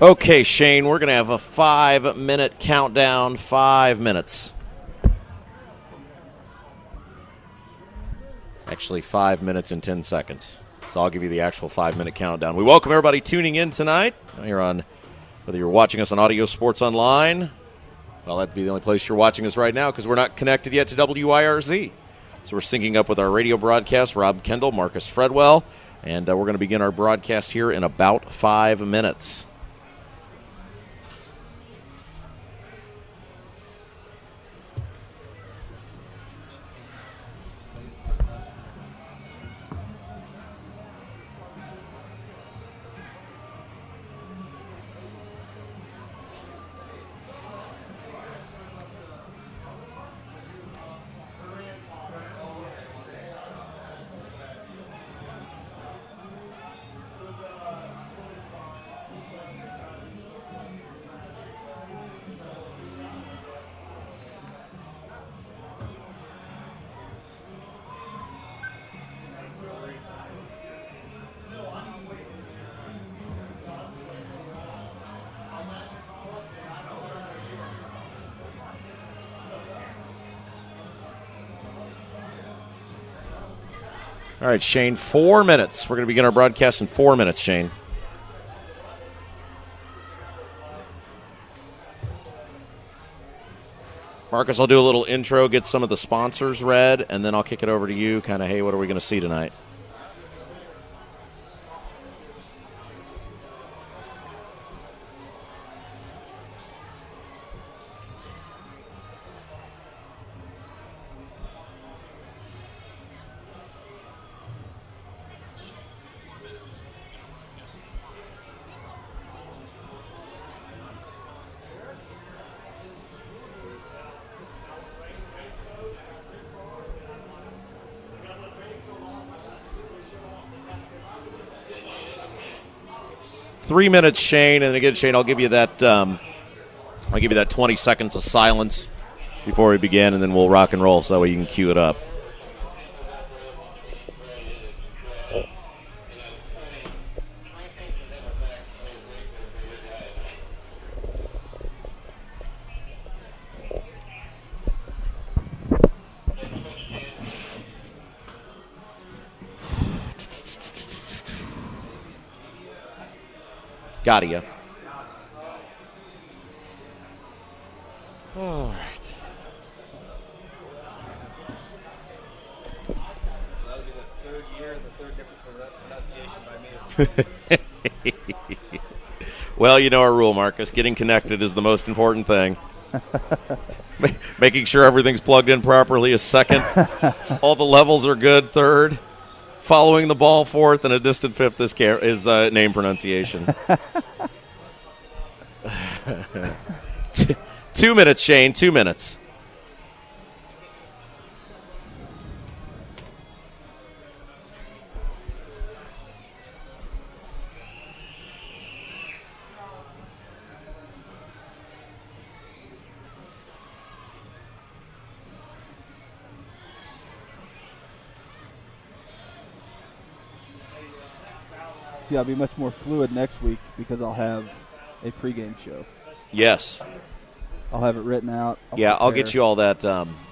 Okay, Shane, we're going to have a 5-minute countdown. 5 minutes. Actually, 5 minutes and 10 seconds. So I'll give you the actual 5-minute countdown. We welcome everybody tuning in tonight. You're on, whether you're watching us on Audio Sports Online, well, that'd be the only place you're watching us right now because we're not connected yet to WIRZ. So we're syncing up with our radio broadcast, Rob Kendall, Marcus Fredwell, and we're going to begin our broadcast here in about 5 minutes. All right, Shane, 4 minutes. We're going to begin our broadcast in 4 minutes, Shane. Marcus, I'll do a little intro, get some of the sponsors read, and then I'll kick it over to you, kind of, hey, what are we going to see tonight? Three minutes, Shane, and again, Shane, I'll give you that 20 seconds of silence before we begin, and then we'll rock and roll so that way you can cue it up. Got ya. All right. That'll be the third year and the third different pronunciation by me. Well, you know our rule, Marcus. Getting connected is the most important thing. Making sure everything's plugged in properly is second. All the levels are good, third. Following the ball, fourth, and a distant fifth is name pronunciation. 2 minutes, Shane, 2 minutes. See, I'll be much more fluid next week because I'll have a pregame show. Yes. I'll have it written out. I'll get you all that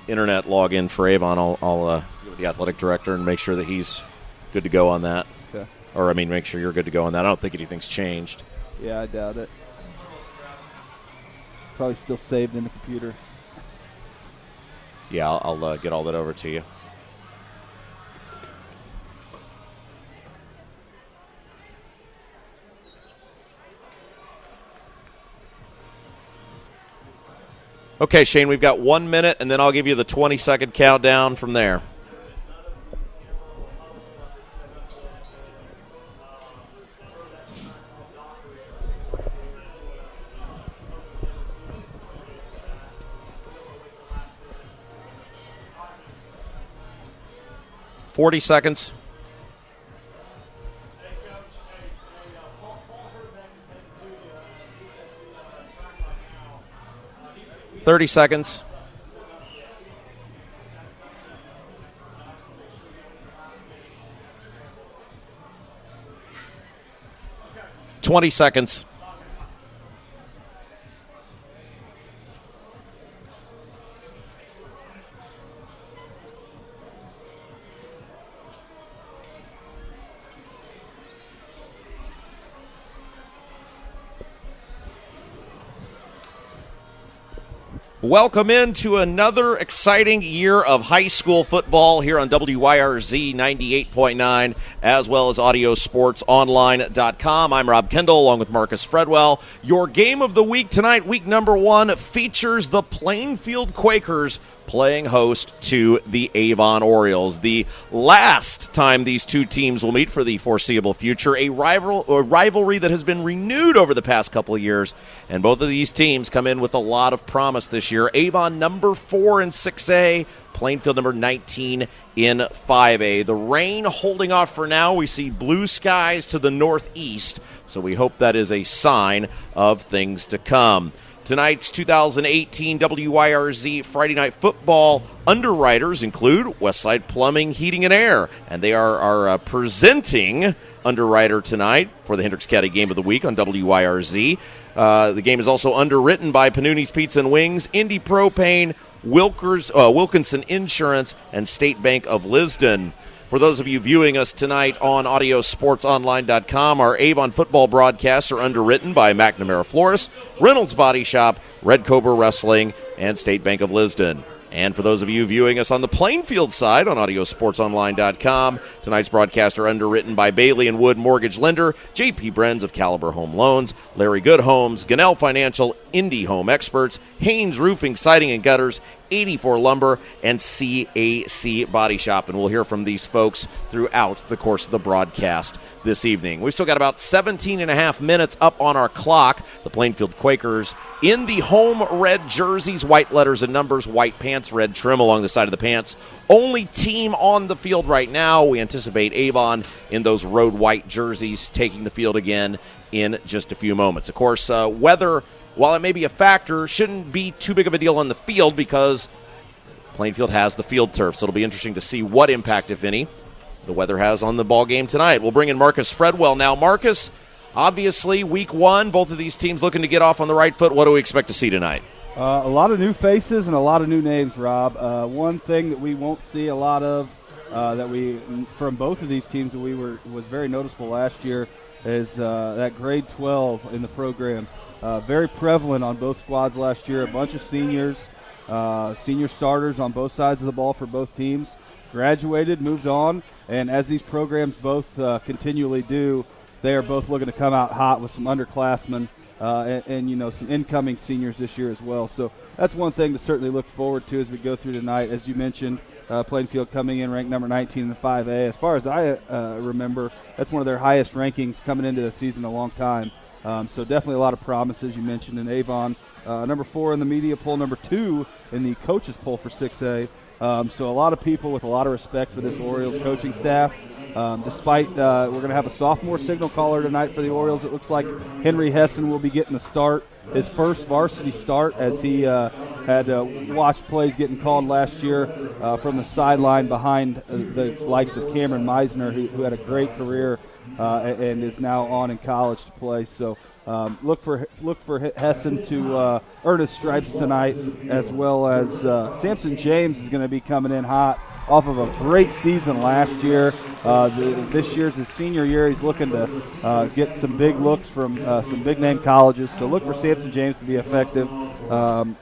internet login for Avon. I'll give the athletic director and make sure that he's good to go on that. Okay. Or, I mean, make sure you're good to go on that. I don't think anything's changed. Yeah, I doubt it. Probably still saved in the computer. Yeah, I'll get all that over to you. Okay, Shane, we've got 1 minute, and then I'll give you the 20-second countdown from there. $40 seconds. 30 seconds. $20 seconds. Welcome into another exciting year of high school football here on WYRZ 98.9, as well as AudioSportsOnline.com. I'm Rob Kendall, along with Marcus Fredwell. Your game of the week tonight, week number 1, features the Plainfield Quakers playing host to the Avon Orioles. The last time these two teams will meet for the foreseeable future, a rivalry that has been renewed over the past couple of years, and both of these teams come in with a lot of promise this year. Avon number 4 in 6A, Plainfield number 19 in 5A. The rain holding off for now. We see blue skies to the northeast, so we hope that is a sign of things to come. Tonight's 2018 WYRZ Friday Night Football underwriters include Westside Plumbing, Heating, and Air, and they are our presenting underwriter tonight for the Hendricks County Game of the Week on WYRZ. The game is also underwritten by Panuni's Pizza and Wings, Indy Propane, Wilkinson Insurance, and State Bank of Lisden. For those of you viewing us tonight on AudioSportsOnline.com, our Avon football broadcasts are underwritten by McNamara Florist, Reynolds Body Shop, Red Cobra Wrestling, and State Bank of Lisden. And for those of you viewing us on the Plainfield side on AudioSportsOnline.com, tonight's broadcasts are underwritten by Bailey & Wood Mortgage Lender, J.P. Brenz of Caliber Home Loans, Larry Good Homes, Gunnell Financial, Indy Home Experts, Haynes Roofing, Siding and Gutters, 84 Lumber, and CAC Body Shop. And we'll hear from these folks throughout the course of the broadcast this evening. We've still got about 17 and a half minutes up on our clock. The Plainfield Quakers in the home red jerseys, white letters and numbers, white pants, red trim along the side of the pants. Only team on the field right now. We anticipate Avon in those road white jerseys taking the field again in just a few moments. Of course, weather, while it may be a factor, shouldn't be too big of a deal on the field because Plainfield has the field turf. So it'll be interesting to see what impact, if any, the weather has on the ball game tonight. We'll bring in Marcus Fredwell now. Marcus, obviously, week 1, both of these teams looking to get off on the right foot. What do we expect to see tonight? A lot of new faces and a lot of new names, Rob. One thing that we won't see a lot of from both of these teams that was very noticeable last year is that grade 12 in the program. Very prevalent on both squads last year. A bunch of seniors, senior starters on both sides of the ball for both teams. Graduated, moved on, and as these programs both continually do, they are both looking to come out hot with some underclassmen and some incoming seniors this year as well. So that's one thing to certainly look forward to as we go through tonight. As you mentioned, Plainfield coming in ranked number 19 in the 5A. As far as I remember, that's one of their highest rankings coming into the season in a long time. So definitely a lot of promises. You mentioned in Avon, number 4 in the media poll, number 2 in the coaches poll for 6A. So a lot of people with a lot of respect for this Orioles coaching staff. Despite we're going to have a sophomore signal caller tonight for the Orioles. It looks like Henry Hessen will be getting the start, his first varsity start, as he had watched plays getting called last year from the sideline behind the likes of Cameron Meisner, who had a great career and is now on in college to play. So look for Hessen to earn his stripes tonight, as well as Samson James is going to be coming in hot off of a great season last year. This year's his senior year. He's looking to get some big looks from some big-name colleges. So look for Samson James to be effective,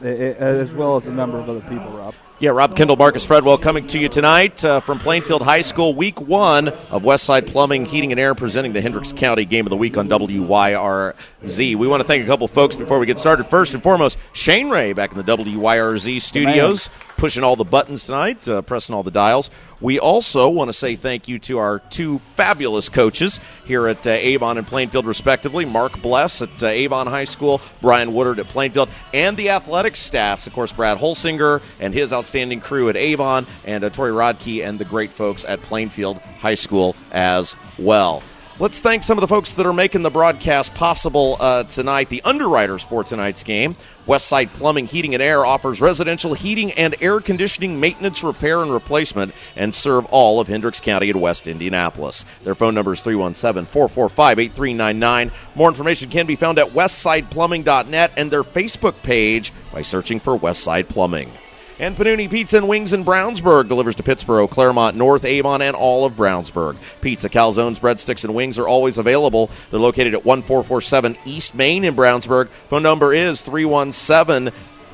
as well as a number of other people, Rob. Yeah, Rob Kendall, Marcus Fredwell coming to you tonight from Plainfield High School, week 1 of Westside Plumbing, Heating, and Air, presenting the Hendricks County Game of the Week on WYRZ. We want to thank a couple folks before we get started. First and foremost, Shane Ray back in the WYRZ studios, pushing all the buttons tonight, pressing all the dials. We also want to say thank you to our 2 fabulous coaches here at Avon and Plainfield, respectively. Mark Bless at Avon High School, Brian Woodard at Plainfield, and the athletics staffs, of course, Brad Holsinger and his outstanding crew at Avon, and Tori Rodkey and the great folks at Plainfield High School as well. Let's thank some of the folks that are making the broadcast possible tonight, the underwriters for tonight's game. Westside Plumbing, Heating, and Air offers residential heating and air conditioning maintenance, repair, and replacement, and serve all of Hendricks County and West Indianapolis. Their phone number is 317-445-8399. More information can be found at westsideplumbing.net and their Facebook page by searching for Westside Plumbing. And Panuni Pizza and Wings in Brownsburg delivers to Pittsboro, Claremont, North Avon, and all of Brownsburg. Pizza, calzones, breadsticks, and wings are always available. They're located at 1447 East Main in Brownsburg. Phone number is 317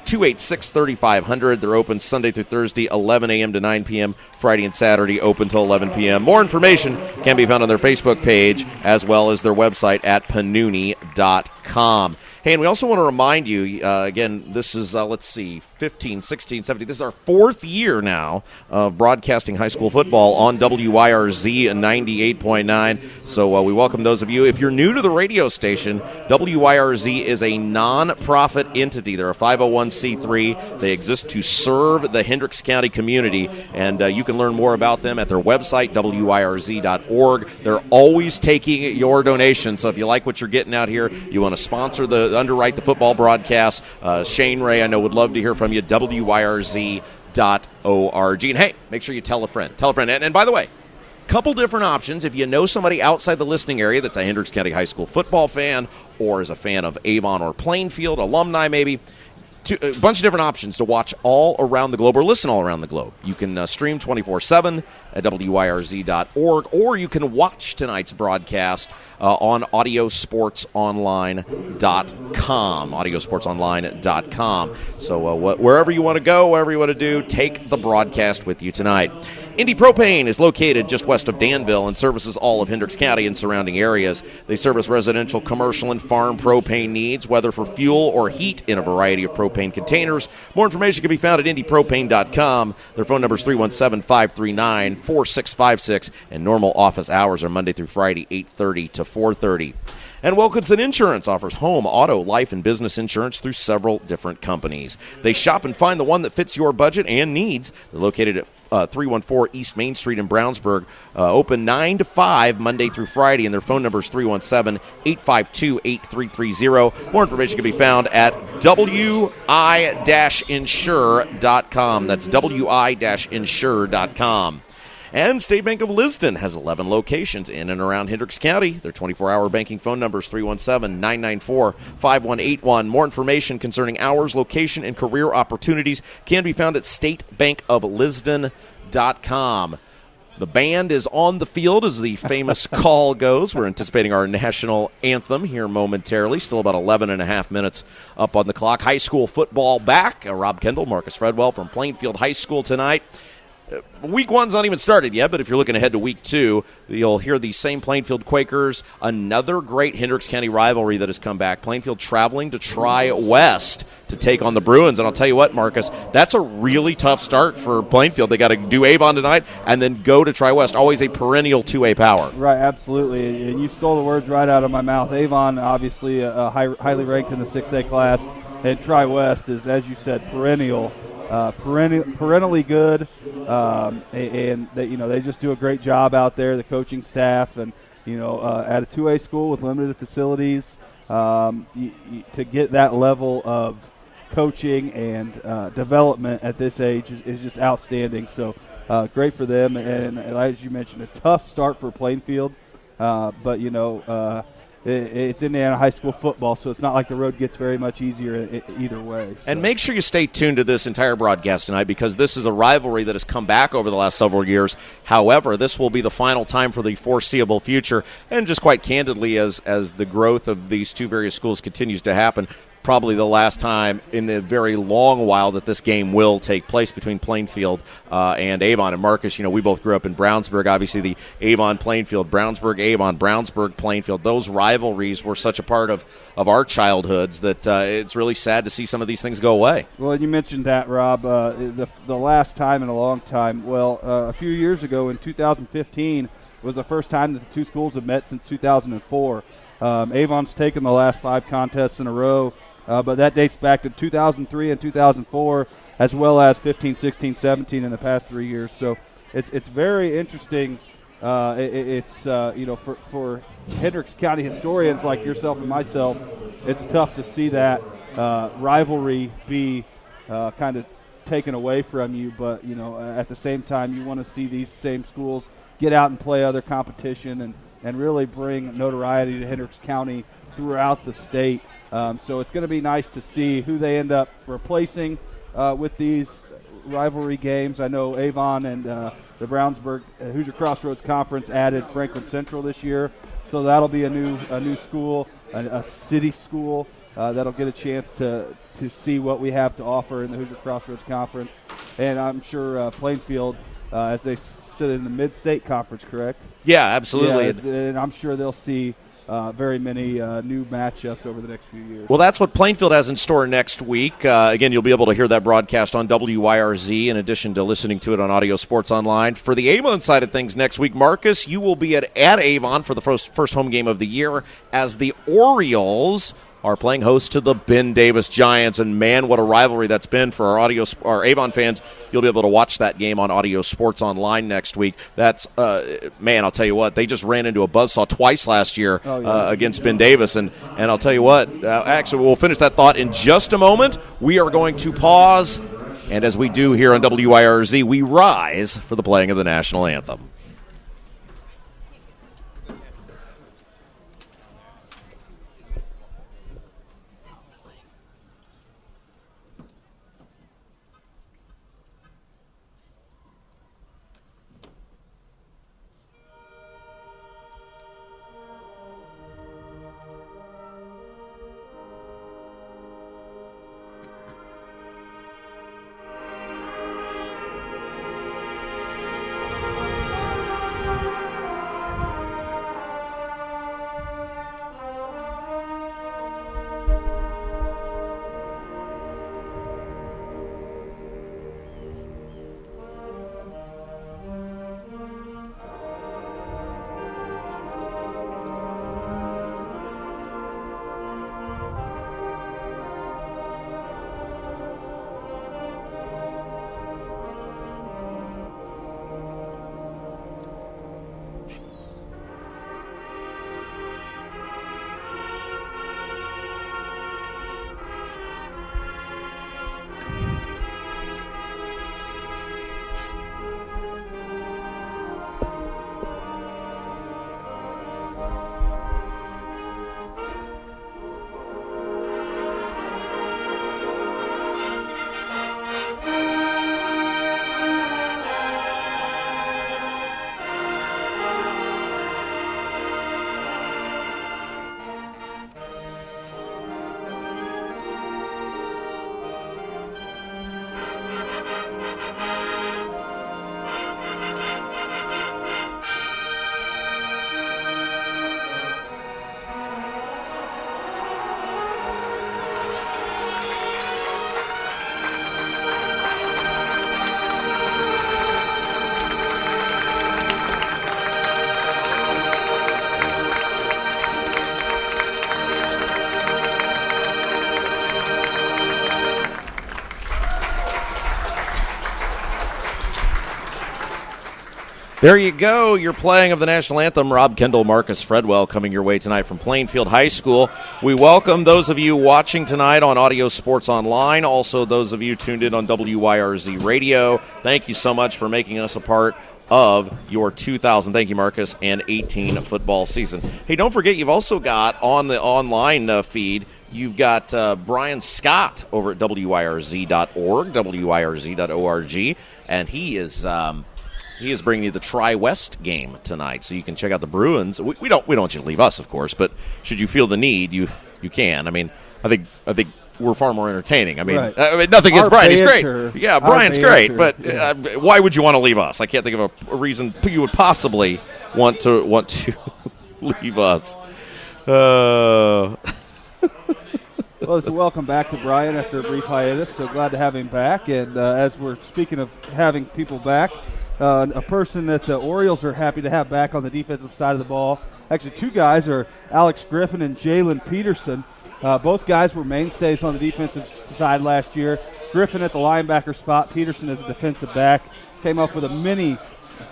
286-3500. They're open Sunday through Thursday, 11 a.m. to 9 p.m., Friday and Saturday, open till 11 p.m. More information can be found on their Facebook page as well as their website at panuni.com. Hey, and we also want to remind you, again, this is, 15, 16, 17. This is our fourth year now of broadcasting high school football on WYRZ 98.9. So we welcome those of you. If you're new to the radio station, WYRZ is a non-profit entity. They're a 501c3. They exist to serve the Hendricks County community, and you can learn more about them at their website, wyrz.org. They're always taking your donations, so if you like what you're getting out here, you want to sponsor underwrite the football broadcast, Shane Ray, I know, would love to hear from you, wyrz.org. And hey, make sure you tell a friend. And by the way, couple different options. If you know somebody outside the listening area that's a Hendricks County High School football fan or is a fan of Avon or Plainfield, alumni maybe, a bunch of different options to watch all around the globe or listen all around the globe. You can stream 24/7 at wyrz.org, or you can watch tonight's broadcast on audiosportsonline.com. audiosportsonline.com. So wherever you want to go, wherever you want to do, take the broadcast with you tonight. Indy Propane is located just west of Danville and services all of Hendricks County and surrounding areas. They service residential, commercial, and farm propane needs, whether for fuel or heat, in a variety of propane containers. More information can be found at indypropane.com. Their phone number is 317-539-4656, and normal office hours are Monday through Friday, 8:30 to 4:30. And Wilkinson Insurance offers home, auto, life, and business insurance through several different companies. They shop and find the one that fits your budget and needs. They're located at 314 East Main Street in Brownsburg, open 9 to 5 Monday through Friday, and their phone number is 317-852-8330. More information can be found at wi-insure.com. That's wi-insure.com. And State Bank of Liston has 11 locations in and around Hendricks County. Their 24-hour banking phone number is 317-994-5181. More information concerning hours, location, and career opportunities can be found at statebankofliston.com. The band is on the field as the famous call goes. We're anticipating our national anthem here momentarily. Still about 11 and a half minutes up on the clock. High school football back. Rob Kendall, Marcus Fredwell from Plainfield High School tonight. Week one's not even started yet, but if you're looking ahead to week two, you'll hear the same Plainfield Quakers, another great Hendricks County rivalry that has come back. Plainfield traveling to Tri-West to take on the Bruins. And I'll tell you what, Marcus, that's a really tough start for Plainfield. They got to do Avon tonight and then go to Tri-West, always a perennial 2A power. Right, absolutely. And you stole the words right out of my mouth. Avon, obviously, highly ranked in the 6A class, and Tri-West is, as you said, perennially good, and they just do a great job out there. The coaching staff, and at a 2A school with limited facilities, to get that level of coaching and development at this age is just outstanding. So great for them, and as you mentioned, a tough start for Plainfield, but it's Indiana high school football, so it's not like the road gets very much easier either way. So. And make sure you stay tuned to this entire broadcast tonight, because this is a rivalry that has come back over the last several years. However, this will be the final time for the foreseeable future, and just quite candidly, as the growth of these two various schools continues to happen, probably the last time in a very long while that this game will take place between Plainfield and Avon. And Marcus, we both grew up in Brownsburg. Obviously, the Avon-Plainfield, Brownsburg-Avon, Brownsburg-Plainfield, those rivalries were such a part of our childhoods that it's really sad to see some of these things go away. Well, you mentioned that, Rob, the last time in a long time. Well, a few years ago in 2015 was the first time that the two schools have met since 2004. Avon's taken the last 5 contests in a row, but that dates back to 2003 and 2004, as well as 15, 16, 17 in the past 3 years. So it's very interesting. For Hendricks County historians like yourself and myself, it's tough to see that rivalry be kind of taken away from you. But at the same time, you want to see these same schools get out and play other competition and really bring notoriety to Hendricks County throughout the state. So it's going to be nice to see who they end up replacing with these rivalry games. I know Avon and the Brownsburg Hoosier Crossroads Conference added Franklin Central this year. So that'll be a new school, a city school that'll get a chance to see what we have to offer in the Hoosier Crossroads Conference. And I'm sure Plainfield, as they sit in the Mid-State Conference, correct? Yeah, absolutely. Yeah, and I'm sure they'll see very many new matchups over the next few years. Well, that's what Plainfield has in store next week. Again, you'll be able to hear that broadcast on WYRZ in addition to listening to it on Audio Sports Online. For the Avon side of things next week, Marcus, you will be at Avon for the first home game of the year as the Orioles are playing host to the Ben Davis Giants. And, man, what a rivalry that's been for our Avon fans. You'll be able to watch that game on Audio Sports Online next week. That's, man, I'll tell you what, they just ran into a buzzsaw twice last year against Ben Davis. And I'll tell you what, actually, we'll finish that thought in just a moment. We are going to pause, and as we do here on WYRZ, we rise for the playing of the national anthem. There you go. Your playing of the national anthem. Rob Kendall, Marcus Fredwell coming your way tonight from Plainfield High School. We welcome those of you watching tonight on Audio Sports Online, also those of you tuned in on WYRZ Radio. Thank you so much for making us a part of your 2000, thank you, Marcus, and 18 football season. Hey, don't forget, you've also got on the online feed, you've got Brian Scott over at WYRZ.org, WYRZ.org, and he is bringing you the Tri-West game tonight, so you can check out the Bruins. We don't want you to leave us, of course, but should you feel the need, you can. I mean, I think we're far more entertaining. I mean, right. Nothing against Brian. He's great. Yeah, Brian's great, but why would you want to leave us? I can't think of a reason you would possibly want to leave us. Well, it's a welcome back to Brian after a brief hiatus. So glad to have him back. And as we're speaking of having people back, a person that the Orioles are happy to have back on the defensive side of the ball. Actually, two guys are Alex Griffin and Jalen Peterson. Both guys were mainstays on the defensive side last year. Griffin at the linebacker spot, Peterson as a defensive back. Came up with many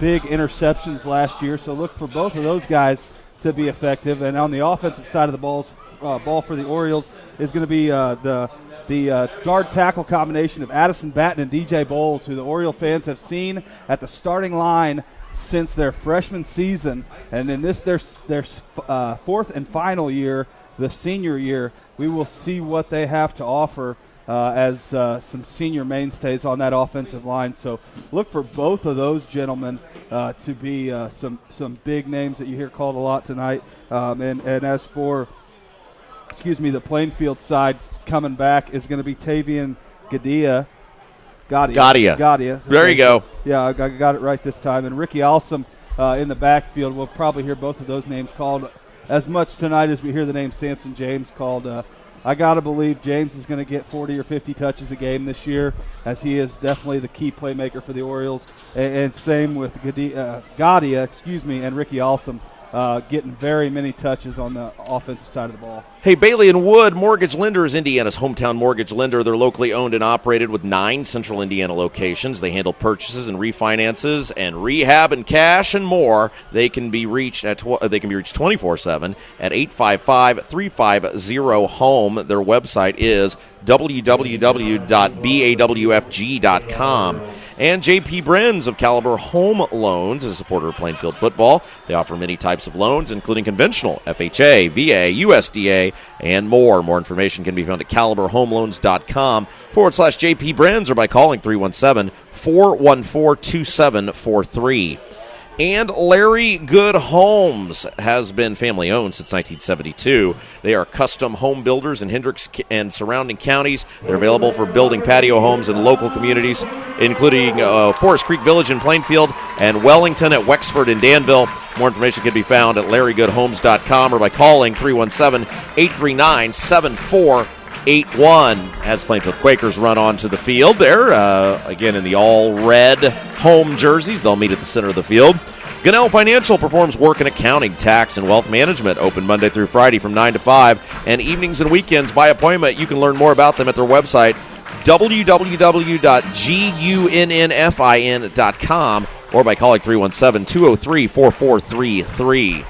big interceptions last year, so look for both of those guys to be effective. And on the offensive side of the ball for the Orioles is going to be the guard tackle combination of Addison Batten and DJ Bowles, who the Oriole fans have seen at the starting line since their freshman season. And in this their fourth and final year, the senior year, we will see what they have to offer as some senior mainstays on that offensive line. So look for both of those gentlemen to be some big names that you hear called a lot tonight. And as for, the Plainfield side coming back is going to be Tavian Gadia. Gadia. There you go. Yeah, I got it right this time. And Ricky Alsum in the backfield. We'll probably hear both of those names called as much tonight as we hear the name Samson James called. I got to believe James is going to get 40 or 50 touches a game this year, as he is definitely the key playmaker for the Orioles. And same with Gadia, and Ricky Alsum. Getting very many touches on the offensive side of the ball. Hey, Bailey & Wood Mortgage Lender is Indiana's hometown mortgage lender. They're locally owned and operated with 9 central Indiana locations. They handle purchases and refinances and rehab and cash and more. They can be reached 24/7 at 855-350-HOME. Their website is www.bawfg.com. And J.P. Brenz of Caliber Home Loans is a supporter of Plainfield football. They offer many types of loans, including conventional, FHA, VA, USDA, and more. More information can be found at caliberhomeloans.com/J.P. Brenz or by calling 317-414-2743. And Larry Good Homes has been family-owned since 1972. They are custom home builders in Hendricks and surrounding counties. They're available for building patio homes in local communities, including Forest Creek Village in Plainfield and Wellington at Wexford and Danville. More information can be found at LarryGoodHomes.com or by calling 317-839-7481. As Plainfield Quakers run onto the field there, again in the all-red home jerseys. They'll meet at the center of the field. Gunnell Financial performs work in accounting, tax, and wealth management. Open Monday through Friday from 9 to 5, and evenings and weekends by appointment. You can learn more about them at their website, www.gunnfin.com, or by calling 317-203-4433.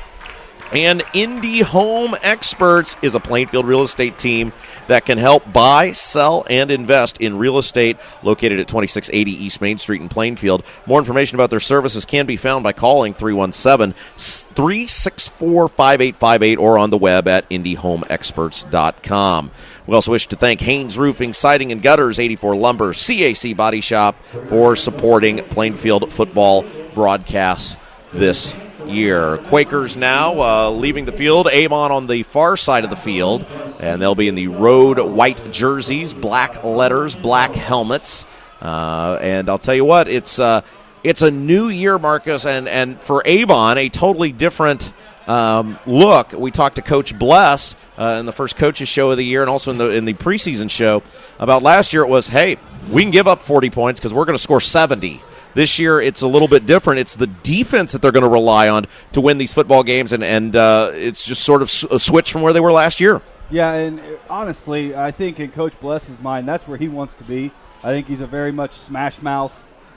And Indy Home Experts is a Plainfield real estate team that can help buy, sell, and invest in real estate, located at 2680 East Main Street in Plainfield. More information about their services can be found by calling 317-364-5858 or on the web at indyhomeexperts.com. We also wish to thank Haynes Roofing, Siding and Gutters, 84 Lumber, CAC Body Shop for supporting Plainfield football broadcasts this year. Quakers now leaving the field. Avon on the far side of the field, and they'll be in the road white jerseys, black letters, black helmets. And I'll tell you what, it's a new year, Marcus, and for Avon, a totally different look. We talked to Coach Bless in the first coaches show of the year, and also in the preseason show about last year. It was, hey, we can give up 40 points because we're going to score 70. This year, it's a little bit different. It's the defense that they're going to rely on to win these football games, and it's just sort of a switch from where they were last year. Yeah, and honestly, I think in Coach Bless's mind, that's where he wants to be. I think he's a very much smash mouth,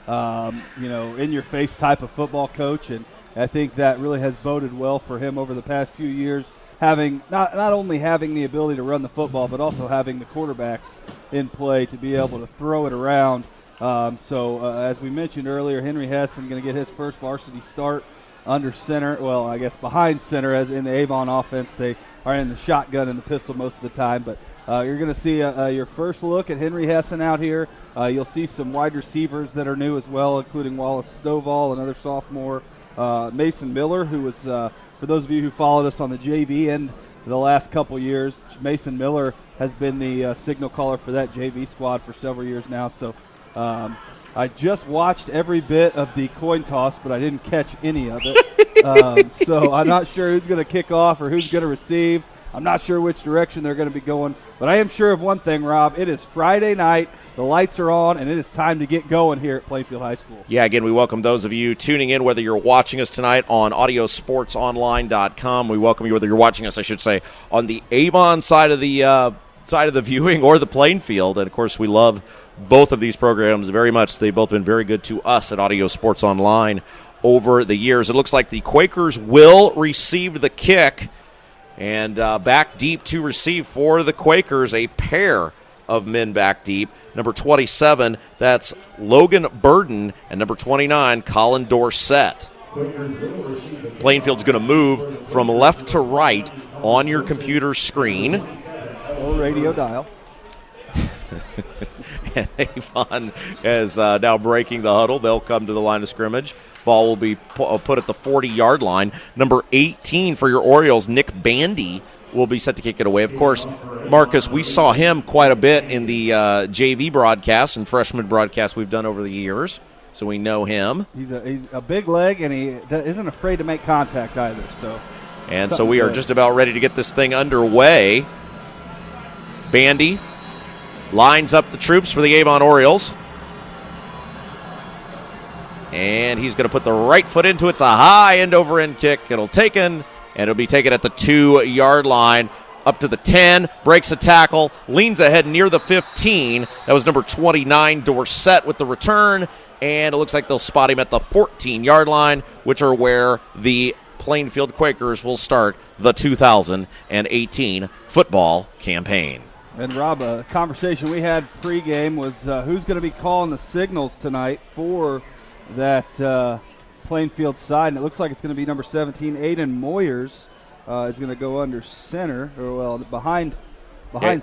in-your-face type of football coach, and I think that really has boded well for him over the past few years, having not only having the ability to run the football, but also having the quarterbacks in play to be able to throw it around. As we mentioned earlier, Henry Hessen going to get his first varsity start under center. Well, I guess behind center, as in the Avon offense. They are in the shotgun and the pistol most of the time. But you're going to see your first look at Henry Hessen out here. You'll see some wide receivers that are new as well, including Wallace Stovall, another sophomore. Mason Miller, who was, for those of you who followed us on the JV end the last couple years, Mason Miller has been the signal caller for that JV squad for several years now. So I just watched every bit of the coin toss, but I didn't catch any of it. So I'm not sure who's going to kick off or who's going to receive. I'm not sure which direction they're going to be going. But I am sure of one thing, Rob. It is Friday night. The lights are on, and it is time to get going here at Plainfield High School. Yeah, again, we welcome those of you tuning in, whether you're watching us tonight on audiosportsonline.com. We welcome you, whether you're watching us, I should say, on the Avon side of the viewing or the Plainfield. And, of course, we love both of these programs very much. They've both been very good to us at Audio Sports Online over the years. It looks like the Quakers will receive the kick, and back deep to receive for the Quakers, a pair of men back deep. Number 27, that's Logan Burden, and number 29, Colin Dorsett. Plainfield's going to move from left to right on your computer screen. Or radio dial. And Avon is now breaking the huddle. They'll come to the line of scrimmage. Ball will be put at the 40-yard line. Number 18 for your Orioles, Nick Bandy, will be set to kick it away. Of course, Marcus, we saw him quite a bit in the JV broadcasts and freshman broadcasts we've done over the years, so we know him. He's a big leg, and he isn't afraid to make contact either. So we are just about ready to get this thing underway. Bandy lines up the troops for the Avon Orioles. And he's going to put the right foot into it. It's a high end-over-end kick. It'll taken, and it'll be taken at the 2-yard line. Up to the 10, breaks a tackle, leans ahead near the 15. That was number 29, Dorsett, with the return. And it looks like they'll spot him at the 14-yard line, which are where the Plainfield Quakers will start the 2018 football campaign. And, Rob, a conversation we had pregame was who's going to be calling the signals tonight for that Plainfield side. And it looks like it's going to be number 17, Aiden Moyers, is going to go under center, or, behind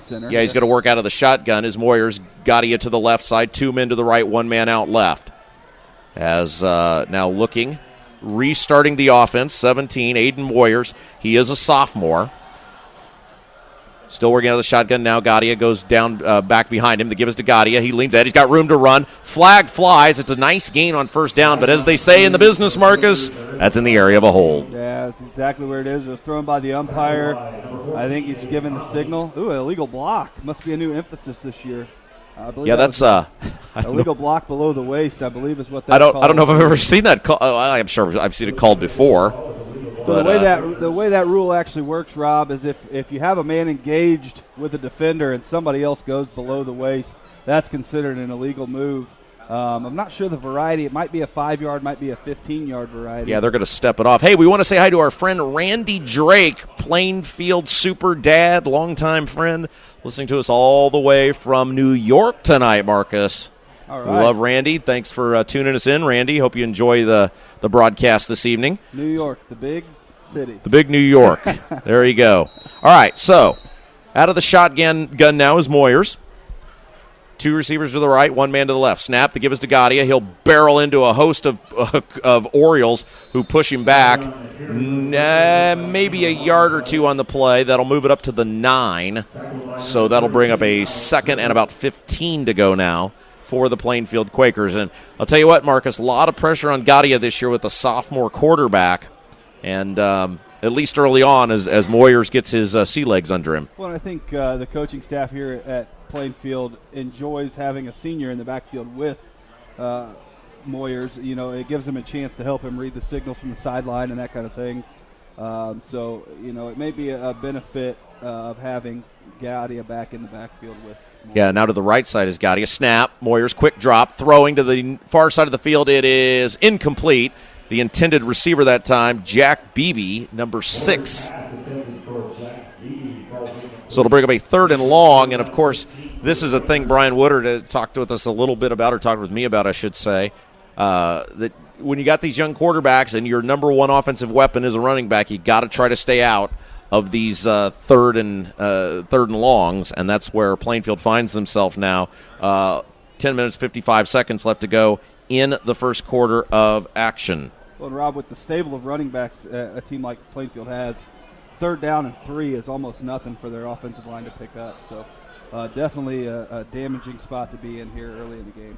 center. Yeah, he's going to work out of the shotgun as Moyers got you to the left side, 2 men to the right, 1 man out left. As now looking, restarting the offense, 17, Aiden Moyers. He is a sophomore. Still working out of the shotgun now. Gadia goes down back behind him. The give is to Gadia. He leans out. He's got room to run. Flag flies. It's a nice gain on first down, but as they say in the business, Marcus, that's in the area of a hold. Yeah, that's exactly where it is. It was thrown by the umpire. I think he's given the signal. Ooh, an illegal block. Must be a new emphasis this year. I believe that's illegal block below the waist, I believe is what that's called. I don't know if I've ever seen that call. I'm sure I've seen it called before. So the way that rule actually works, Rob, is if you have a man engaged with a defender and somebody else goes below the waist, that's considered an illegal move. I'm not sure the variety. It might be a 5-yard, might be a 15-yard variety. Yeah, they're going to step it off. Hey, we want to say hi to our friend Randy Drake, Plainfield super dad, longtime friend, listening to us all the way from New York tonight, Marcus. All right. We love Randy. Thanks for tuning us in, Randy. Hope you enjoy the broadcast this evening. New York, the big city. The big New York. There you go. All right, so out of the shotgun now is Moyers. 2 receivers to the right, 1 man to the left. Snap, the give is to Gadia. He'll barrel into a host of Orioles who push him back. Maybe a yard or 2 on the play. That'll move it up to the 9. So that'll bring up a second and about 15 to go now for the Plainfield Quakers. And I'll tell you what, Marcus, a lot of pressure on Gadia this year with the sophomore quarterback. And at least early on as Moyers gets his sea legs under him. Well, I think the coaching staff here at Plainfield enjoys having a senior in the backfield with Moyers. You know, it gives him a chance to help him read the signals from the sideline and that kind of thing. So, you know, it may be a benefit of having Gadia back in the backfield with Moyers. Yeah, now to the right side is Gadia. Snap, Moyers, quick drop, throwing to the far side of the field. It is incomplete. The intended receiver that time, Jack Beebe, number 6. So it'll bring up a 3rd and long, and of course, this is a thing Brian Woodard talked with us a little bit about, or talked with me about, I should say, that when you got these young quarterbacks and your number 1 offensive weapon is a running back, you got to try to stay out of these third and longs, and that's where Plainfield finds themselves now. 10 minutes, 55 seconds left to go in the first quarter of action. Well, and Rob, with the stable of running backs a team like Plainfield has, 3rd down and 3 is almost nothing for their offensive line to pick up. So definitely a damaging spot to be in here early in the game.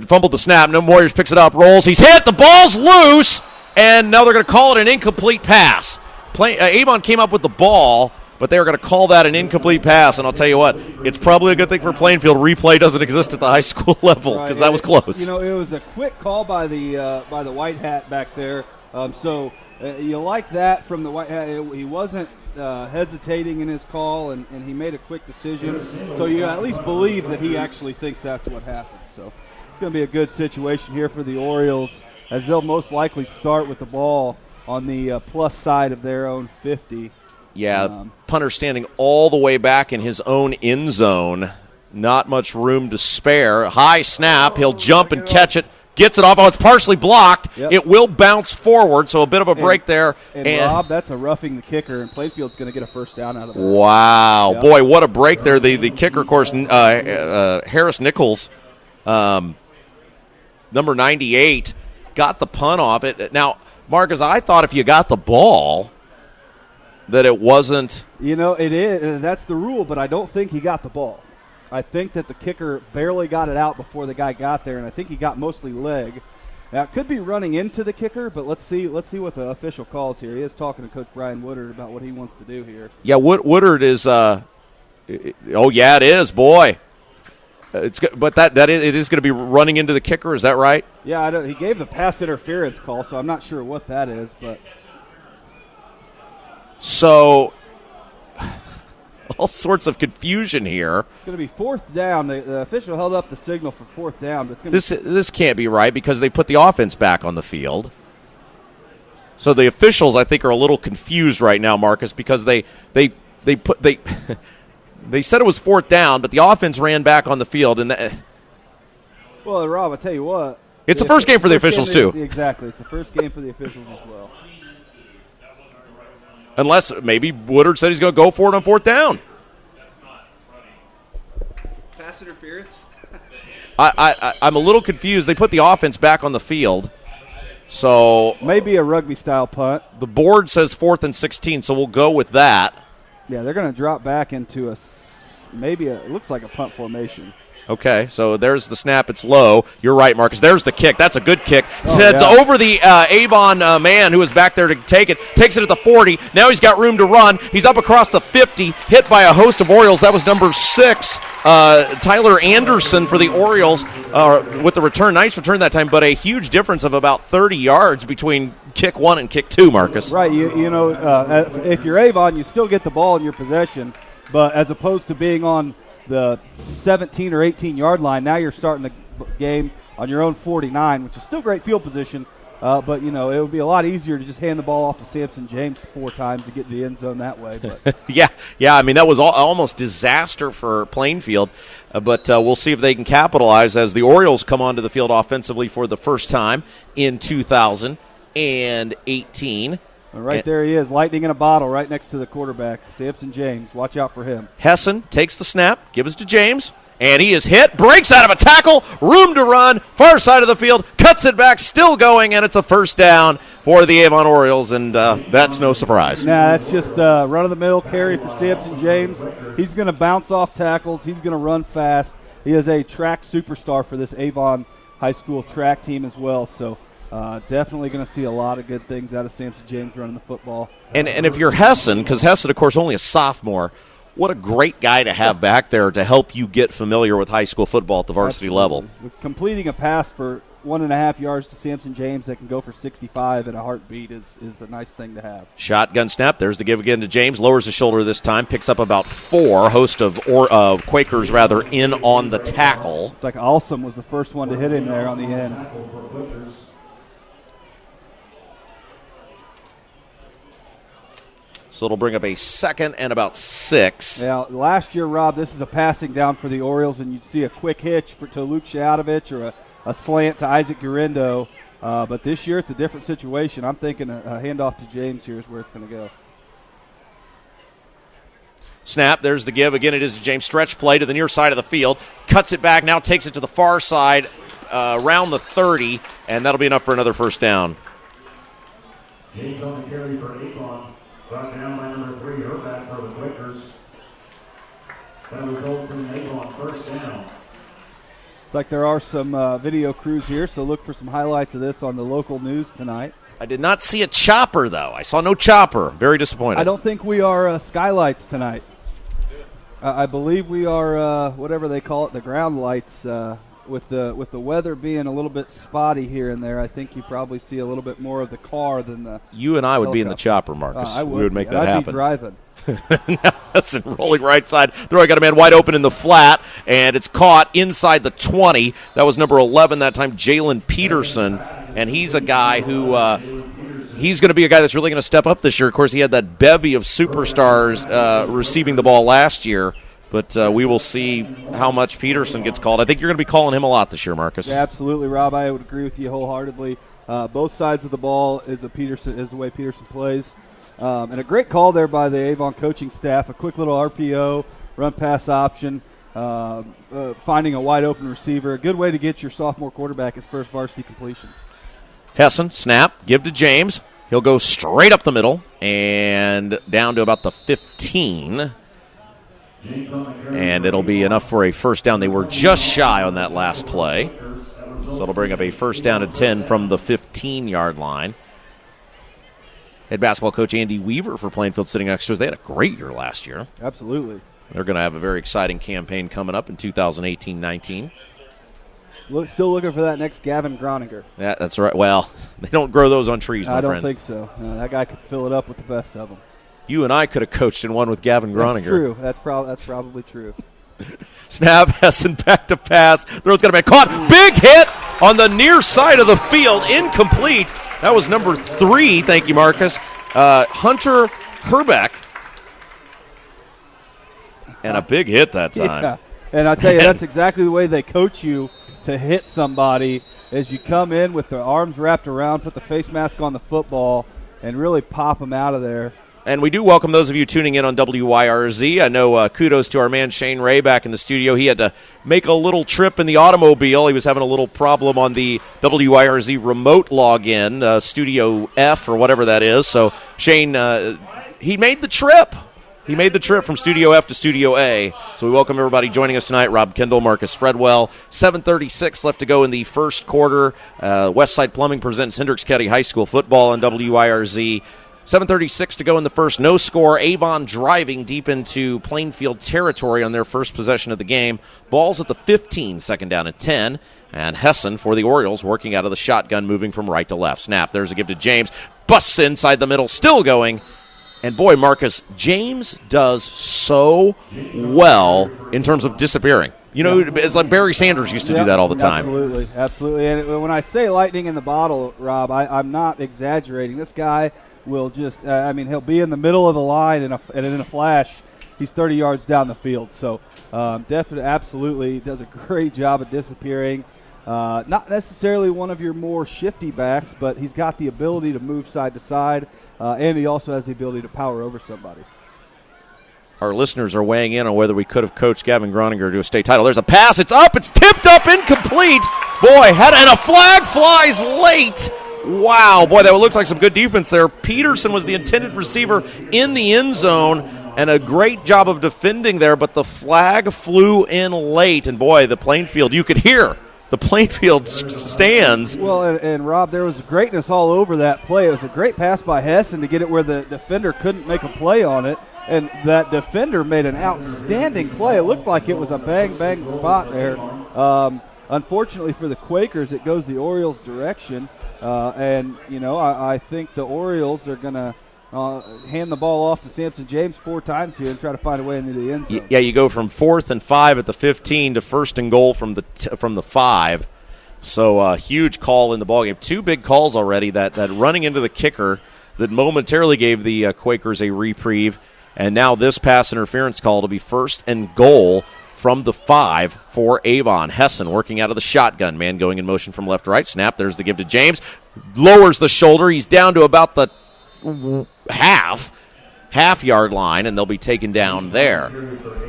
Fumbled the snap. No Warriors picks it up, rolls. He's hit. The ball's loose, and now they're going to call it an incomplete pass. Avon came up with the ball, but they were going to call that an incomplete pass. And I'll tell you what, it's probably a good thing for Plainfield. Replay doesn't exist at the high school level because that was close. You know, it was a quick call by the white hat back there. So you like that from the white hat. He wasn't hesitating in his call, and he made a quick decision. So you at least believe that he actually thinks that's what happened. So it's going to be a good situation here for the Orioles, as they'll most likely start with the ball on the plus side of their own 50. Yeah, punter standing all the way back in his own end zone. Not much room to spare. High snap. He'll jump and catch it. Gets it off. Oh, it's partially blocked. Yep. It will bounce forward, so a bit of a break there. And Rob, that's a roughing the kicker, and Plainfield's going to get a first down out of that. Wow. Yep. Boy, what a break there. The kicker, of course, Harris Nichols, number 98, got the punt off it. Now, Marcus, I thought if you got the ball that it wasn't. You know, it is. That's the rule, but I don't think he got the ball. I think that the kicker barely got it out before the guy got there, and I think he got mostly leg. Now, it could be running into the kicker, but let's see what the official calls here. He is talking to Coach Brian Woodard about what he wants to do here. Yeah, Woodard is oh, yeah, it is, boy. But it is going to be running into the kicker, is that right? Yeah, he gave the pass interference call, so I'm not sure what that is, but so all sorts of confusion here. It's going to be fourth down. The official held up the signal for fourth down. But this can't be right because they put the offense back on the field. So the officials, I think, are a little confused right now, Marcus, because they said it was fourth down, but the offense ran back on the field. Well, Rob, I tell you what, it's the first game for the officials too. Exactly, it's the first game for the officials as well. Unless maybe Woodard said he's going to go for it on fourth down. Pass interference? I'm a little confused. They put the offense back on the field. So maybe a rugby-style punt. The board says 4th and 16, so we'll go with that. Yeah, they're going to drop back into it looks like a punt formation. Okay, so there's the snap. It's low. You're right, Marcus. There's the kick. That's a good kick. Oh, It's over the Avon man who was back there to take it. Takes it at the 40. Now he's got room to run. He's up across the 50, hit by a host of Orioles. That was number 6, Tyler Anderson for the Orioles with the return. Nice return that time, but a huge difference of about 30 yards between kick 1 and kick 2, Marcus. Right. You know, if you're Avon, you still get the ball in your possession, but as opposed to being on the 17 or 18-yard line, now you're starting the game on your own 49, which is still great field position, but, you know, it would be a lot easier to just hand the ball off to Samson James 4 times to get to the end zone that way. But yeah, I mean, that was almost disaster for Plainfield, but we'll see if they can capitalize as the Orioles come onto the field offensively for the first time in 2018. Right there he is, lightning in a bottle right next to the quarterback, Samson James. Watch out for him. Hessen takes the snap, gives it to James, and he is hit, breaks out of a tackle, room to run, far side of the field, cuts it back, still going, and it's a first down for the Avon Orioles, and that's no surprise. Nah, that's just a run-of-the-mill carry for Samson James. He's going to bounce off tackles. He's going to run fast. He is a track superstar for this Avon High School track team as well, so definitely going to see a lot of good things out of Samson James running the football. And if you're Hessen, because Hessen, of course, only a sophomore, what a great guy to have back there to help you get familiar with high school football at the varsity level. Completing a pass for 1.5 yards to Samson James that can go for 65 in a heartbeat is a nice thing to have. Shotgun snap. There's the give again to James. Lowers the shoulder this time. Picks up about 4. Host of Quakers, rather, in on the tackle. Looks like Alsum was the first one to hit him there on the end. So it'll bring up a 2nd and about 6. Now, last year, Rob, this is a passing down for the Orioles, and you'd see a quick hitch to Luke Shatovich or a slant to Isaac Gurindo. But this year, it's a different situation. I'm thinking a handoff to James here is where it's going to go. Snap, there's the give. Again, it is a James stretch play to the near side of the field. Cuts it back, now takes it to the far side, around the 30, and that'll be enough for another first down. James on the carry for Avon. Brought down by number 3, Herback for the Quakers. That results in an Avon first down. It's like there are some video crews here, so look for some highlights of this on the local news tonight. I did not see a chopper, though. I saw no chopper. Very disappointed. I don't think we are skylights tonight. I believe we are whatever they call it, the ground lights. With the weather being a little bit spotty here and there, I think you probably see a little bit more of the car than the. You and I would be in the chopper, Marcus. I would. We would make that happen. I'd be driving. Now Hessen rolling right side. Throw, got a man wide open in the flat, and it's caught inside the 20. That was number 11 that time, Jalen Peterson, and he's a guy who he's going to be a guy that's really going to step up this year. Of course, he had that bevy of superstars receiving the ball last year. But we will see how much Peterson gets called. I think you're going to be calling him a lot this year, Marcus. Yeah, absolutely, Rob. I would agree with you wholeheartedly. Both sides of the ball is the way Peterson plays. And a great call there by the Avon coaching staff. A quick little RPO, run-pass option, finding a wide-open receiver. A good way to get your sophomore quarterback his first varsity completion. Hessen, snap, give to James. He'll go straight up the middle and down to about the 15. And it'll be enough for a first down. They were just shy on that last play. So it'll bring up a first down and 10 from the 15-yard line. Head basketball coach Andy Weaver for Plainfield sitting next to us. They had a great year last year. Absolutely. They're going to have a very exciting campaign coming up in 2018-19. Still looking for that next Gavin Groninger. Yeah, that's right. Well, they don't grow those on trees, my friend. I don't think so. No, that guy could fill it up with the best of them. You and I could have coached in one with Gavin Groninger. That's true. That's probably true. Snap, Hessen back to pass. Throw's going to be caught. Big hit on the near side of the field. Incomplete. That was number 3. Thank you, Marcus. Hunter Herbeck. And a big hit that time. Yeah. And I tell you, that's exactly the way they coach you to hit somebody, as you come in with the arms wrapped around, put the face mask on the football, and really pop them out of there. And we do welcome those of you tuning in on WYRZ. I know kudos to our man Shane Ray back in the studio. He had to make a little trip in the automobile. He was having a little problem on the WYRZ remote login, Studio F or whatever that is. So Shane, he made the trip. He made the trip from Studio F to Studio A. So we welcome everybody joining us tonight. Rob Kendall, Marcus Fredwell. 7:36 left to go in the first quarter. Westside Plumbing presents Hendricks County High School football on WYRZ. 7:36 to go in the first. No score. Avon driving deep into Plainfield territory on their first possession of the game. Ball's at the 15, second down at 10. And Hessen for the Orioles working out of the shotgun, moving from right to left. Snap. There's a give to James. Busts inside the middle. Still going. And boy, Marcus, James does so well in terms of disappearing. You know, it's like Barry Sanders used to do that all the time. Absolutely, absolutely. And when I say lightning in the bottle, Rob, I'm not exaggerating. This guy will just, he'll be in the middle of the line, and in a flash, he's 30 yards down the field. So definitely, absolutely, does a great job of disappearing. Not necessarily one of your more shifty backs, but he's got the ability to move side to side. And he also has the ability to power over somebody. Our listeners are weighing in on whether we could have coached Gavin Groninger to a state title. There's a pass. It's up. It's tipped up. Incomplete. Boy, and a flag flies late. Wow. Boy, that looked like some good defense there. Peterson was the intended receiver in the end zone, and a great job of defending there, but the flag flew in late. And, boy, the Plainfield, you could hear the Plainfield stands. Well, and Rob, there was greatness all over that play. It was a great pass by Hessen to get it where the defender couldn't make a play on it, and that defender made an outstanding play. It looked like it was a bang-bang spot there. Unfortunately for the Quakers, it goes the Orioles' direction, and, I think the Orioles are going to hand the ball off to Samson James 4 times here and try to find a way into the end zone. Yeah, you go from 4th and 5 at the 15 to 1st and goal from the 5. So huge call in the ballgame. 2 big calls already. That running into the kicker that momentarily gave the Quakers a reprieve, and now this pass interference call to be 1st and goal from the 5 for Avon. Hessen working out of the shotgun. Man going in motion from left to right. Snap. There's the give to James. Lowers the shoulder. He's down to about the half-yard line, and they'll be taken down there.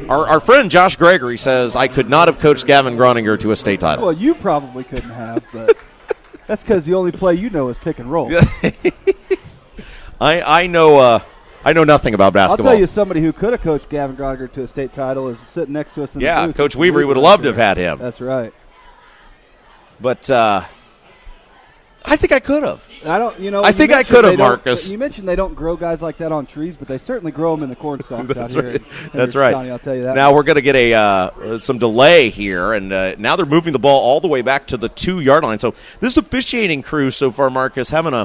Our friend Josh Gregory says, I could not have coached Gavin Groninger to a state title. Well, you probably couldn't have, but that's because the only play you know is pick and roll. I know nothing about basketball. I'll tell you, somebody who could have coached Gavin Groninger to a state title is sitting next to us in the booth. Coach Weaver would have loved to have had him. That's right. But I think I could have. I think I could have, Marcus. You mentioned they don't grow guys like that on trees, but they certainly grow them in the corn stalks out here. That's right. County, I'll tell you that. Now we're going to get some delay here, and now they're moving the ball all the way back to the 2-yard line. So this officiating crew so far, Marcus, it's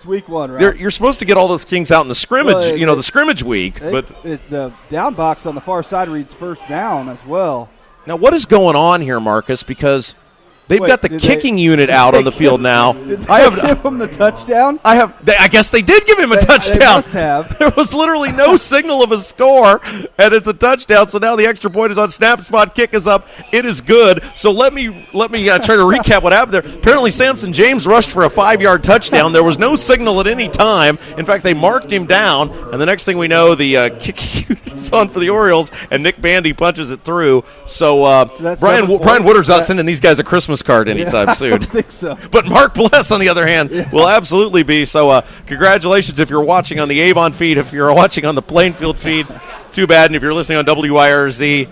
week 1, right? You're supposed to get all those kings out in the scrimmage, the scrimmage week. But the down box on the far side reads first down as well. Now what is going on here, Marcus? Because They've got the kicking unit out on the field now. Did they give him the touchdown? I guess they did give him a touchdown. They must have. There was literally no signal of a score, and it's a touchdown. So now the extra point is on snap. Spot kick is up. It is good. So let me try to recap what happened there. Apparently, Samson James rushed for a 5-yard touchdown. There was no signal at any time. In fact, they marked him down, and the next thing we know, the kicking unit is on for the Orioles, and Nick Bandy punches it through. So Brian Woodard's not sending these guys a Christmas card anytime soon. I don't think so. But Mark Bless, on the other hand, will absolutely be. So congratulations if you're watching on the Avon feed. If you're watching on the Plainfield feed, too bad. And if you're listening on WIRZ,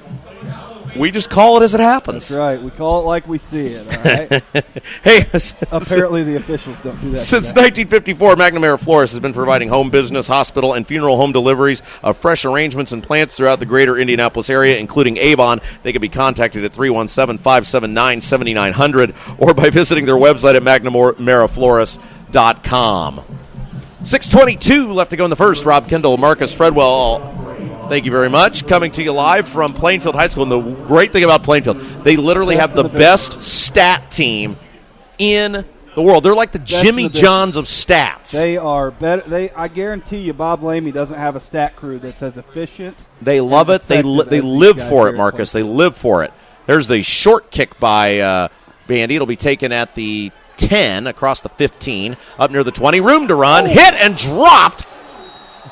we just call it as it happens. That's right. We call it like we see it, all right? Hey, apparently the officials don't do that. Since 1954, McNamara Florist has been providing home business, hospital, and funeral home deliveries of fresh arrangements and plants throughout the greater Indianapolis area, including Avon. They can be contacted at 317-579-7900 or by visiting their website at McNamaraFlorist.com. 6:22 left to go in the first. Rob Kendall, Marcus Fredwell, thank you very much. Coming to you live from Plainfield High School. And the great thing about Plainfield, they literally have the best stat team in the world. They're like the Jimmy Johns of stats. They are better. I guarantee you, Bob Lamy doesn't have a stat crew that's as efficient. They love it. They live for it, Marcus. They live for it. There's the short kick by Bandy. It'll be taken at the 10 across the 15, up near the 20. Room to run. Hit and dropped.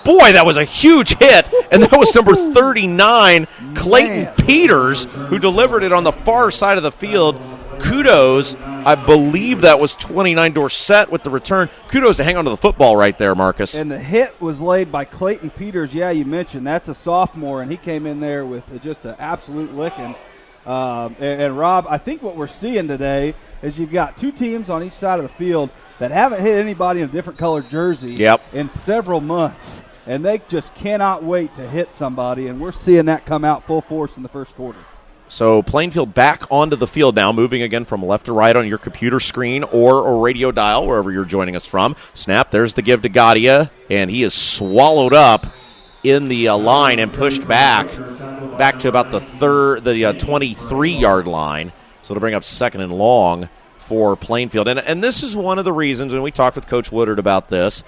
Boy, that was a huge hit, and that was number 39, Clayton Peters, who delivered it on the far side of the field. Kudos. I believe that was 29 Dorsett with the return. Kudos to hang on to the football right there, Marcus. And the hit was laid by Clayton Peters. Yeah, you mentioned that's a sophomore, and he came in there with just an absolute licking. And Rob, I think what we're seeing today is you've got two teams on each side of the field that haven't hit anybody in a different colored jersey in several months. And they just cannot wait to hit somebody, and we're seeing that come out full force in the first quarter. So Plainfield back onto the field now, moving again from left to right on your computer screen or a radio dial, wherever you're joining us from. Snap, there's the give to Gadia, and he is swallowed up in the line and pushed back to about the 23-yard line. So to bring up second and long for Plainfield. And this is one of the reasons, and we talked with Coach Woodard about this,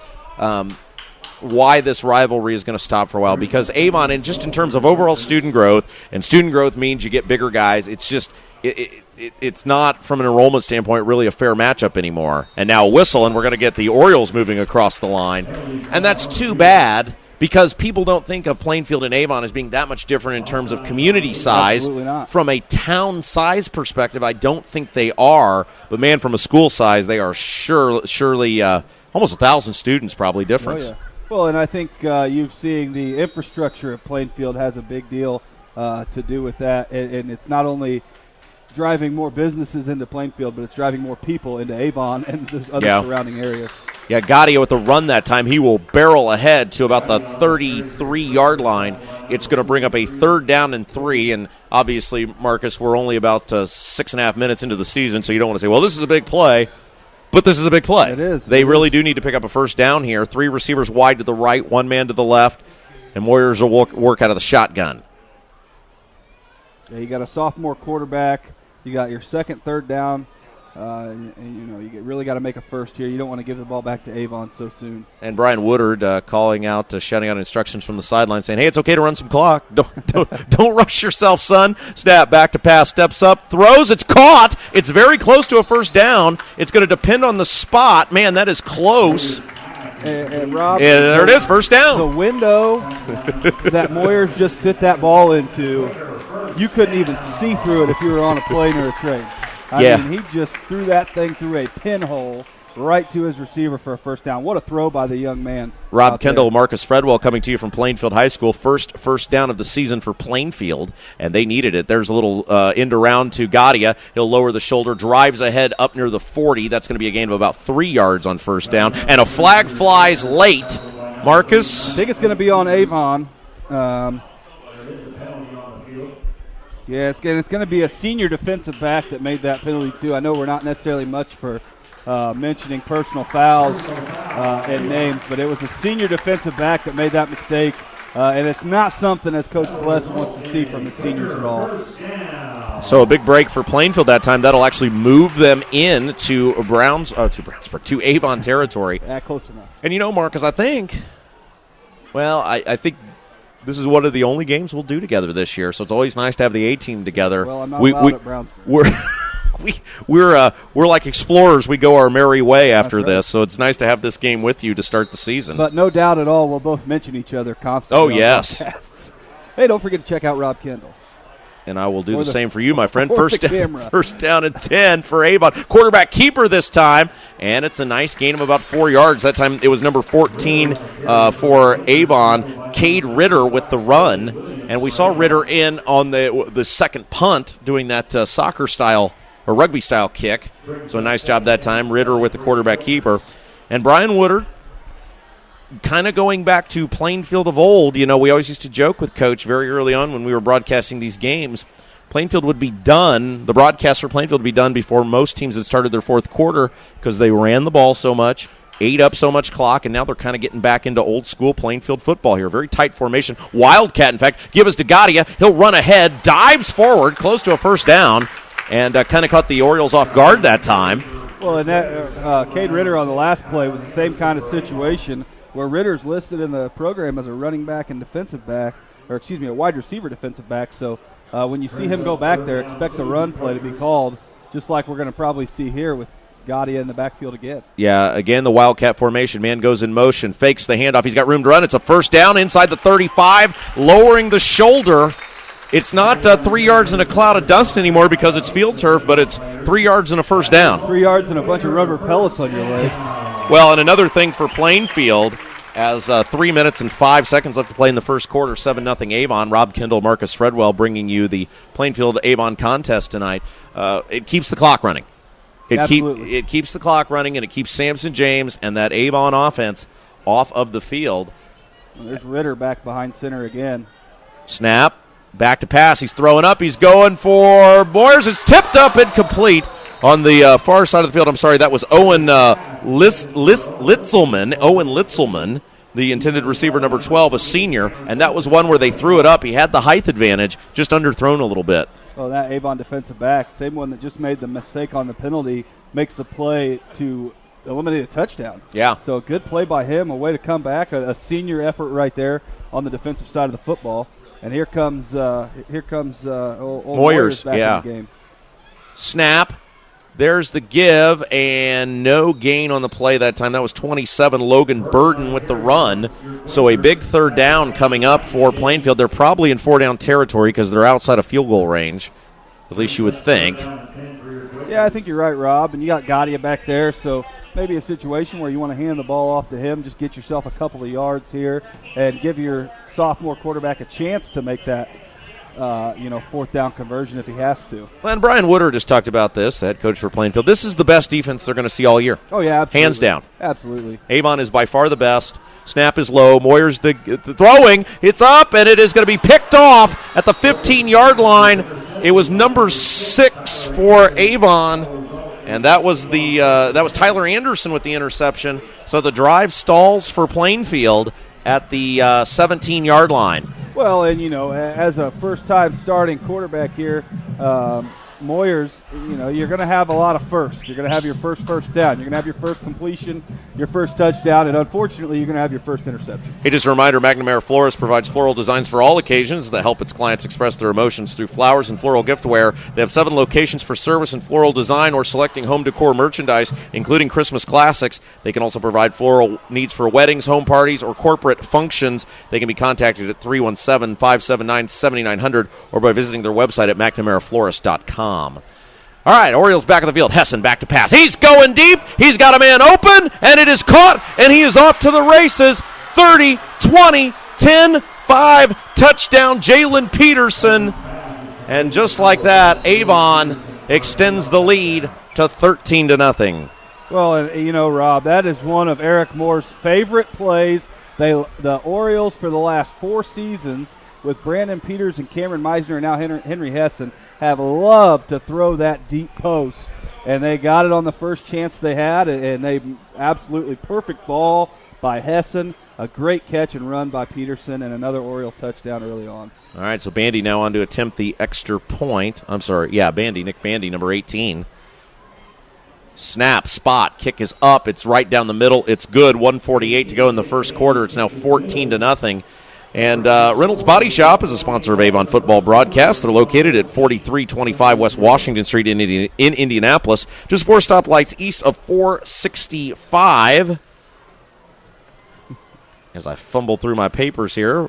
why this rivalry is going to stop for a while, because Avon, and just in terms of overall student growth, and student growth means you get bigger guys, it's just it's not, from an enrollment standpoint, really a fair matchup anymore. And now a whistle, and we're going to get the Orioles moving across the line, and that's too bad, because people don't think of Plainfield and Avon as being that much different in terms of community size. Absolutely not. From a town size perspective, I don't think they are, but man, from a school size, they are surely almost 1,000 students probably difference. Oh, yeah. Well, and I think you've seen the infrastructure of Plainfield has a big deal to do with that. And it's not only driving more businesses into Plainfield, but it's driving more people into Avon and the other surrounding areas. Yeah, Gadia with the run that time. He will barrel ahead to about the 33-yard line. It's going to bring up a 3rd down and 3. And obviously, Marcus, we're only about 6.5 minutes into the season, so you don't want to say, well, this is a big play. But this is a big play. It is. They really do need to pick up a first down here. 3 receivers wide to the right, 1 man to the left, and Warriors will work out of the shotgun. Yeah, you got a sophomore quarterback. You got your 2nd, 3rd down. And you really got to make a first here. You don't want to give the ball back to Avon so soon. And Brian Woodard shouting out instructions from the sideline, saying, "Hey, it's okay to run some clock. Don't rush yourself, son." Snap, back to pass, steps up, throws. It's caught. It's very close to a first down. It's going to depend on the spot. Man, that is close. And Rob, there it is, first down. The window that Moyers just fit that ball into, you couldn't even see through it if you were on a plane or a train. I mean, he just threw that thing through a pinhole right to his receiver for a first down. What a throw by the young man. Rob Kendall, Marcus Fredwell coming to you from Plainfield High School. First down of the season for Plainfield, and they needed it. There's a little end around to Gadia. He'll lower the shoulder, drives ahead up near the 40. That's going to be a gain of about 3 yards on first down. And a flag flies late. Marcus? I think it's going to be on Avon. Yeah, it's going to be a senior defensive back that made that penalty, too. I know we're not necessarily much for mentioning personal fouls and names, but it was a senior defensive back that made that mistake. and it's not something as Coach Bless wants to see from the seniors at all. So a big break for Plainfield that time. That'll actually move them in to to Avon territory. Yeah, close enough. And Marcus, I think this is one of the only games we'll do together this year. So it's always nice to have the A team together. Well, I'm not allowed at Brownsburg. We're like explorers. We go our merry way after That's right. this. So it's nice to have this game with you to start the season. But no doubt at all, we'll both mention each other constantly. Oh, yes. Podcasts. Hey, don't forget to check out Rob Kendall. And I will do the same for you, my friend. First down and 10 for Avon. Quarterback keeper this time, and it's a nice gain of about 4 yards. That time it was number 14 for Avon, Cade Ritter with the run. And we saw Ritter in on the second punt doing that soccer-style or rugby-style kick. So a nice job that time. Ritter with the quarterback keeper. And Brian Woodard, kind of going back to Plainfield of old, we always used to joke with Coach very early on when we were broadcasting these games. Plainfield would be done, the broadcast for Plainfield would be done before most teams had started their fourth quarter because they ran the ball so much, ate up so much clock, and now they're kind of getting back into old school Plainfield football here. Very tight formation. Wildcat, in fact, give us to Gadia. He'll run ahead, dives forward, close to a first down, and kind of caught the Orioles off guard that time. Well, and that Cade Ritter on the last play was the same kind of situation where Ritter's listed in the program as a running back and defensive back, a wide receiver defensive back. So when you see him go back there, expect the run play to be called, just like we're going to probably see here with Gadia in the backfield again. Yeah, again, the Wildcat formation. Man goes in motion, fakes the handoff. He's got room to run. It's a first down inside the 35, lowering the shoulder. It's not 3 yards in a cloud of dust anymore because it's field turf, but it's 3 yards and a first down. 3 yards and a bunch of rubber pellets on your legs. Well, and another thing for Plainfield, as 3 minutes and 5 seconds left to play in the first quarter, 7-0 Avon. Rob Kendall, Marcus Fredwell bringing you the Plainfield-Avon contest tonight. It keeps the clock running. It keeps the clock running, and it keeps Samson James and that Avon offense off of the field. Well, there's Ritter back behind center again. Snap. Back to pass. He's throwing up. He's going for Boyers. It's tipped up and complete on the far side of the field. I'm sorry, that was Owen Litzelman. Owen Litzelman, the intended receiver, number 12, a senior. And that was one where they threw it up. He had the height advantage, just underthrown a little bit. Oh, that Avon defensive back, same one that just made the mistake on the penalty, makes the play to eliminate a touchdown. Yeah. So a good play by him, a way to come back, a senior effort right there on the defensive side of the football. And here comes old Moyers back in the game. Snap. There's the give, and no gain on the play that time. That was 27, Logan Burden with the run. So a big third down coming up for Plainfield. They're probably in four-down territory because they're outside of field goal range, at least you would think. Yeah, I think you're right, Rob. And you got Gadia back there, so maybe a situation where you want to hand the ball off to him, just get yourself a couple of yards here and give your sophomore quarterback a chance to make that fourth down conversion if he has to. Well, and Brian Woodard just talked about this, the head coach for Plainfield. This is the best defense they're going to see all year. Oh, yeah, absolutely. Hands down. Absolutely. Avon is by far the best. Snap is low. Moyers the throwing. It's up, and it is going to be picked off at the 15-yard line. It was number 6 for Avon, and that was Tyler Anderson with the interception. So the drive stalls for Plainfield at the 17-yard line. Well, and, as a first-time starting quarterback here, Moyers, you're going to have a lot of firsts. You're going to have your first down. You're going to have your first completion, your first touchdown, and unfortunately, you're going to have your first interception. Hey, just a reminder, McNamara Florist provides floral designs for all occasions that help its clients express their emotions through flowers and floral giftware. They have 7 locations for service and floral design or selecting home decor merchandise, including Christmas classics. They can also provide floral needs for weddings, home parties, or corporate functions. They can be contacted at 317-579-7900 or by visiting their website at McNamaraFlorist.com. All right, Orioles back on the field. Hessen back to pass. He's going deep. He's got a man open, and it is caught, and he is off to the races. 30, 20, 10, 5, touchdown, Jalen Peterson. And just like that, Avon extends the lead to 13-0. Well, and Rob, that is one of Eric Moore's favorite plays. The Orioles, for the last 4 seasons, with Brandon Peters and Cameron Meisner and now Henry Hessen, have loved to throw that deep post. And they got it on the first chance they had, and they absolutely perfect ball by Hessen. a great catch and run by Peterson and another Oriole touchdown early on. All right, so Bandy now on to attempt the extra point. I'm sorry, Nick Bandy, number 18. Snap, spot, kick is up. It's right down the middle. It's good. 1:48 to go in the first quarter. It's now 14-0. And Reynolds Body Shop is a sponsor of Avon Football Broadcast. They're located at 4325 West Washington Street in Indianapolis, just 4 stoplights east of 465. As I fumble through my papers here,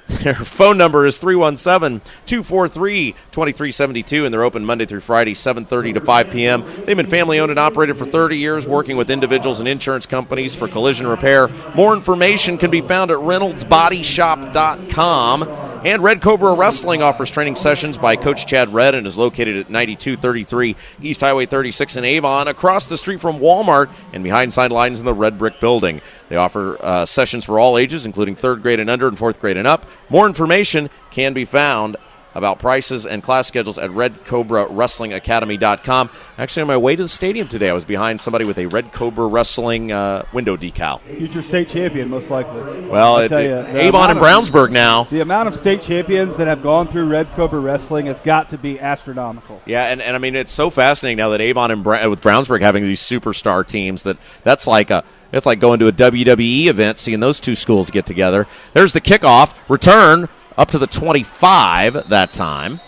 their phone number is 317-243-2372, and they're open Monday through Friday, 7:30 to 5 p.m. They've been family-owned and operated for 30 years, working with individuals and insurance companies for collision repair. More information can be found at reynoldsbodyshop.com. And Red Cobra Wrestling offers training sessions by Coach Chad Red and is located at 9233 East Highway 36 in Avon, across the street from Walmart and behind sidelines in the Red Brick Building. They offer sessions for all ages, including 3rd grade and under and 4th grade and up. More information can be found about prices and class schedules at RedCobraWrestlingAcademy.com. Actually, on my way to the stadium today, I was behind somebody with a Red Cobra Wrestling window decal. Future state champion, most likely. Well, Avon and Brownsburg now. The amount of state champions that have gone through Red Cobra Wrestling has got to be astronomical. Yeah, and I mean, it's so fascinating now that Avon and with Brownsburg having these superstar teams that's like it's like going to a WWE event, seeing those two schools get together. There's the kickoff, return up to the 25 that time.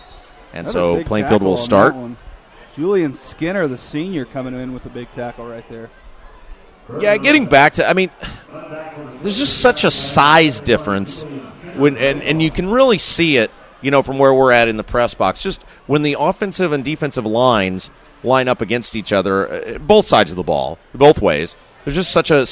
And so Plainfield will start. Julian Skinner, the senior, coming in with a big tackle right there. Yeah, getting back to, I mean, there's just such a size difference and you can really see it, from where we're at in the press box. Just when the offensive and defensive lines line up against each other, both sides of the ball, both ways. There's just such a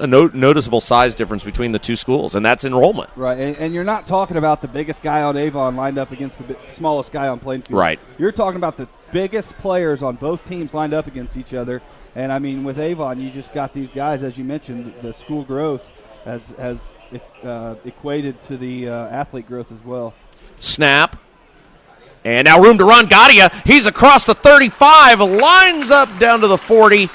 noticeable size difference between the two schools, and that's enrollment. Right, and you're not talking about the biggest guy on Avon lined up against the smallest guy on Plainfield. Right. You're talking about the biggest players on both teams lined up against each other. And, I mean, with Avon, you just got these guys, as you mentioned, the school growth has equated to the athlete growth as well. Snap. And now room to run. Gadia, he's across the 35, lines up down to the 40.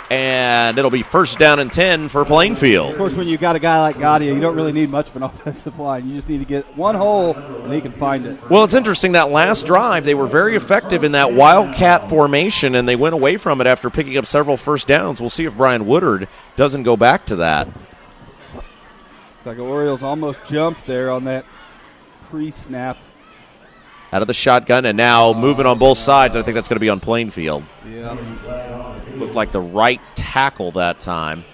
And it'll be 1st down and 10 for Plainfield. Of course, when you got a guy like Gadia, you don't really need much of an offensive line. You just need to get one hole, and he can find it. Well, it's interesting, that last drive, they were very effective in that wildcat formation, and they went away from it after picking up several 1st downs. We'll see if Brian Woodard doesn't go back to that. It's like the Orioles almost jumped there on that pre-snap. Out of the shotgun, and now moving on both sides. I think that's going to be on Plainfield. Yeah. Looked like the right tackle that time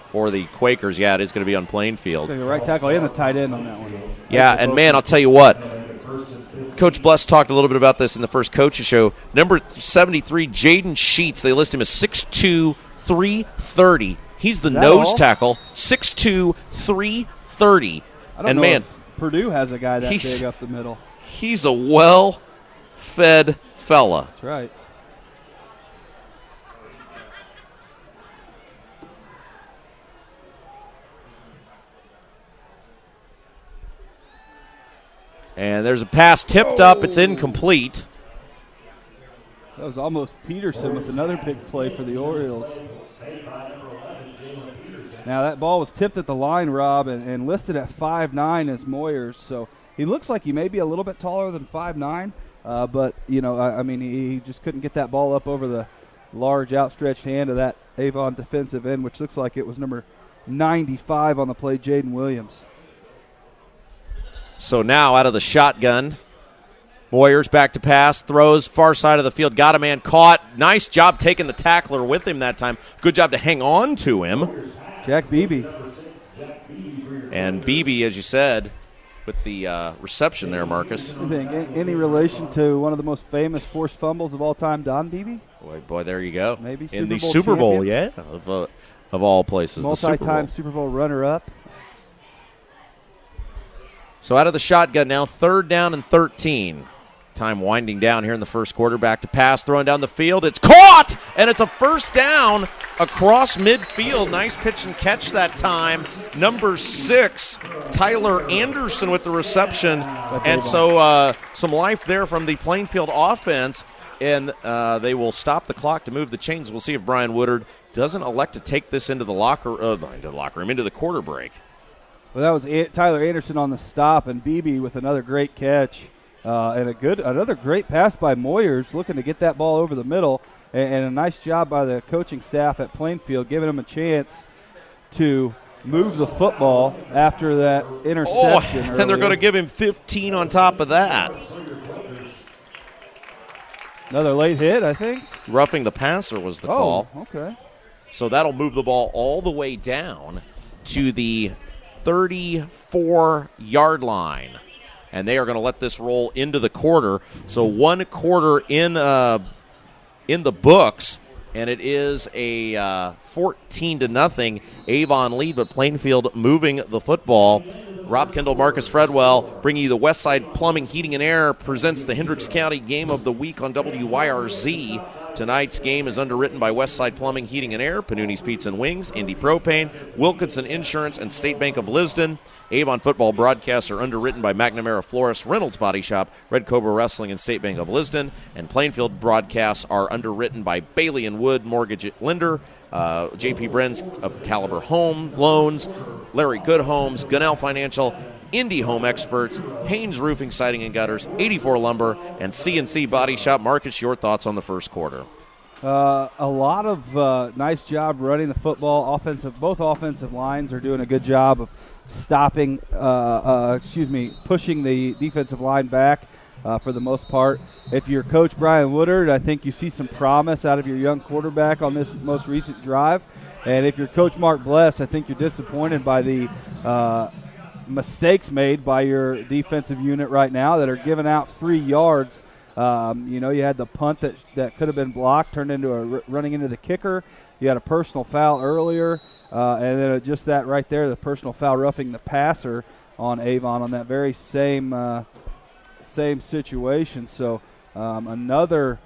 for the Quakers. Yeah, it is going to be on Plainfield. The right tackle and the tight end on that one. Yeah, and man, I'll tell you what. Coach Bless talked a little bit about this in the first coaches show. Number 73, Jaden Sheets. They list him as 6'2", 330. He's the nose tackle, 6'2", 330. And man, Purdue has a guy that big up the middle. He's a well-fed fella. That's right. And there's a pass tipped up. It's incomplete. That was almost Peterson with another big play for the Orioles. Now that ball was tipped at the line, Rob, and listed at 5'9" as Moyers. So he looks like he may be a little bit taller than 5'9", but, I mean, he just couldn't get that ball up over the large outstretched hand of that Avon defensive end, which looks like it was number 95 on the play, Jaden Williams. So now out of the shotgun, Moyers back to pass, throws far side of the field, got a man caught. Nice job taking the tackler with him that time. Good job to hang on to him. Jack Beebe. And Beebe, as you said, with the reception there, Marcus. You think any relation to one of the most famous forced fumbles of all time, Don Beebe? Boy, there you go. Maybe in the Super Bowl, yeah, of all places. Multi-time Super Bowl runner-up. So out of the shotgun now, 3rd down and 13. Time winding down here in the first quarter. Back to pass, throwing down the field. It's caught, and it's a 1st down across midfield. Nice pitch and catch that time. Number 6, Tyler Anderson with the reception. And so some life there from the Plainfield offense, and they will stop the clock to move the chains. We'll see if Brian Woodard doesn't elect to take this into the locker room, into the quarter break. Well, that was Tyler Anderson on the stop, and Beebe with another great catch. And another great pass by Moyers, looking to get that ball over the middle, and a nice job by the coaching staff at Plainfield, giving him a chance to move the football after that interception. And they're going to give him 15 on top of that. Another late hit, I think. Roughing the passer was the call. Okay. So that'll move the ball all the way down to the 34-yard line. And they are going to let this roll into the quarter. So 1 quarter in the books, and it is a 14-0 Avon lead, but Plainfield moving the football. Rob Kendall, Marcus Fredwell, bringing you the Westside Plumbing, Heating, and Air presents the Hendricks County Game of the Week on WYRZ. Tonight's game is underwritten by Westside Plumbing, Heating, and Air, Panuni's Pizza and Wings, Indy Propane, Wilkinson Insurance, and State Bank of Lisden. Avon football broadcasts are underwritten by McNamara Florist, Reynolds Body Shop, Red Cobra Wrestling, and State Bank of Lisden. And Plainfield broadcasts are underwritten by Bailey & Wood Mortgage Lender, J.P. Brenz of Caliber Home Loans, Larry Good Homes, Gunnell Financial, Indy Home Experts, Haynes Roofing, Siding and Gutters, 84 Lumber, and CNC Body Shop. Marcus, your thoughts on the first quarter? A lot of nice job running the football. Both offensive lines are doing a good job of stopping, pushing the defensive line back for the most part. If you're Coach Brian Woodard, I think you see some promise out of your young quarterback on this most recent drive. And if you're Coach Mark Bless, I think you're disappointed by the mistakes made by your defensive unit right now that are giving out free yards. You had the punt that could have been blocked, turned into running into the kicker. You had a personal foul earlier, and then just that right there, the personal foul roughing the passer on Avon on that very same situation. So another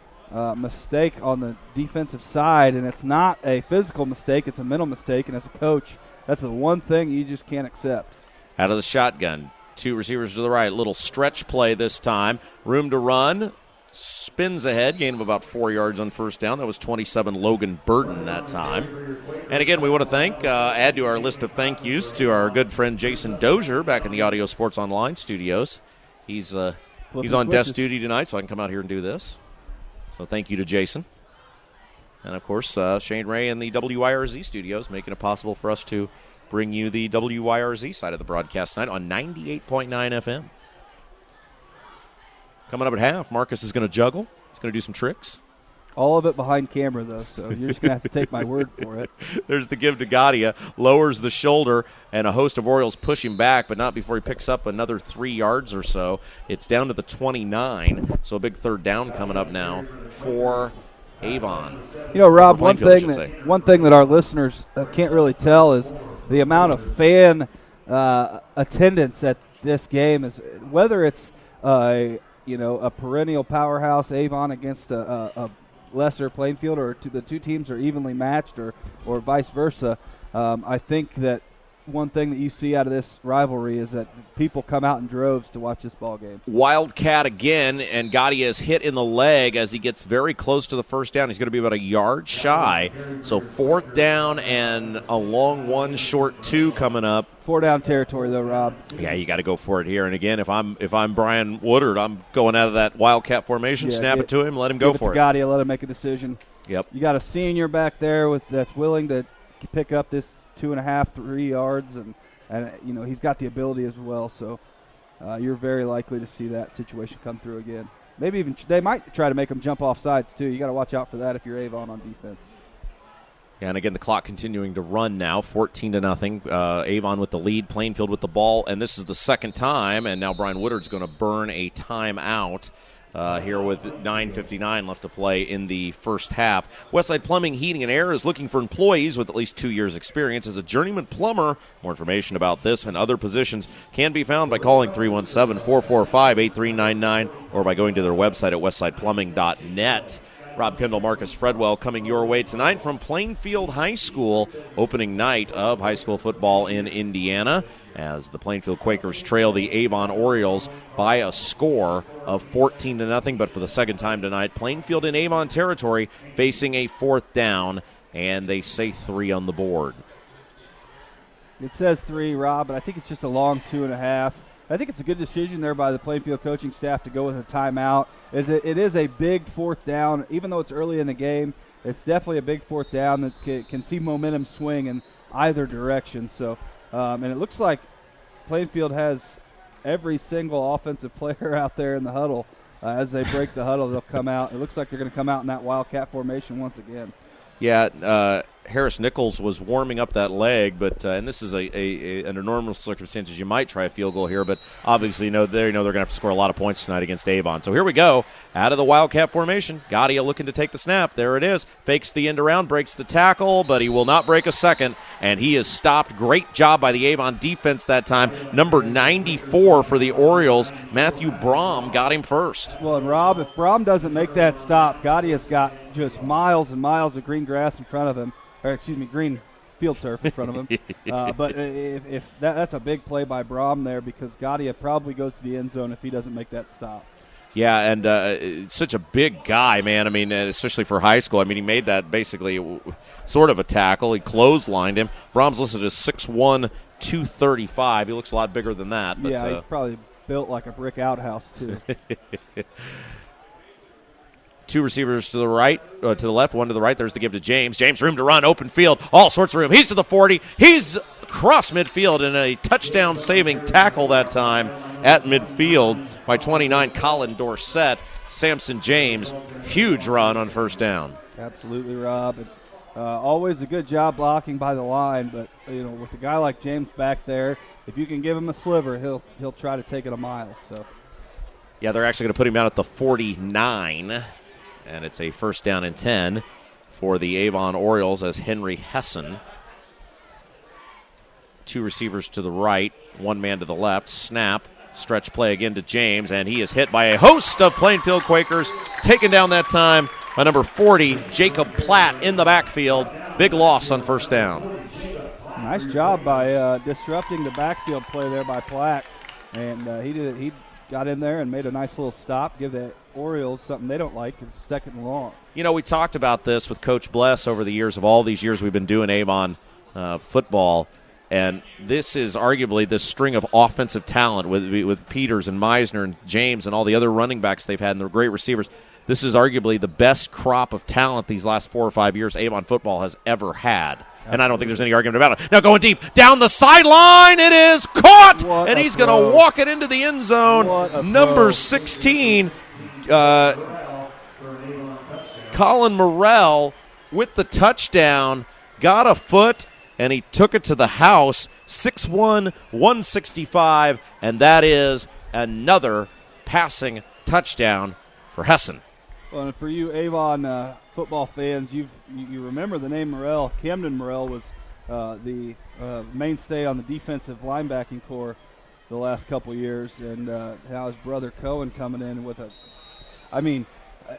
mistake on the defensive side, and it's not a physical mistake, it's a mental mistake, and as a coach, that's the one thing you just can't accept. Out of the shotgun, 2 receivers to the right. Little stretch play this time. Room to run. Spins ahead. Gain of about 4 yards on first down. That was 27 Logan Burton that time. And again, we want to add to our list of thank yous to our good friend Jason Dozier back in the Audio Sports Online studios. He's on desk duty tonight, so I can come out here and do this. So thank you to Jason. And, of course, Shane Ray in the WYRZ studios, making it possible for us to bring you the WYRZ side of the broadcast tonight on 98.9 FM. Coming up at half, Marcus is going to juggle. He's going to do some tricks. All of it behind camera, though, so you're just going to have to take my word for it. There's the give to Gadia. Lowers the shoulder, and a host of Orioles push him back, but not before he picks up another 3 yards or so. It's down to the 29, so a big third down coming up now for Avon. Rob, one thing that our listeners can't really tell is the amount of fan attendance at this game is whether it's a perennial powerhouse Avon against a lesser Plainfield, or the two teams are evenly matched, or vice versa. I think that one thing that you see out of this rivalry is that people come out in droves to watch this ball game. Wildcat again, and Gadia is hit in the leg as he gets very close to the first down. He's going to be about a yard shy. So 4th down and a long 1, short 2 coming up. 4-down territory, though, Rob. Yeah, you got to go for it here. And again, if I'm Brian Woodard, I'm going out of that Wildcat formation, snap it to him, let him go for it. Gadia, let him make a decision. Yep. You got a senior back there that's willing to pick up this 2.5, 3 yards, and he's got the ability as well. So you're very likely to see that situation come through again. Maybe even they might try to make him jump off sides too. You got to watch out for that if you're Avon on defense. Yeah, and again, the clock continuing to run now, 14-0. Avon with the lead, Plainfield with the ball, and this is the second time, and now Brian Woodard's going to burn a timeout here with 9:59 left to play in the first half. Westside Plumbing, Heating, and Air is looking for employees with at least 2 years' experience as a journeyman plumber. More information about this and other positions can be found by calling 317-445-8399 or by going to their website at westsideplumbing.net. Rob Kendall, Marcus Fredwell coming your way tonight from Plainfield High School, opening night of high school football in Indiana, as the Plainfield Quakers trail the Avon Orioles by a score of 14-0. But for the second time tonight, Plainfield in Avon territory facing a 4th down, and they say 3 on the board. It says 3, Rob, but I think it's just a long 2.5. I think it's a good decision there by the Plainfield coaching staff to go with a timeout. It is a big fourth down. Even though it's early in the game, it's definitely a big fourth down that can see momentum swing in either direction. So, and it looks like Plainfield has every single offensive player out there in the huddle. As they break the huddle, they'll come out. It looks like they're going to come out in that Wildcat formation once again. Yeah, Harris Nichols was warming up that leg, but and this is an enormous circumstances. You might try a field goal here, but obviously they're going to have to score a lot of points tonight against Avon. So here we go, out of the Wildcat formation. Gaudia looking to take the snap. There it is. Fakes the end around, breaks the tackle, but he will not break a second, and he is stopped. Great job by the Avon defense that time. Number 94 for the Orioles, Matthew Brom, got him first. Well, and Rob, if Brom doesn't make that stop, Gaudia's got just miles and miles of green grass in front of him. Green field turf in front of him. But if that's a big play by Brom there, because Gaudia probably goes to the end zone if he doesn't make that stop. Yeah, and such a big guy, man. I mean, especially for high school. I mean, he made that basically sort of a tackle. He clotheslined him. Brom's listed as 6'1", 235. He looks a lot bigger than that. But, yeah, he's probably built like a brick outhouse, too. Two receivers to the right, to the left, one to the right. There's the give to James. James, room to run, open field, all sorts of room. He's to the 40. He's across midfield in a touchdown-saving tackle that time at midfield by 29, Colin Dorsett. Samson James, huge run on first down. Absolutely, Rob. And, always a good job blocking by the line, but with a guy like James back there, if you can give him a sliver, he'll try to take it a mile. So, yeah, they're actually going to put him down at the 49. And it's a first down and 10 for the Avon Orioles as Henry Hessen. Two receivers to the right, one man to the left. Snap, stretch play again to James, and he is hit by a host of Plainfield Quakers. Taken down that time by number 40, Jacob Platt in the backfield. Big loss on first down. Nice job by disrupting the backfield play there by Platt. And he got in there and made a nice little stop, give the Orioles something they don't like. It's second and long. We talked about this with Coach Bless over the years of all these years we've been doing Avon football, and this is arguably the string of offensive talent with Peters and Meisner and James and all the other running backs they've had and the great receivers. This is arguably the best crop of talent these last 4 or 5 years Avon football has ever had. And I don't think there's any argument about it. Now going deep, down the sideline, it is caught! And he's going to walk it into the end zone. Number 16, Colin Morrell with the touchdown, got a foot, and he took it to the house. 6'1", 165, and that is another passing touchdown for Hessen. Well, and for you Avon football fans, you remember the name Morrell. Camden Morrell was the mainstay on the defensive linebacking core the last couple years, and now his brother Cohen coming in with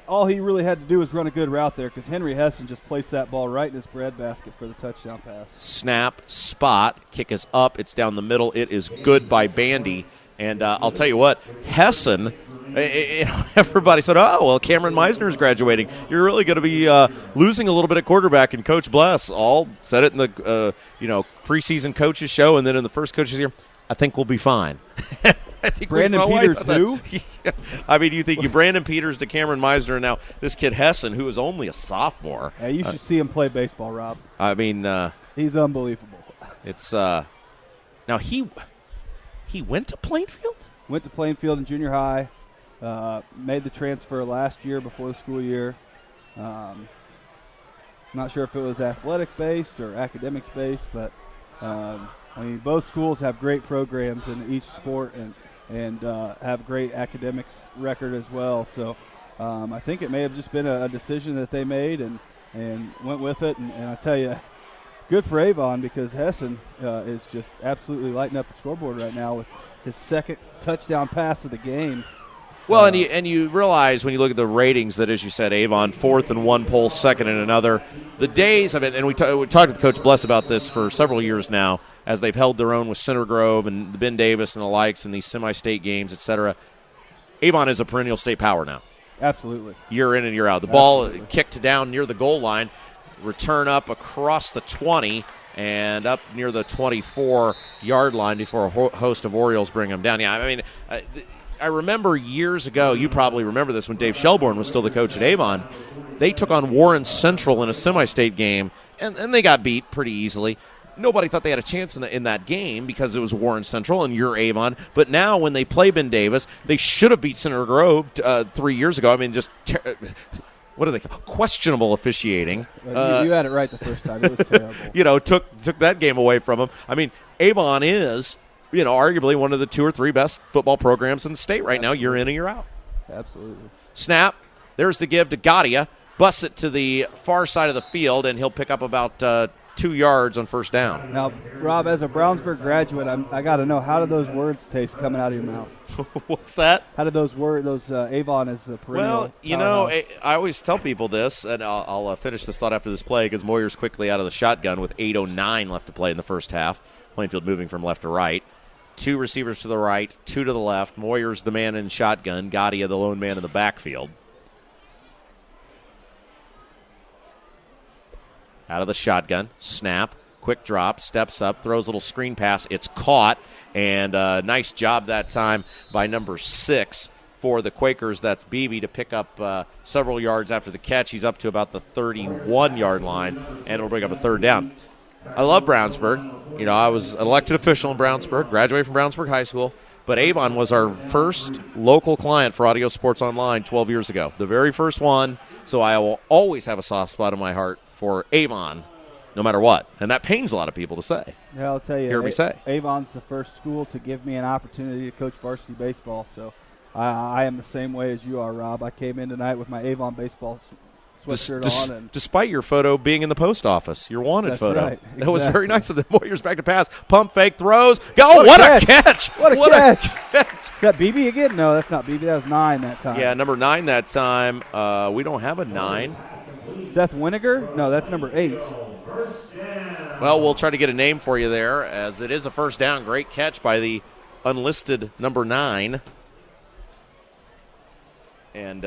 all he really had to do was run a good route there, because Henry Hessen just placed that ball right in his breadbasket for the touchdown pass. Snap, spot, kick is up, it's down the middle, it is good by Bandy, and I'll tell you what, Hessen, everybody said, oh, well, Cameron Meisner is graduating. You're really going to be losing a little bit at quarterback, and Coach Bless all said it in the preseason coaches show, and then in the first coaches here, I think we'll be fine. I think Brandon Peters, too? Yeah. I mean, you think you Brandon Peters to Cameron Meisner, and now this kid Hessen, who is only a sophomore. Yeah, you should see him play baseball, Rob. I mean, he's unbelievable. It's now he went to Plainfield? Went to Plainfield in junior high. Made the transfer last year before the school year. Not sure if it was athletic-based or academics-based, but both schools have great programs in each sport and have great academics record as well. So I think it may have just been a decision that they made and went with it. And I tell you, good for Avon, because Hessen is just absolutely lighting up the scoreboard right now with his second touchdown pass of the game. Well, and you realize when you look at the ratings that, as you said, Avon 4th in one poll, 2nd in another. The days of it, and we talked with Coach Bless about this for several years now, as they've held their own with Center Grove and the Ben Davis and the likes in these semi-state games, et cetera. Avon is a perennial state power now. Absolutely. Year in and year out. The ball kicked down near the goal line, return up across the 20, and up near the 24-yard line before a host of Orioles bring them down. Yeah, I mean, I remember years ago, you probably remember this, when Dave Shelbourne was still the coach at Avon. They took on Warren Central in a semi-state game, and they got beat pretty easily. Nobody thought they had a chance in that game because it was Warren Central and you're Avon. But now when they play Ben Davis, they should have beat Senator Grove 3 years ago. I mean, just what do they call questionable officiating? You had it right the first time. It was terrible. Took that game away from them. I mean, Avon is, arguably one of the 2 or 3 best football programs in the state right now, year in and year out. Absolutely. Snap. There's the give to Gadia. Busts it to the far side of the field, and he'll pick up about 2 yards on first down. Now, Rob, as a Brownsburg graduate, I got to know, how do those words taste coming out of your mouth? What's that? How did those Avon is a perennial? Well, I always tell people this, and I'll finish this thought after this play, because Moyer's quickly out of the shotgun with 8:09 left to play in the first half. Plainfield moving from left to right. 2 receivers to the right, 2 to the left. Moyer's the man in shotgun. Gadia the lone man in the backfield. Out of the shotgun, snap, quick drop, steps up, throws a little screen pass. It's caught, and nice job that time by number 6 for the Quakers. That's Beebe to pick up several yards after the catch. He's up to about the 31-yard line, and it'll bring up a third down. I love Brownsburg. I was an elected official in Brownsburg, graduated from Brownsburg High School, but Avon was our first local client for Audio Sports Online 12 years ago, the very first one, so I will always have a soft spot in my heart for Avon, no matter what. And that pains a lot of people to say. Yeah, I'll tell you, hear me say. Avon's the first school to give me an opportunity to coach varsity baseball, so I am the same way as you are, Rob. I came in tonight with my Avon baseball sweatshirt on. Despite your photo being in the post office, your wanted That's photo. Right, exactly. That was very nice of the Moyers back to pass. Pump fake, throws. Go! What a catch! What a catch! Is that BB again? No, that's not BB. That was 9 that time. Yeah, number 9 that time. We don't have a 9. Seth Winiger? No, that's number 8. Well, we'll try to get a name for you there, as it is a first down. Great catch by the unlisted number 9. And,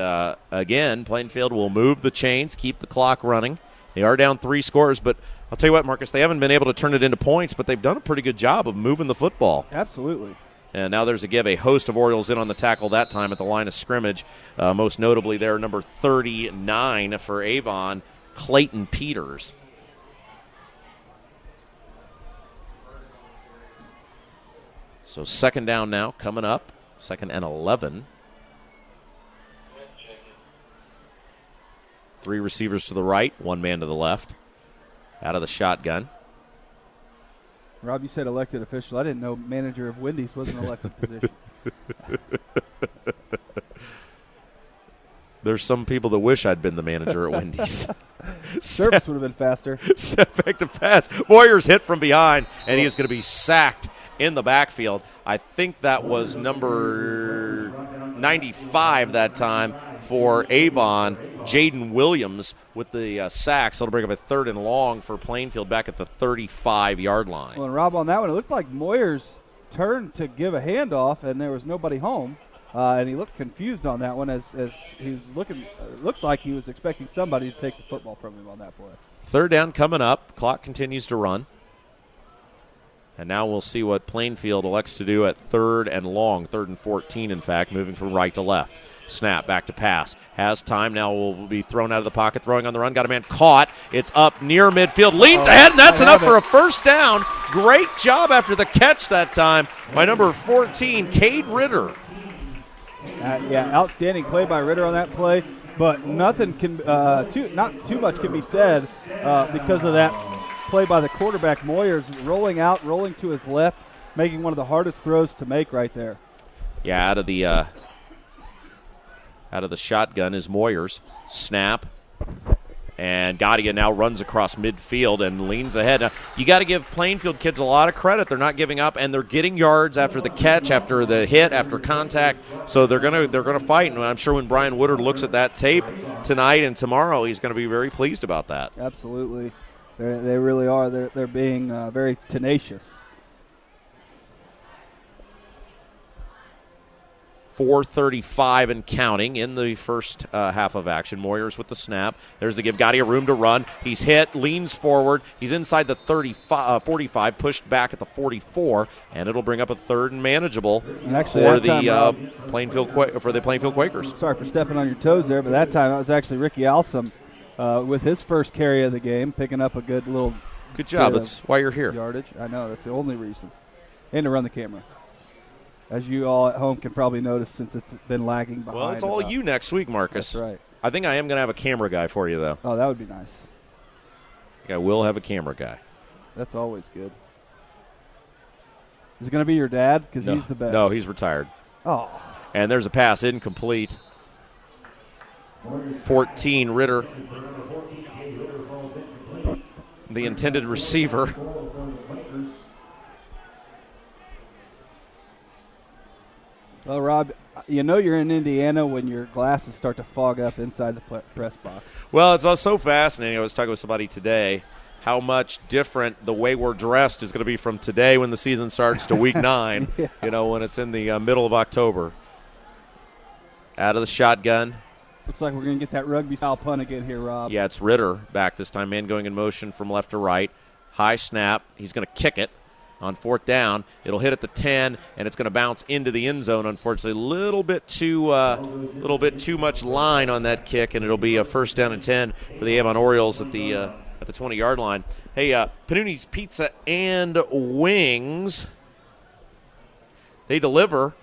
again, Plainfield will move the chains, keep the clock running. They are down 3 scores, but I'll tell you what, Marcus, they haven't been able to turn it into points, but they've done a pretty good job of moving the football. Absolutely. And now there's a host of Orioles in on the tackle that time at the line of scrimmage. Most notably there, number 39 for Avon, Clayton Peters. So second down now coming up, 2nd and 11. 3 receivers to the right, 1 man to the left. Out of the shotgun. Rob, you said elected official. I didn't know manager of Wendy's was an elected position. There's some people that wish I'd been the manager at Wendy's. Service would have been faster. Step back to pass. Moyer's hit from behind, and he is going to be sacked in the backfield. I think that was number 95 that time for Avon, Jaden Williams with the sack. So it'll bring up a 3rd and long for Plainfield back at the 35-yard line. Well, and Rob, on that one, it looked like Moyer's turned to give a handoff, and there was nobody home. And he looked confused on that one as he was looking. Looked like he was expecting somebody to take the football from him on that play. 3rd down coming up. Clock continues to run. And now we'll see what Plainfield elects to do at 3rd and long, 3rd and 14, in fact, moving from right to left. Snap, back to pass. Has time, now will be thrown out of the pocket, throwing on the run. Got a man caught. It's up near midfield. Leans ahead, and that's enough for a first down. Great job after the catch that time by number 14, Cade Ritter. Outstanding play by Ritter on that play, but nothing can not too much can be said because of that play by the quarterback. Moyers rolling to his left, making one of the hardest throws to make right there. Yeah, out of the shotgun is Moyers. Snap. And Gadia now runs across midfield and leans ahead. Now, you got to give Plainfield kids a lot of credit. They're not giving up, and they're getting yards after the catch, after the hit, after contact. So they're gonna fight. And I'm sure when Brian Woodard looks at that tape tonight and tomorrow, he's going to be very pleased about that. Absolutely, they really are. They're being very tenacious. 4:35 and counting in the first half of action. Moyers with the snap. There's the give. Gotti a room to run. He's hit, leans forward. He's inside the 45, pushed back at the 44, and it'll bring up a third and manageable for the Plainfield Quakers. Sorry for stepping on your toes there, but that time it was actually Ricky Alsum with his first carry of the game, picking up a good little. Good job. That's why you're here. Yardage. I know. That's the only reason. And to run the camera. As you all at home can probably notice since it's been lagging behind. Well, it's all you next week, Marcus. That's right. I think I am going to have a camera guy for you, though. Oh, that would be nice. I will have a camera guy. That's always good. Is it going to be your dad? Because he's the best. No, he's retired. Oh. And there's a pass incomplete. 14, Ritter. The intended receiver. Well, Rob, you know you're in Indiana when your glasses start to fog up inside the press box. Well, it's so fascinating. I was talking with somebody today how much different the way we're dressed is going to be from today when the season starts to week 9, Yeah. When it's in the middle of October. Out of the shotgun. Looks like we're going to get that rugby-style punt again here, Rob. Yeah, it's Ritter back this time. Man going in motion from left to right. High snap. He's going to kick it on 4th down. It'll hit at the 10, and it's going to bounce into the end zone. Unfortunately, a little bit too much line on that kick, and it'll be a 1st down and 10 for the Avon Orioles at the 20-yard line. Hey, Panuni's Pizza and Wings. They deliver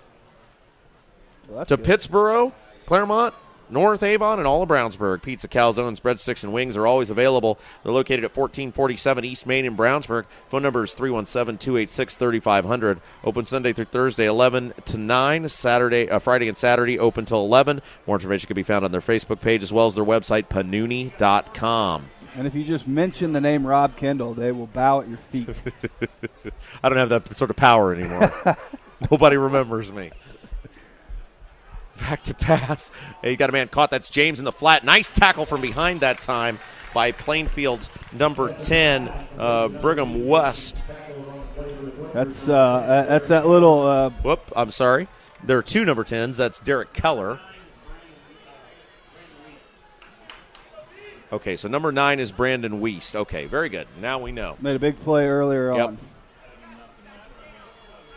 to good. Pittsburgh, Claremont, North Avon, and all of Brownsburg. Pizza, calzones, breadsticks, and wings are always available. They're located at 1447 East Main in Brownsburg. Phone number is 317-286-3500. Open Sunday through Thursday, 11 to 9. Friday and Saturday, open till 11. More information can be found on their Facebook page as well as their website, panuni.com. And if you just mention the name Rob Kendall, they will bow at your feet. I don't have that sort of power anymore. Nobody remembers me. Back to pass. He got a man caught. That's James in the flat. Nice tackle from behind that time by Plainfield's number 10, Brigham West. That's that little. Whoop, I'm sorry. There are 2 number 10s. That's Derek Keller. Okay, so number 9 is Brandon Wiest. Okay, very good. Now we know. Made a big play earlier on.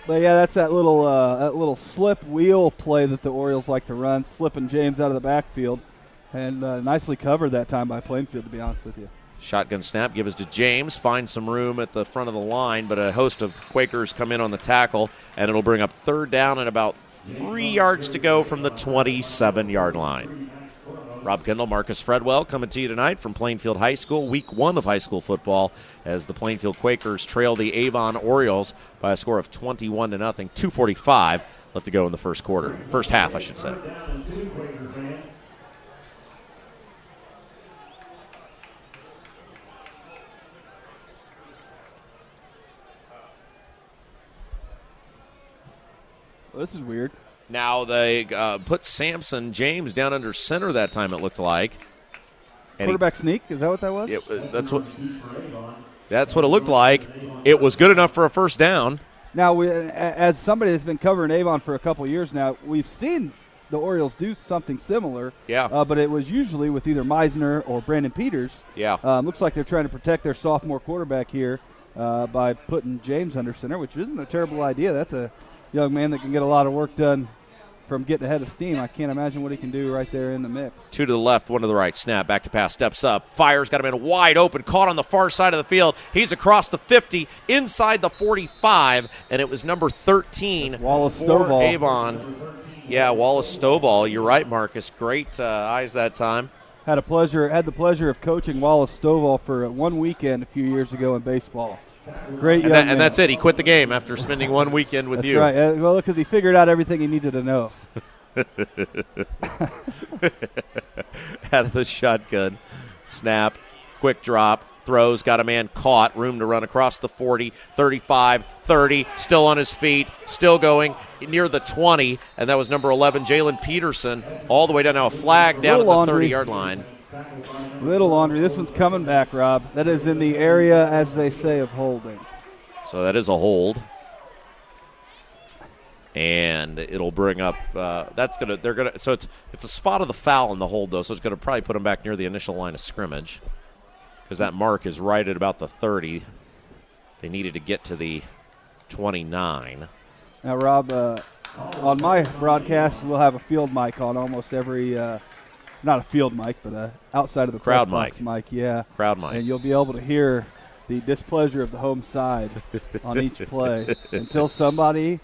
But yeah, that's that little slip wheel play that the Orioles like to run, slipping James out of the backfield, and nicely covered that time by Plainfield, to be honest with you. Shotgun snap, give us to James, finds some room at the front of the line, but a host of Quakers come in on the tackle, and it'll bring up 3rd down and about 3 yards to go from the 27-yard line. Rob Kendall, Marcus Fredwell coming to you tonight from Plainfield High School, week 1 of high school football, as the Plainfield Quakers trail the Avon Orioles by a score of 21-0. 2:45 left to go in the first half, I should say. Well, this is weird. Now they put Samson James down under center that time, it looked like. And quarterback sneak? Is that what that was? That's what it looked like. It was good enough for a 1st down. Now, as somebody that's been covering Avon for a couple years now, we've seen the Orioles do something similar. Yeah. But it was usually with either Meisner or Brandon Peters. Yeah. Looks like they're trying to protect their sophomore quarterback here by putting James under center, which isn't a terrible idea. That's a young man that can get a lot of work done from getting ahead of steam. I can't imagine what he can do right there in the mix. 2 to the left, 1 to the right. Snap, back to pass, steps up, fires, got him in wide open, caught on the far side of the field. He's across the 50, inside the 45, and it was number 13 Wallace for Stovall. Avon. Yeah, Wallace Stovall. You're right, Marcus. Great eyes that time. Had the pleasure of coaching Wallace Stovall for one weekend a few years ago in baseball. Great young man. And that's it. He quit the game after spending one weekend with you. That's right. Well, because he figured out everything he needed to know. Out of the shotgun. Snap. Quick drop. Throws. Got a man caught. Room to run across the 40, 35, 30. Still on his feet. Still going near the 20. And that was number 11, Jalen Peterson. All the way down. Now a flag down at the 30-yard line. Little laundry. This one's coming back, Rob. That is in the area, as they say, of holding. So that is a hold. And it'll bring up so it's a spot of the foul in the hold, though, so it's going to probably put them back near the initial line of scrimmage because that mark is right at about the 30. They needed to get to the 29. Now, Rob, on my broadcast, we'll have a field mic on almost every not a field mic, but outside of the crowd mic. Yeah. Crowd mic. And you'll be able to hear the displeasure of the home side on each play until somebody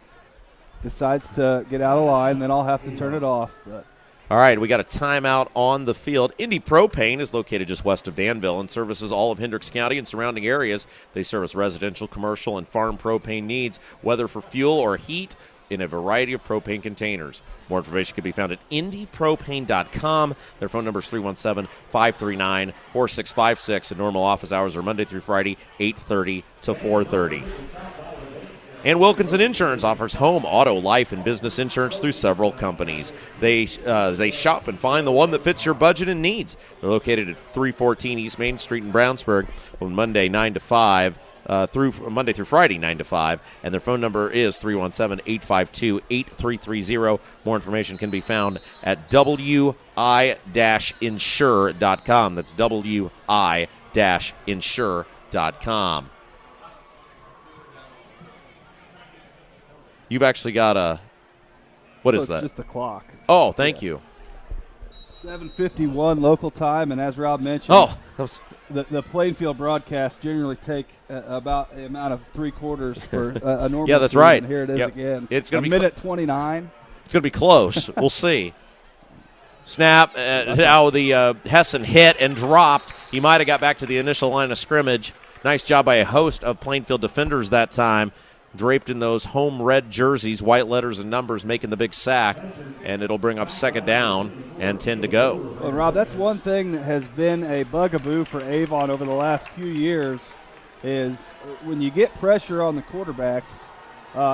decides to get out of line, then I'll have to turn it off. But. All right, we got a timeout on the field. Indy Propane is located just west of Danville and services all of Hendricks County and surrounding areas. They service residential, commercial, and farm propane needs, whether for fuel or heat, in a variety of propane containers. More information can be found at indypropane.com. Their phone number is 317-539-4656, and normal office hours are Monday through Friday, 8:30 to 4:30. And Wilkinson Insurance offers home, auto, life, and business insurance through several companies. They shop and find the one that fits your budget and needs. They're located at 314 East Main Street in Brownsburg on Monday 9 to 5. Through Monday through Friday, 9 to 5, and their phone number is 317-852-8330. More information can be found at wi-insure.com. That's wi-insure.com. You've actually got what is that? Just the clock. Oh, thank you. 7:51 local time, and as Rob mentioned, the Plainfield broadcasts generally take about the amount of 3/4 for a normal. Yeah, that's season. right. Here it is again. It's going to be minute 29. It's going to be close. We'll see. Snap. Now the Hessen hit and dropped. He might have got back to the initial line of scrimmage. Nice job by a host of Plainfield defenders that time. Draped in those home red jerseys, white letters and numbers, making the big sack, and it'll bring up second down and 10 to go. Well, Rob, that's one thing that has been a bugaboo for Avon over the last few years is when you get pressure on the quarterbacks,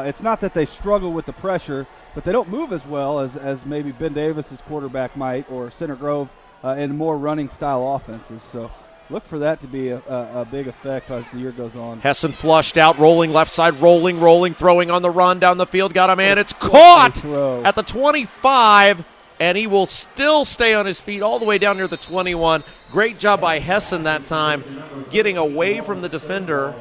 it's not that they struggle with the pressure, but they don't move as well as maybe Ben Davis's quarterback might or Center Grove in more running style offenses. So look for that to be a big effect as the year goes on. Hessen flushed out, rolling left side, rolling, throwing on the run down the field. Got a man. It's caught at the 25, and he will still stay on his feet all the way down near the 21. Great job by Hessen that time, getting away from the defender,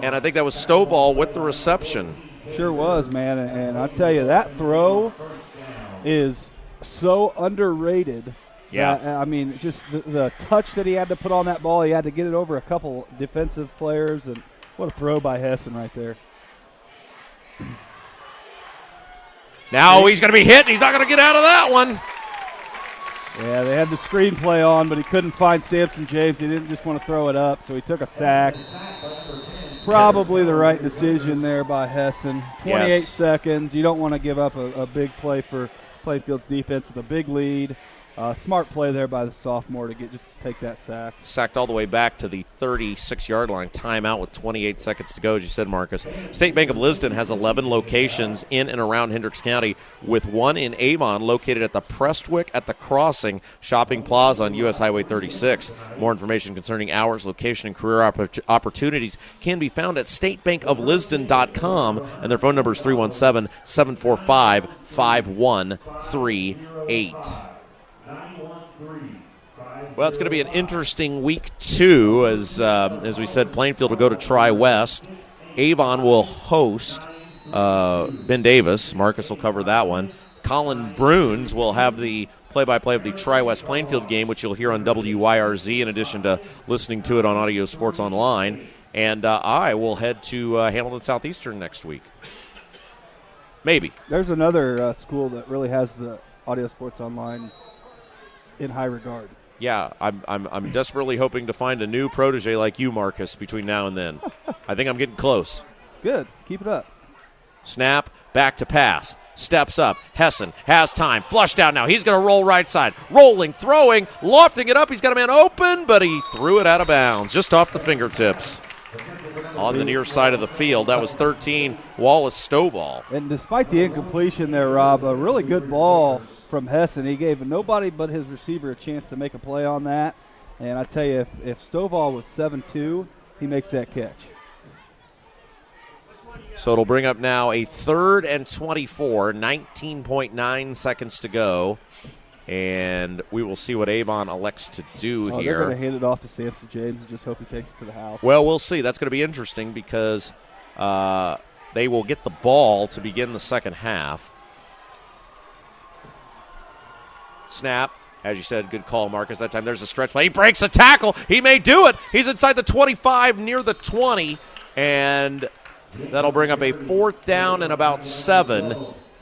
and I think that was Stovall with the reception. Sure was, man, and I tell you, that throw is so underrated. Yeah. I mean, just the touch that he had to put on that ball, he had to get it over a couple defensive players, and what a throw by Hessen right there. Now he's going to be hit, and he's not going to get out of that one. Yeah, they had the screenplay on, but he couldn't find Samson James. He didn't just want to throw it up, so he took a sack. Probably the right decision there by Hessen. 28 seconds. You don't want to give up a big play for Plainfield's defense with a big lead. Smart play there by the sophomore to take that sack. Sacked all the way back to the 36-yard line. Timeout with 28 seconds to go, as you said, Marcus. State Bank of Lisden has 11 locations in and around Hendricks County, with one in Avon located at the Prestwick at the Crossing Shopping Plaza on U.S. Highway 36. More information concerning hours, location, and career opportunities can be found at statebankoflisden.com, and their phone number is 317-745-5138. Well, it's going to be an interesting week, too, as we said, Plainfield will go to Tri-West. Avon will host Ben Davis. Marcus will cover that one. Colin Bruns will have the play-by-play of the Tri-West Plainfield game, which you'll hear on WYRZ in addition to listening to it on Audio Sports Online. And I will head to Hamilton Southeastern next week. Maybe. There's another school that really has the Audio Sports Online in high regard. Yeah, I'm desperately hoping to find a new protege like you, Marcus, between now and then. I think I'm getting close. Good. Keep it up. Snap, back to pass. Steps up. Hessen has time. Flushed out now. He's going to roll right side. Rolling, throwing, lofting it up. He's got a man open, but he threw it out of bounds, just off the fingertips. On the near side of the field. That was 13, Wallace Stovall. And despite the incompletion there, Rob, a really good ball from Hessen. He gave nobody but his receiver a chance to make a play on that. And I tell you, if Stovall was 7'2", he makes that catch. So it'll bring up now a 3rd and 24, 19.9 seconds to go. And we will see what Avon elects to do here. They're going to hand it off to Samson James and just hope he takes it to the house. Well, we'll see. That's going to be interesting because they will get the ball to begin the second half. Snap. As you said, good call, Marcus. That time there's a stretch play. He breaks a tackle. He may do it. He's inside the 25, near the 20. And that'll bring up a 4th down and about 7.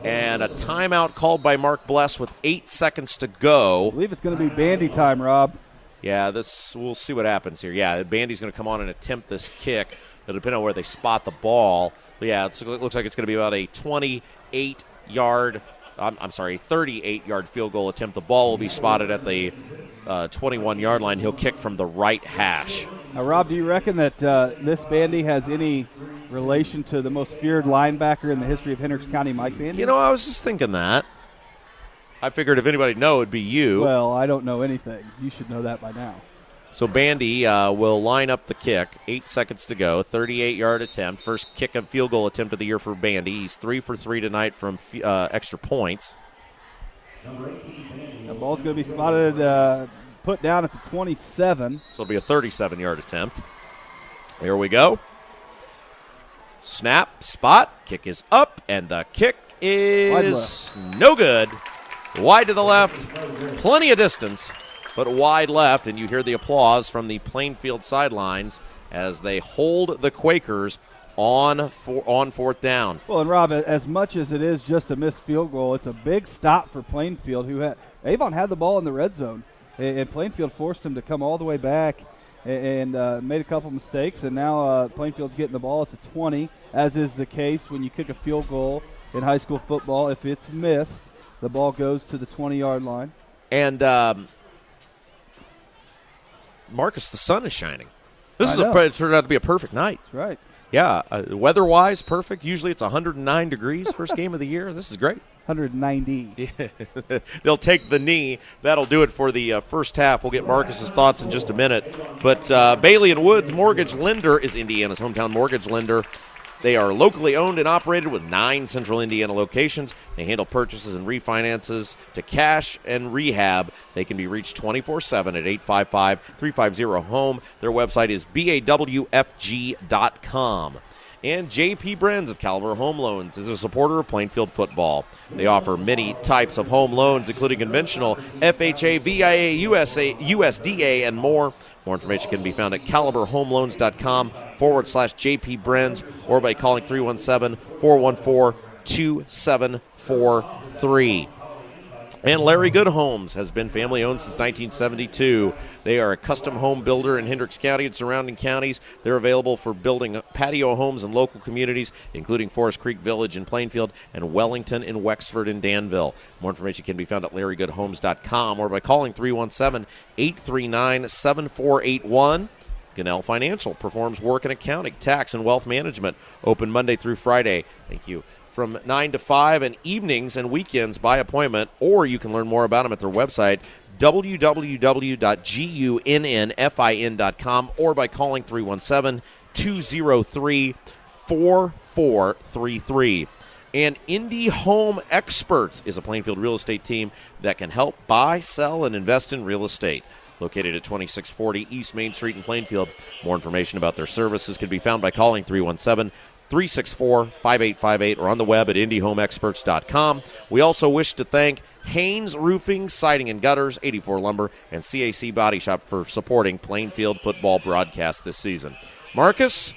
And a timeout called by Mark Bless with 8 seconds to go. I believe it's going to be bandy time, Rob. Yeah, we'll see what happens here. Yeah, Bandy's going to come on and attempt this kick. It'll depend on where they spot the ball. But yeah, it looks like it's going to be about a 38-yard field goal attempt. The ball will be spotted at the 21-yard line. He'll kick from the right hash. Now, Rob, do you reckon that this Bandy has any relation to the most feared linebacker in the history of Hendricks County, Mike Bandy? You know, I was just thinking that. I figured if anybody know, it'd be you. Well, I don't know anything. You should know that by now. So Bandy will line up the kick. 8 seconds to go. 38-yard attempt. First kick and field goal attempt of the year for Bandy. He's 3 for 3 tonight from extra points. The ball's going to be spotted, put down at the 27. So it'll be a 37-yard attempt. Here we go. Snap, spot, kick is up, and the kick is no good. Wide to the left, plenty of distance, but wide left, and you hear the applause from the Plainfield sidelines as they hold the Quakers on 4th down. Well, and Rob, as much as it is just a missed field goal, it's a big stop for Plainfield, Avon had the ball in the red zone, and Plainfield forced him to come all the way back and made a couple mistakes, and now Plainfield's getting the ball at the 20, as is the case when you kick a field goal in high school football. If it's missed, the ball goes to the 20-yard line. And Marcus, the sun is shining. It turned out to be a perfect night. That's right. Yeah, weather-wise, perfect. Usually it's 109 degrees first game of the year. This is great. 190. They'll take the knee. That'll do it for the first half. We'll get Marcus's thoughts in just a minute. But Bailey & Woods Mortgage Lender is Indiana's hometown mortgage lender. They are locally owned and operated with 9 central Indiana locations. They handle purchases and refinances to cash and rehab. They can be reached 24/7 at 855-350-HOME. Their website is bawfg.com. And J.P. Brenz of Caliber Home Loans is a supporter of Plainfield football. They offer many types of home loans, including conventional, FHA, VIA, USDA, and more. More information can be found at caliberhomeloans.com/JP Brenz or by calling 317-414-2743. And Larry Good Homes has been family-owned since 1972. They are a custom home builder in Hendricks County and surrounding counties. They're available for building patio homes in local communities, including Forest Creek Village in Plainfield and Wellington in Wexford and Danville. More information can be found at LarryGoodHomes.com or by calling 317-839-7481. Gunnell Financial performs work in accounting, tax, and wealth management. Open Monday through Friday. Thank you. From 9 to 5 and evenings and weekends by appointment, or you can learn more about them at their website, www.gunnfin.com, or by calling 317-203-4433. And Indy Home Experts is a Plainfield real estate team that can help buy, sell, and invest in real estate. Located at 2640 East Main Street in Plainfield. More information about their services can be found by calling 317-364-5858 or on the web at indyhomeexperts.com. We also wish to thank Haynes Roofing, Siding and Gutters, 84 Lumber, and CAC Body Shop for supporting Plainfield football broadcast this season. Marcus?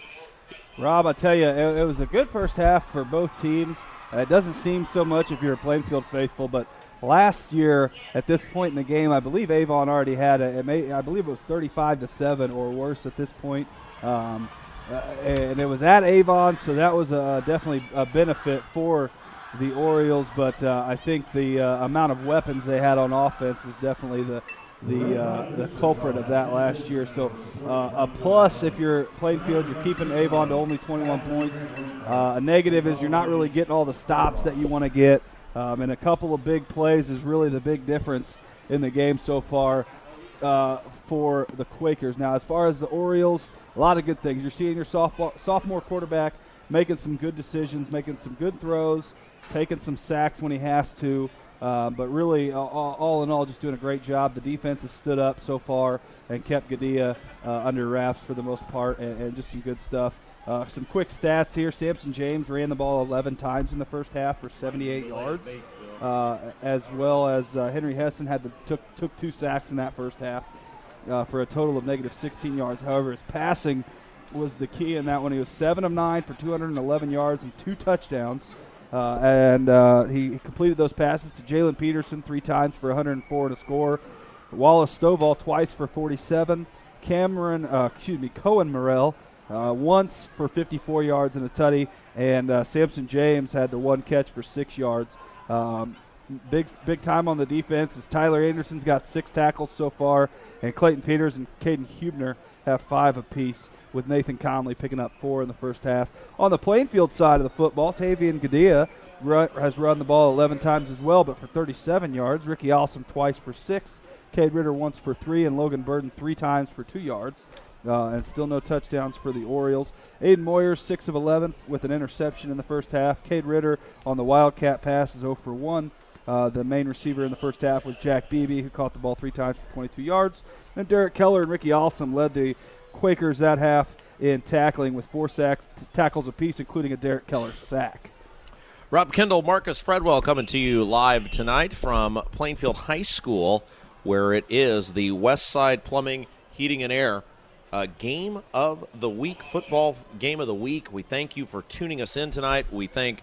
Rob, I tell you, it was a good first half for both teams. It doesn't seem so much if you're a Plainfield faithful, but last year at this point in the game, I believe Avon already had I believe it was 35-7 or worse at this point. And it was at Avon, so that was definitely a benefit for the Orioles. But I think the amount of weapons they had on offense was definitely the culprit of that last year. So a plus if you're Plainfield, you're keeping Avon to only 21 points. A negative is you're not really getting all the stops that you want to get. And a couple of big plays is really the big difference in the game so far for the Quakers. Now, as far as the Orioles, a lot of good things. You're seeing your sophomore quarterback making some good decisions, making some good throws, taking some sacks when he has to. But really, all in all, just doing a great job. The defense has stood up so far and kept Gadea under wraps for the most part, and just some good stuff. Some quick stats here. Samson James ran the ball 11 times in the first half for 78 yards, as well as Henry Hessen took 2 sacks in that first half for a total of negative 16 yards. However, his passing was the key in that one. He was 7 of 9 for 211 yards and 2 touchdowns. He completed those passes to Jalen Peterson 3 times for 104 and a score. Wallace Stovall twice for 47. Cohen Morrell once for 54 yards and a tutty. And Samson James had the 1 catch for 6 yards. Big time on the defense as Tyler Anderson's got 6 tackles so far, and Clayton Peters and Caden Hubner have 5 apiece, with Nathan Conley picking up 4 in the first half. On the Plainfield side of the football, Tavian Gadea has run the ball 11 times as well, but for 37 yards. Ricky Alstom twice for 6. Cade Ritter once for 3, and Logan Burden 3 times for 2 yards. And still no touchdowns for the Orioles. Aiden Moyer, 6 of 11 with an interception in the first half. Cade Ritter on the Wildcat pass is 0 for 1. The main receiver in the first half was Jack Beebe, who caught the ball 3 times for 22 yards. And Derek Keller and Ricky Alstom led the Quakers that half in tackling with 4 tackles apiece, including a Derek Keller sack. Rob Kendall, Marcus Fredwell coming to you live tonight from Plainfield High School, where it is the Westside Plumbing, Heating, and Air Game of the Week, football Game of the Week. We thank you for tuning us in tonight. We thank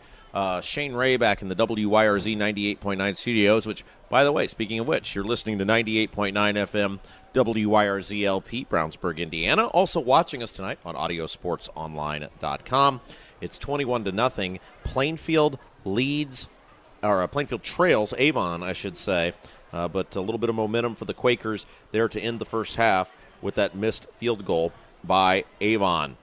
Shane Ray back in the WYRZ 98.9 studios, which, by the way, speaking of which, you're listening to 98.9 FM WYRZ LP, Brownsburg, Indiana. Also watching us tonight on audiosportsonline.com. It's 21-0. Plainfield leads, or Plainfield trails Avon, I should say, but a little bit of momentum for the Quakers there to end the first half with that missed field goal by Avon.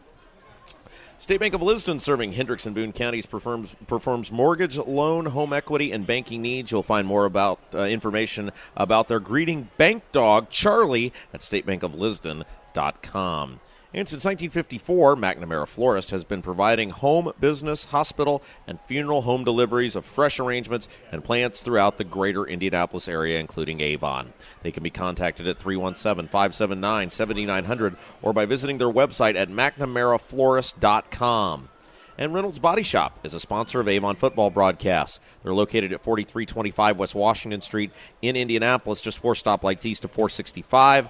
State Bank of Liston, serving Hendricks and Boone counties, performs mortgage, loan, home equity, and banking needs. You'll find more about information about their greeting bank dog, Charlie, at statebankofliston.com. And since 1954, McNamara Florist has been providing home, business, hospital, and funeral home deliveries of fresh arrangements and plants throughout the greater Indianapolis area, including Avon. They can be contacted at 317-579-7900 or by visiting their website at McNamaraFlorist.com. And Reynolds Body Shop is a sponsor of Avon football broadcasts. They're located at 4325 West Washington Street in Indianapolis, just 4 stoplights east of 465.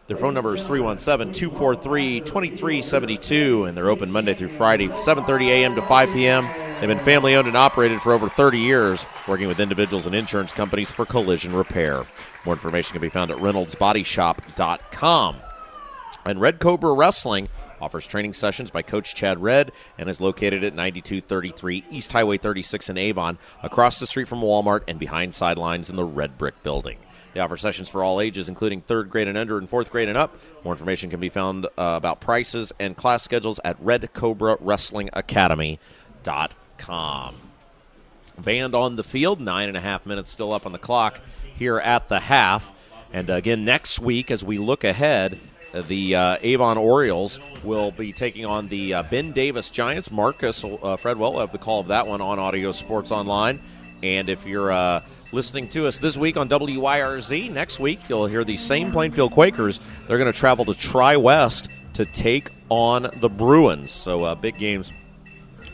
Their phone number is 317-243-2372, and they're open Monday through Friday, 7:30 a.m. to 5 p.m. They've been family-owned and operated for over 30 years, working with individuals and insurance companies for collision repair. More information can be found at reynoldsbodyshop.com. And Red Cobra Wrestling offers training sessions by Coach Chad Red and is located at 9233 East Highway 36 in Avon, across the street from Walmart and behind sidelines in the Red Brick Building. They offer sessions for all ages, including 3rd grade and under and 4th grade and up. More information can be found about prices and class schedules at redcobrawrestlingacademy.com. Band on the field, 9.5 minutes still up on the clock here at the half. And again, next week, as we look ahead, the Avon Orioles will be taking on the Ben Davis Giants. Marcus Fredwell will have the call of that one on Audio Sports Online. And if you're listening to us this week on WYRZ, next week you'll hear the same Plainfield Quakers. They're going to travel to Tri-West to take on the Bruins. So big games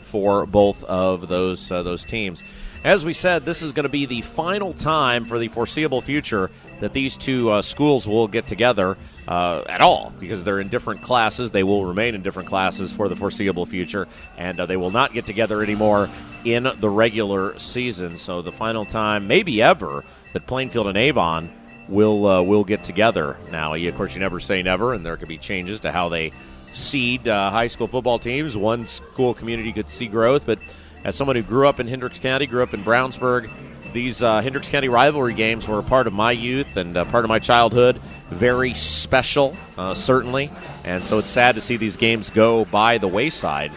for both of those teams. As we said, this is going to be the final time for the foreseeable future that these two schools will get together at all, because they're in different classes. They will remain in different classes for the foreseeable future, and they will not get together anymore in the regular season. So the final time, maybe ever, that Plainfield and Avon will get together. Now, of course, you never say never, and there could be changes to how they seed high school football teams. One school community could see growth, but as someone who grew up in Hendricks County, grew up in Brownsburg, these Hendricks County rivalry games were a part of my youth and part of my childhood. Very special, certainly. And so it's sad to see these games go by the wayside.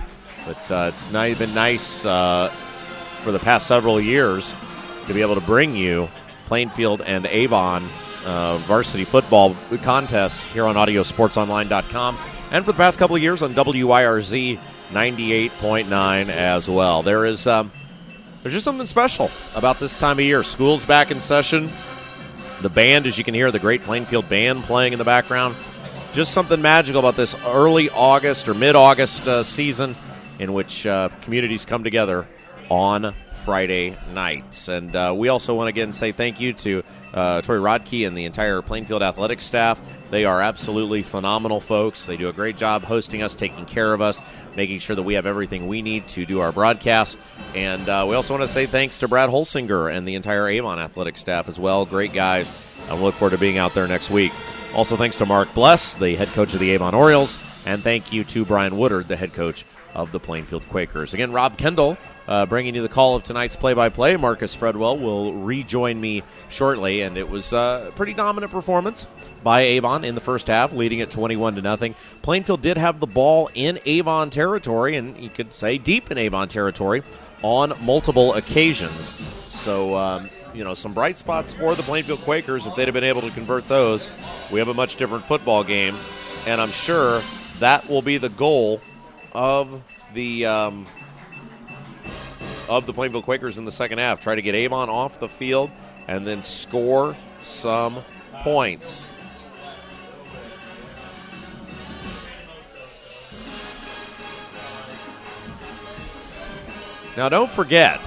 But it's been nice for the past several years to be able to bring you Plainfield and Avon varsity football contests here on AudioSportsOnline.com. And for the past couple of years on WYRZ 98.9 as well. There's just something special about this time of year. School's back in session. The band, as you can hear, the great Plainfield band playing in the background. Just something magical about this early August or mid-August season in which communities come together on Friday nights. And we also want to again say thank you to Troy Rodkey and the entire Plainfield athletics staff. They are absolutely phenomenal folks. They do a great job hosting us, taking care of us, making sure that we have everything we need to do our broadcast. And we also want to say thanks to Brad Holsinger and the entire Avon athletics staff as well. Great guys. I look forward to being out there next week. Also thanks to Mark Bless, the head coach of the Avon Orioles. And thank you to Brian Woodard, the head coach of the Plainfield Quakers. Again, Rob Kendall bringing you the call of tonight's play-by-play. Marcus Fredwell will rejoin me shortly, and it was a pretty dominant performance by Avon in the first half, leading it 21-0. Plainfield did have the ball in Avon territory, and you could say deep in Avon territory, on multiple occasions. So, some bright spots for the Plainfield Quakers. If they'd have been able to convert those, we have a much different football game, and I'm sure that will be the goal of the Plainfield Quakers in the second half. Try to get Avon off the field and then score some points. Now, don't forget,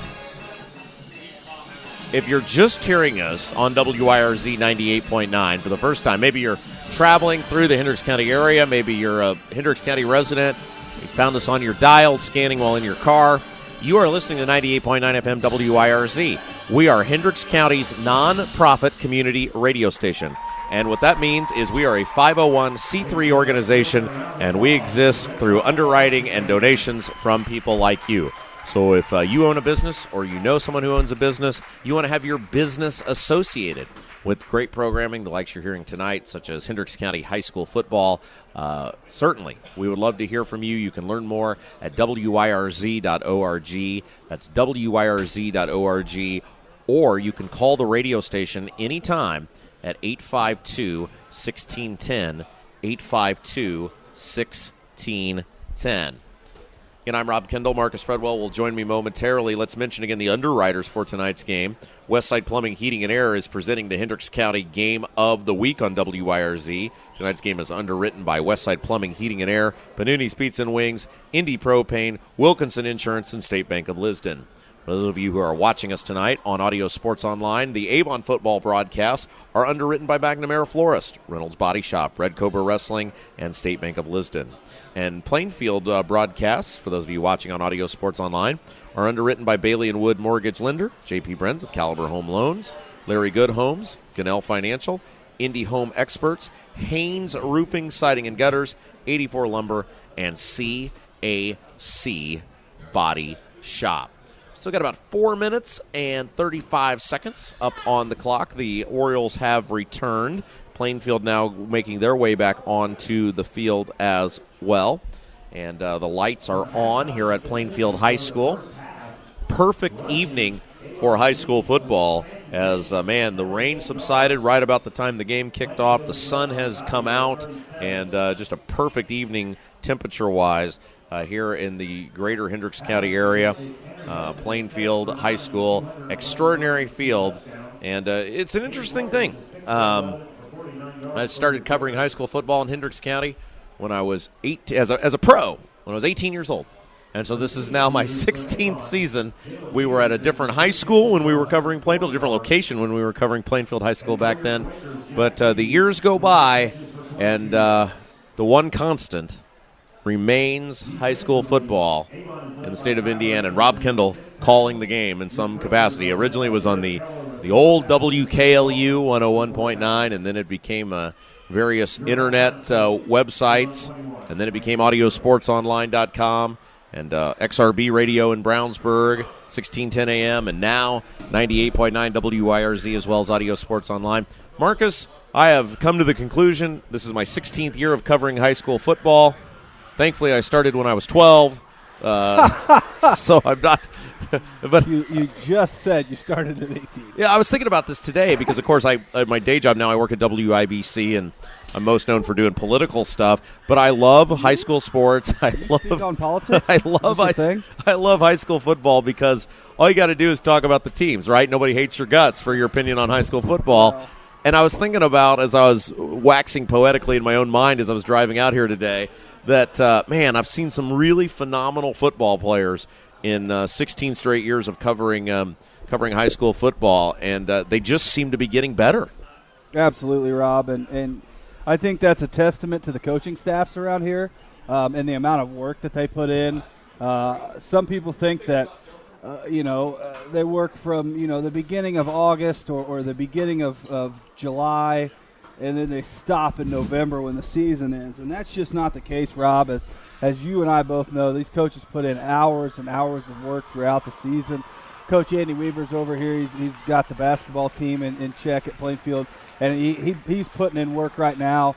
if you're just hearing us on WIRZ 98.9 for the first time, maybe you're traveling through the Hendricks County area, maybe you're a Hendricks County resident, you found this on your dial, scanning while in your car, you are listening to 98.9 FM WIRZ. We are Hendricks County's non-profit community radio station. And what that means is we are a 501c3 organization, and we exist through underwriting and donations from people like you. So if you own a business or you know someone who owns a business, you want to have your business associated with great programming, the likes you're hearing tonight, such as Hendricks County High School football. Certainly, we would love to hear from you. You can learn more at WIRZ.org. That's WIRZ.org. Or you can call the radio station anytime at 852-1610, 852-1610. And I'm Rob Kendall. Marcus Fredwell will join me momentarily. Let's mention again the underwriters for tonight's game. Westside Plumbing, Heating, and Air is presenting the Hendricks County Game of the Week on WIRZ. Tonight's game is underwritten by Westside Plumbing, Heating, and Air, Panuni's Pizza and Wings, Indy Propane, Wilkinson Insurance, and State Bank of Lisden. For those of you who are watching us tonight on Audio Sports Online, the Avon football broadcasts are underwritten by McNamara Florist, Reynolds Body Shop, Red Cobra Wrestling, and State Bank of Lisden. And Plainfield broadcasts, for those of you watching on Audio Sports Online, are underwritten by Bailey & Wood Mortgage Lender, J.P. Brenz of Caliber Home Loans, Larry Good Homes, Gunnell Financial, Indy Home Experts, Haynes Roofing, Siding and Gutters, 84 Lumber, and CAC Body Shop. Still got about 4 minutes and 35 seconds up on the clock. The Orioles have returned. Plainfield now making their way back onto the field as well. And the lights are on here at Plainfield High School. Perfect evening for high school football as, the rain subsided right about the time the game kicked off. The sun has come out, and just a perfect evening temperature-wise here in the greater Hendricks County area. Plainfield High School, extraordinary field, and it's an interesting thing. I started covering high school football in Hendricks County when I was as a pro, when I was 18 years old. And so this is now my 16th season. We were at a different high school when we were covering Plainfield, a different location when we were covering Plainfield High School back then. But the years go by, and the one constant remains high school football in the state of Indiana. And Rob Kendall calling the game in some capacity. Originally it was on the old WKLU 101.9, and then it became various internet websites, and then it became audiosportsonline.com and XRB Radio in Brownsburg, 1610 AM, and now 98.9 WIRZ as well as Audio Sports Online. Marcus, I have come to the conclusion this is my 16th year of covering high school football. Thankfully, I started when I was 12, So I'm not. But you just said you started at 18. Yeah, I was thinking about this today because, of course, my day job now, I work at WIBC, and I'm most known for doing political stuff. But I love high school sports. Speak on politics? I love high school football because all you got to do is talk about the teams, right? Nobody hates your guts for your opinion on high school football. Wow. And I was thinking about, as I was waxing poetically in my own mind as I was driving out here today, that, man, I've seen some really phenomenal football players in 16 straight years of covering high school football, and they just seem to be getting better. Absolutely, Rob, and I think that's a testament to the coaching staffs around here and the amount of work that they put in. Some people think that they work from the beginning of August or the beginning of July, and then they stop in November when the season ends, and that's just not the case, Rob. As you and I both know, these coaches put in hours and hours of work throughout the season. Coach Andy Weaver's over here. He's got the basketball team in check at Plainfield, and he's putting in work right now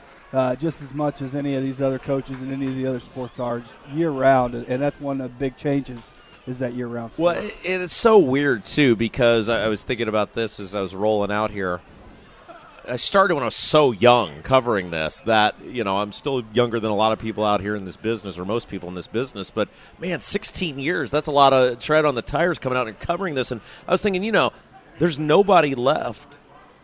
just as much as any of these other coaches and any of the other sports are, just year-round, and that's one of the big changes is that year-round sport. Well, and it's so weird, too, because I was thinking about this as I was rolling out here. I started when I was so young covering this that, I'm still younger than a lot of people out here in this business, or most people in this business. But, man, 16 years, that's a lot of tread on the tires coming out and covering this. And I was thinking, there's nobody left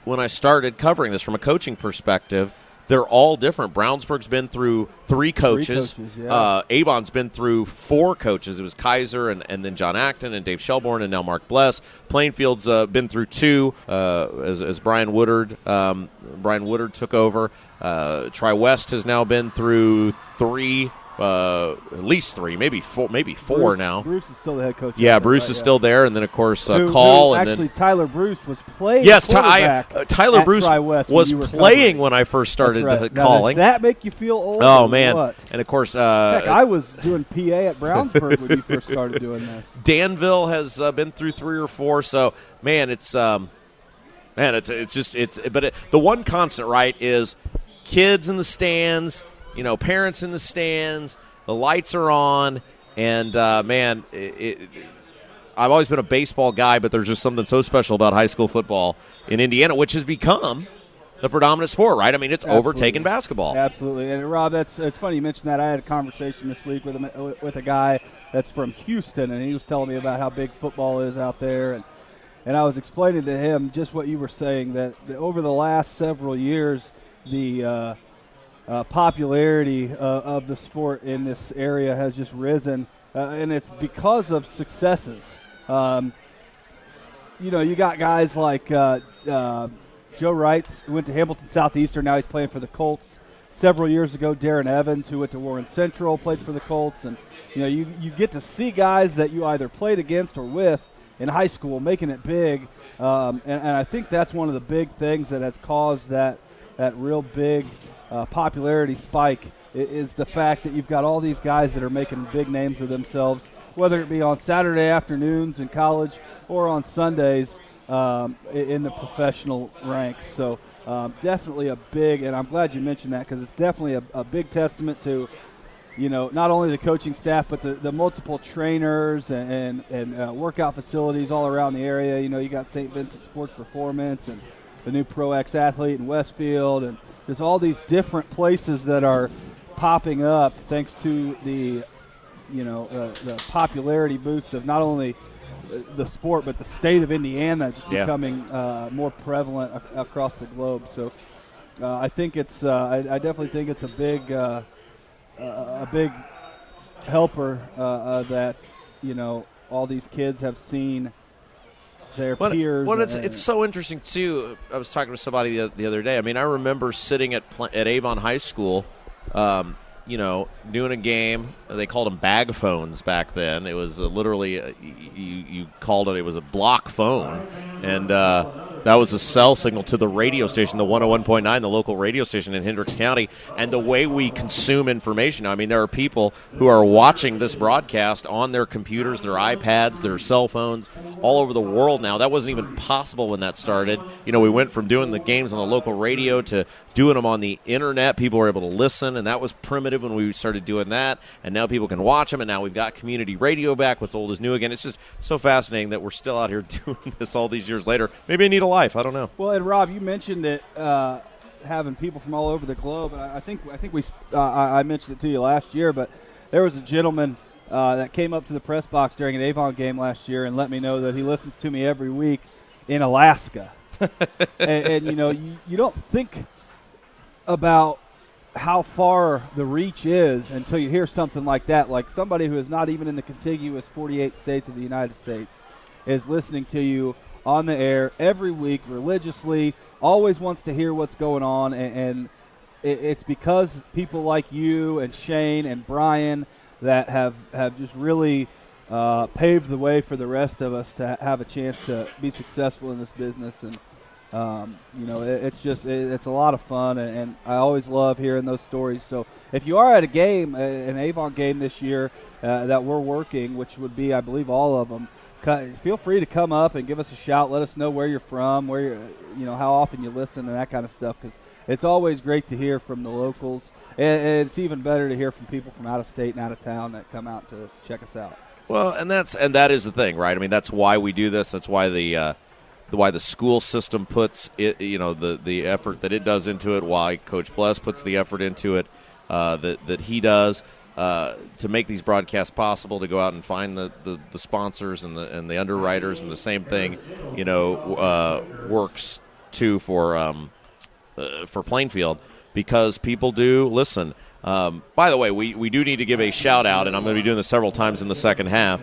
when I started covering this from a coaching perspective. They're all different. Brownsburg's been through three coaches. Yeah. Avon's been through 4 coaches. It was Kaiser and then John Acton and Dave Shelbourne and now Mark Bless. Plainfield's been through 2 as Brian Woodard. Brian Woodard took over. Tri-West has now been through 3. At least 3, maybe 4 now. Bruce is still the head coach. Yeah, Bruce is still there, and then of course Call. And actually, then Tyler Bruce was playing. Yes, Tyler Bruce was playing when I first started calling. Does that make you feel old? Oh man! What? And of course, heck, I was doing PA at Brownsburg when you first started doing this. Danville has been through 3 or 4. So man, it's the one constant, right, is kids in the stands. Parents in the stands, the lights are on, and, man, I've always been a baseball guy, but there's just something so special about high school football in Indiana, which has become the predominant sport, right? I mean, it's overtaken basketball. Absolutely. And, Rob, it's funny you mentioned that. I had a conversation this week with a guy that's from Houston, and he was telling me about how big football is out there, and I was explaining to him just what you were saying, that over the last several years, the popularity of the sport in this area has just risen, and it's because of successes. You got guys like Joe Wright, who went to Hamilton Southeastern. Now he's playing for the Colts. Several years ago, Darren Evans, who went to Warren Central, played for the Colts. And you get to see guys that you either played against or with in high school making it big. And I think that's one of the big things that has caused that real big popularity spike is the fact that you've got all these guys that are making big names of themselves, whether it be on Saturday afternoons in college or on Sundays in the professional ranks. So definitely a big, and I'm glad you mentioned that because it's definitely a big testament to, not only the coaching staff but the multiple trainers and workout facilities all around the area. You got St. Vincent Sports Performance and the new Pro X Athlete in Westfield, and there's all these different places that are popping up thanks to the popularity boost of not only the sport but the state of Indiana just becoming more prevalent across the globe. So I think it's I definitely think it's a big helper that all these kids have seen their peers. Well, it's so interesting too. I was talking to somebody the other day. I mean, I remember sitting at Avon High School, doing a game. They called them bag phones back then. It was literally you called it. It was a block phone, and That was a cell signal to the radio station, the 101.9, the local radio station in Hendricks County. And the way we consume information, I mean, there are people who are watching this broadcast on their computers, their iPads, their cell phones, all over the world now. That wasn't even possible when that started. You know, we went from doing the games on the local radio to doing them on the internet. People were able to listen, and that was primitive when we started doing that. And now people can watch them, and now we've got community radio back. What's old is new again. It's just so fascinating that we're still out here doing this all these years later. Maybe I need a life. I don't know. Well, and Rob, you mentioned it, having people from all over the globe. And I think I mentioned it to you last year, but there was a gentleman that came up to the press box during an Avon game last year and let me know that he listens to me every week in Alaska. and you know, you don't think about how far the reach is until you hear something like that. Like somebody who is not even in the contiguous 48 states of the United States is listening to you on the air every week religiously, always wants to hear what's going on, and it's because people like you and Shane and Brian that have just really paved the way for the rest of us to have a chance to be successful in this business. And you know, it's a lot of fun, and I always love hearing those stories. So if you are at a game, an Avon game this year that we're working, which would be, I believe, all of them, feel free to come up and give us a shout. Let us know where you're from, how often you listen, and that kind of stuff, because it's always great to hear from the locals, and it's even better to hear from people from out of state and out of town that come out to check us out. Well, and that is the thing, right? I mean, that's why we do this. That's why the school system puts it, you know, the effort that it does into it. Why Coach Bless puts the effort into it that he does. To make these broadcasts possible, to go out and find the sponsors and the underwriters, and the same thing, you know, works too for Plainfield, because people do listen. By the way, we do need to give a shout out, and I'm going to be doing this several times in the second half.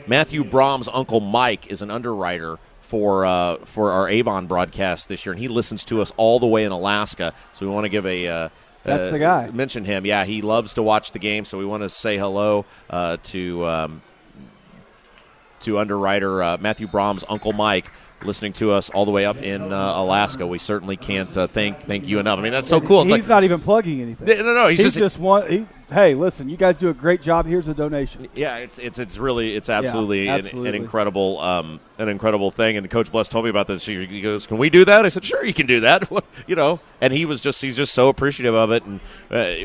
Matthew Brom's uncle Mike is an underwriter for our Avon broadcast this year, and he listens to us all the way in Alaska. So we want to give that's the guy. Mention him. Yeah, he loves to watch the game, so we want to say hello to underwriter Matthew Brom's uncle Mike, listening to us all the way up in Alaska. We certainly can't thank you enough. I mean, that's so cool. He's not even plugging anything. No. He's just hey, listen, you guys do a great job. Here's a donation. Yeah, it's absolutely an incredible thing. And Coach Bless told me about this. He goes, "Can we do that?" I said, "Sure, you can do that." You know, and he's just so appreciative of it. And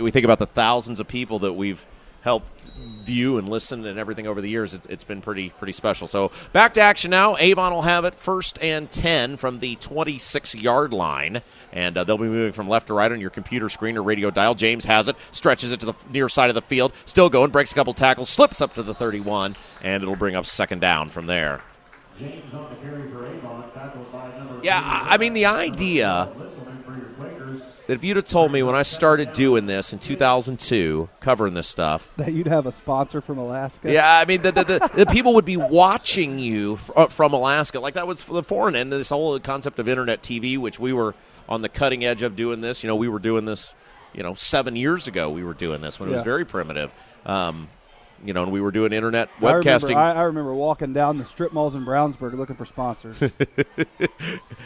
we think about the thousands of people that we've helped view and listen and everything over the years. It's been pretty special. So back to action now. Avon will have it 1st and 10 from the 26-yard line, and they'll be moving from left to right on your computer screen or radio dial. James has it, stretches it to the near side of the field, still going, breaks a couple tackles, slips up to the 31, and it'll bring up 2nd down from there. James on the carry for Avon, tackled by number Yeah, I mean, the idea that if you'd have told me when I started doing this in 2002, covering this stuff, that you'd have a sponsor from Alaska. Yeah, I mean, the people would be watching you from Alaska. Like, that was the foreign end of this whole concept of internet TV, which we were on the cutting edge of doing this. You know, we were doing this, 7 years ago we were doing this when it was very primitive. And we were doing internet webcasting. I remember walking down the strip malls in Brownsburg looking for sponsors.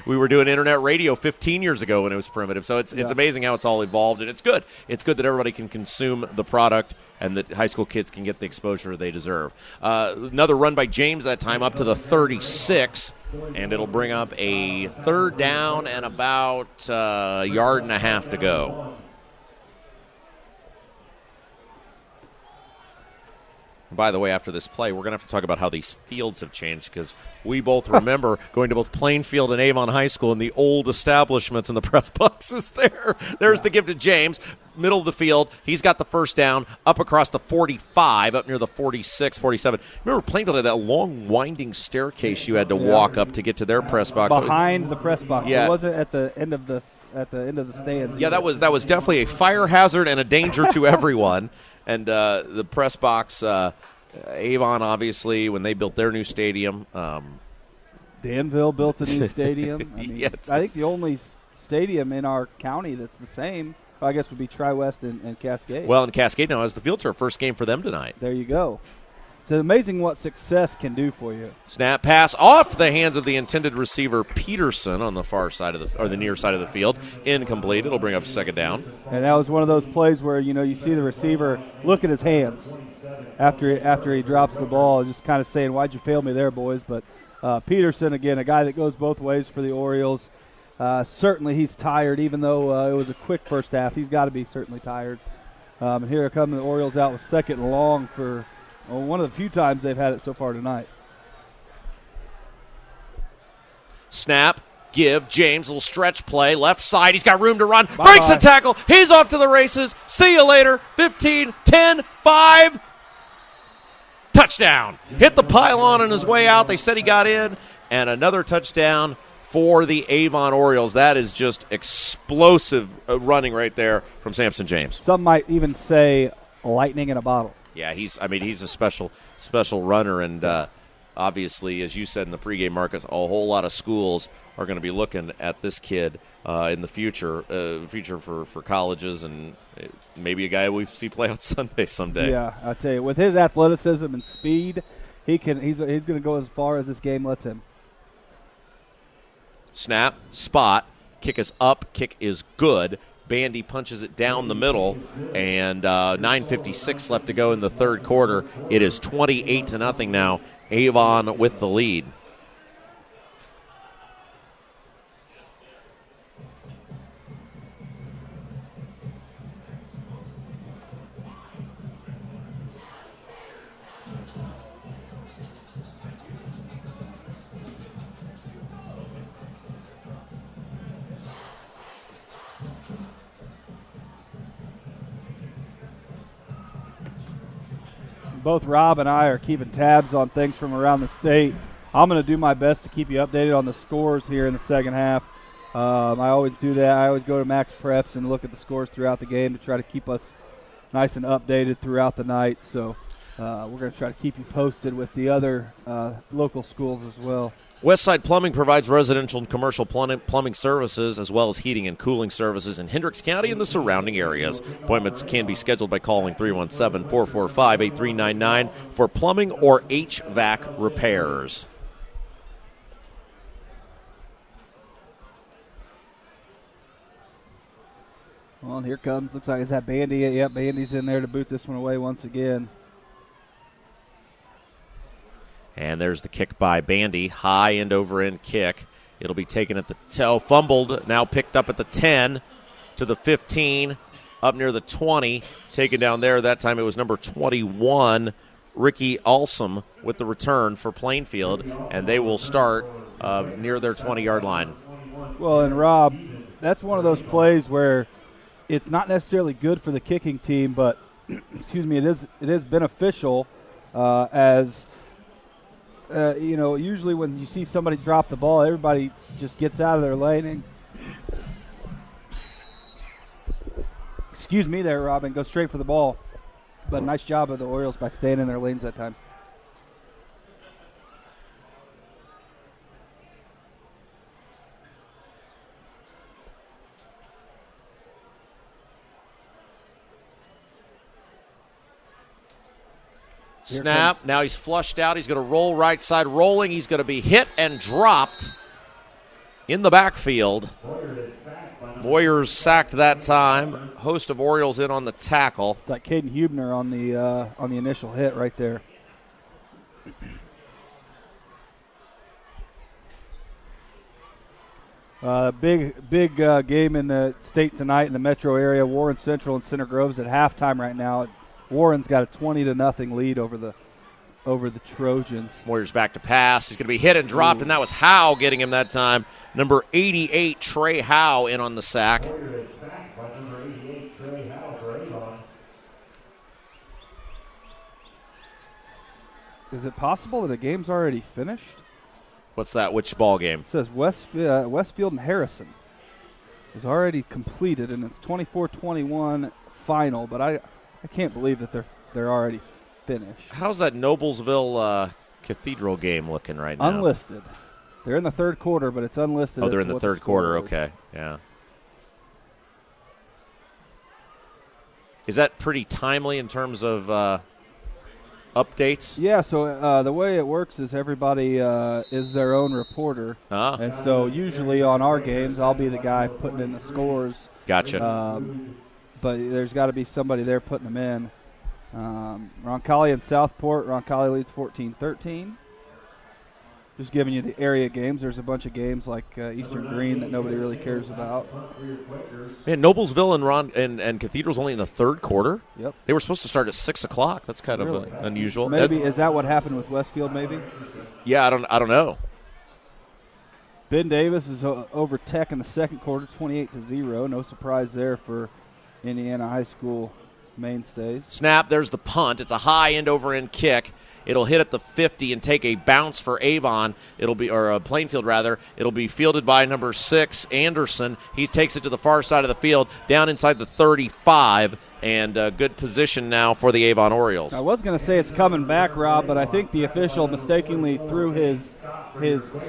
We were doing internet radio 15 years ago when it was primitive. So it's amazing how it's all evolved, and it's good. It's good that everybody can consume the product and that high school kids can get the exposure they deserve. Another run by James that time up to the 36, and it'll bring up a 3rd down and about a yard and a half to go. By the way, after this play, we're going to have to talk about how these fields have changed, because we both remember going to both Plainfield and Avon High School and the old establishments and the press boxes there. There's the give to James, middle of the field. He's got the 1st down up across the 45, up near the 46, 47. Remember, Plainfield had that long, winding staircase you had to walk up to get to their press box. Behind the press box. Yeah. It wasn't at the end of the stands. Yeah, that was definitely a fire hazard and a danger to everyone. And the press box, Avon, obviously, when they built their new stadium. Danville built a new stadium. I mean, yes, I think the only stadium in our county that's the same, I guess, would be Tri-West and Cascade. Well, and Cascade now has the field turf. First game for them tonight. There you go. It's amazing what success can do for you. Snap pass off the hands of the intended receiver Peterson on the far side of the near side of the field. Incomplete. It'll bring up second down. And that was one of those plays where, you see the receiver look at his hands after he drops the ball, just kind of saying, why'd you fail me there, boys? But Peterson, again, a guy that goes both ways for the Orioles. Certainly he's tired, even though it was a quick first half. He's got to be certainly tired. And here come the Orioles out with second and long for one of the few times they've had it so far tonight. Snap, give, James, little stretch play, left side. He's got room to run. Breaks the tackle. He's off to the races. See you later. 15, 10, 5. Touchdown. Hit the pylon on his way out. They said he got in. And another touchdown for the Avon Orioles. That is just explosive running right there from Samson James. Some might even say lightning in a bottle. Yeah, he's a special runner, and obviously, as you said in the pregame, Marcus, a whole lot of schools are going to be looking at this kid in the future for colleges, and maybe a guy we see play on Sunday someday. Yeah, I tell you, with his athleticism and speed, he's going to go as far as this game lets him. Snap, spot, kick is up, kick is good. Bandy punches it down the middle, and 9:56 left to go in the third quarter. It is 28-0 now. Avon with the lead. Both Rob and I are keeping tabs on things from around the state. I'm going to do my best to keep you updated on the scores here in the second half. I always do that. I always go to Max Preps and look at the scores throughout the game to try to keep us nice and updated throughout the night. So we're going to try to keep you posted with the other local schools as well. Westside Plumbing provides residential and commercial plumbing services as well as heating and cooling services in Hendricks County and the surrounding areas. Appointments can be scheduled by calling 317-445-8399 for plumbing or HVAC repairs. Well, and here comes, looks like it's that Bandy. Yep, Bandy's in there to boot this one away once again. And there's the kick by Bandy. High end over end kick. It'll be taken at the toe. Fumbled. Now picked up at the 10 to the 15. Up near the 20. Taken down there. That time it was number 21, Ricky Alsum, with the return for Plainfield. And they will start near their 20-yard line. Well, and Rob, that's one of those plays where it's not necessarily good for the kicking team, but excuse me, it is beneficial as usually when you see somebody drop the ball, everybody just gets out of their lane and excuse me there, Robin, go straight for the ball. But nice job of the Orioles by staying in their lanes that time. Snap. Now he's flushed out. He's going to roll right side. Rolling. He's going to be hit and dropped in the backfield. Moyers sacked that time. Host of Orioles in on the tackle. It's like Caden Hubner on the initial hit right there. Big game in the state tonight in the metro area. Warren Central and Center Grove's at halftime right now. Warren's got a 20-0 lead over the Trojans. Moyers back to pass. He's going to be hit and dropped, and that was Howe getting him that time. Number 88, Trey Howe, in on the sack. Is it possible that the game's already finished? What's that? Which ball game? It says Westfield and Harrison is already completed, and it's 24-21 final, but I can't believe that they're already finished. How's that Noblesville Cathedral game looking right now? Unlisted. They're in the third quarter, but it's unlisted. Oh, they're in the third quarter. Okay, yeah. Is that pretty timely in terms of updates? Yeah, so the way it works is everybody is their own reporter. And so usually on our games, I'll be the guy putting in the scores. Gotcha. But there's got to be somebody there putting them in. Roncalli and Southport. Roncalli leads 14-13. Just giving you the area games. There's a bunch of games like Eastern Green that nobody really cares about. Man, Noblesville and Cathedral's only in the third quarter. Yep. They were supposed to start at 6 o'clock. That's kind of unusual. Maybe is that what happened with Westfield? Maybe. Yeah, I don't know. Ben Davis is over Tech in the second quarter, 28-0. No surprise there for Indiana high school mainstays. Snap. There's the punt. It's a high end-over-end kick. It'll hit at the 50 and take a bounce for Avon. Or Plainfield, rather. It'll be fielded by number 6, Anderson. He takes it to the far side of the field, down inside the 35, and good position now for the Avon Orioles. I was going to say it's coming back, Rob, but I think the official mistakenly threw his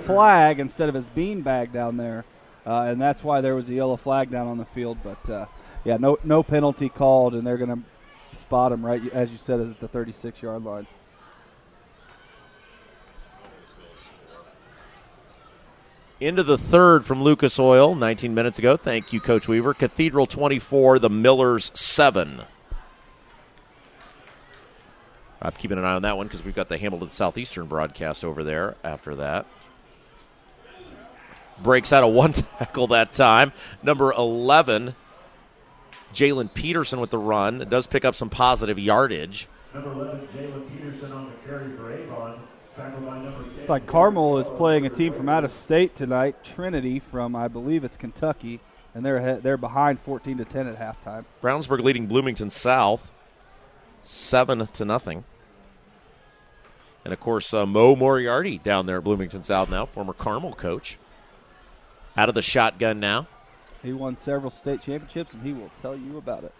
flag instead of his beanbag down there, and that's why there was a yellow flag down on the field. But, no penalty called, and they're going to spot him right, as you said, at the 36-yard line. Into the third from Lucas Oil 19 minutes ago. Thank you, Coach Weaver. Cathedral 24, the Millers 7. I'm keeping an eye on that one because we've got the Hamilton Southeastern broadcast over there after that. Breaks out a one tackle that time. Number 11, Jalen Peterson with the run. It does pick up some positive yardage. Number 11, Jalen Peterson on the carry for Avon. It's like Carmel is playing a team from out of state tonight, Trinity from, I believe it's Kentucky, and they're behind 14-10 at halftime. Brownsburg leading Bloomington South 7-0. And, of course, Mo Moriarty down there at Bloomington South now, former Carmel coach. Out of the shotgun now. He won several state championships, and he will tell you about it.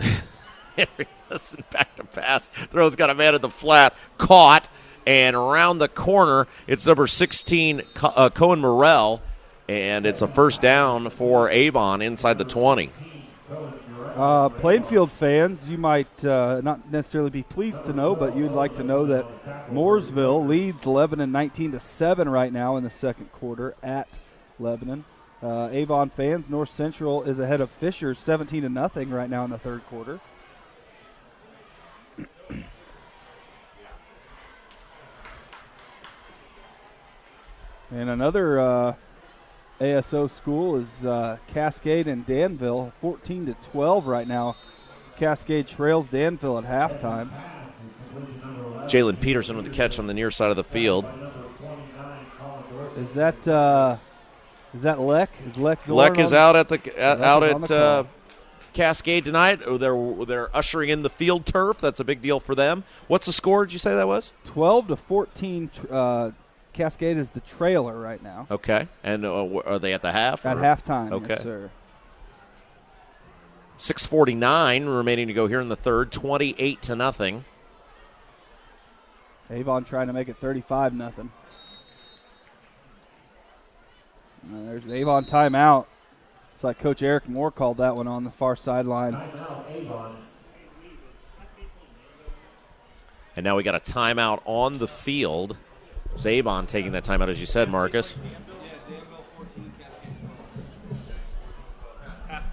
Henry Listen, back to pass. Throws got a man at the flat. Caught. And around the corner, it's number 16, Cohen Morrell, and it's a first down for Avon inside the 20. Plainfield fans, you might not necessarily be pleased to know, but you'd like to know that Mooresville leads Lebanon 19-7 right now in the second quarter at Lebanon. Avon fans, North Central is ahead of Fisher 17-0 right now in the third quarter. And another ASO school is Cascade and Danville, 14-12 right now. Cascade trails Danville at halftime. Jalen Peterson with the catch on the near side of the field. Is that Leck? Is Leck Zorn Leck is out at Cascade tonight. They're ushering in the field turf. That's a big deal for them. What's the score? Did you say that was 12-14? Cascade is the trailer right now. Okay. And are they at the half? At halftime, okay. Yes, sir. 6:49 remaining to go here in the third, 28-0. Avon trying to make it 35-0. There's an Avon timeout. It's like Coach Eric Moore called that one on the far sideline. And now we got a timeout on the field. It's Avon taking that timeout, as you said, Marcus.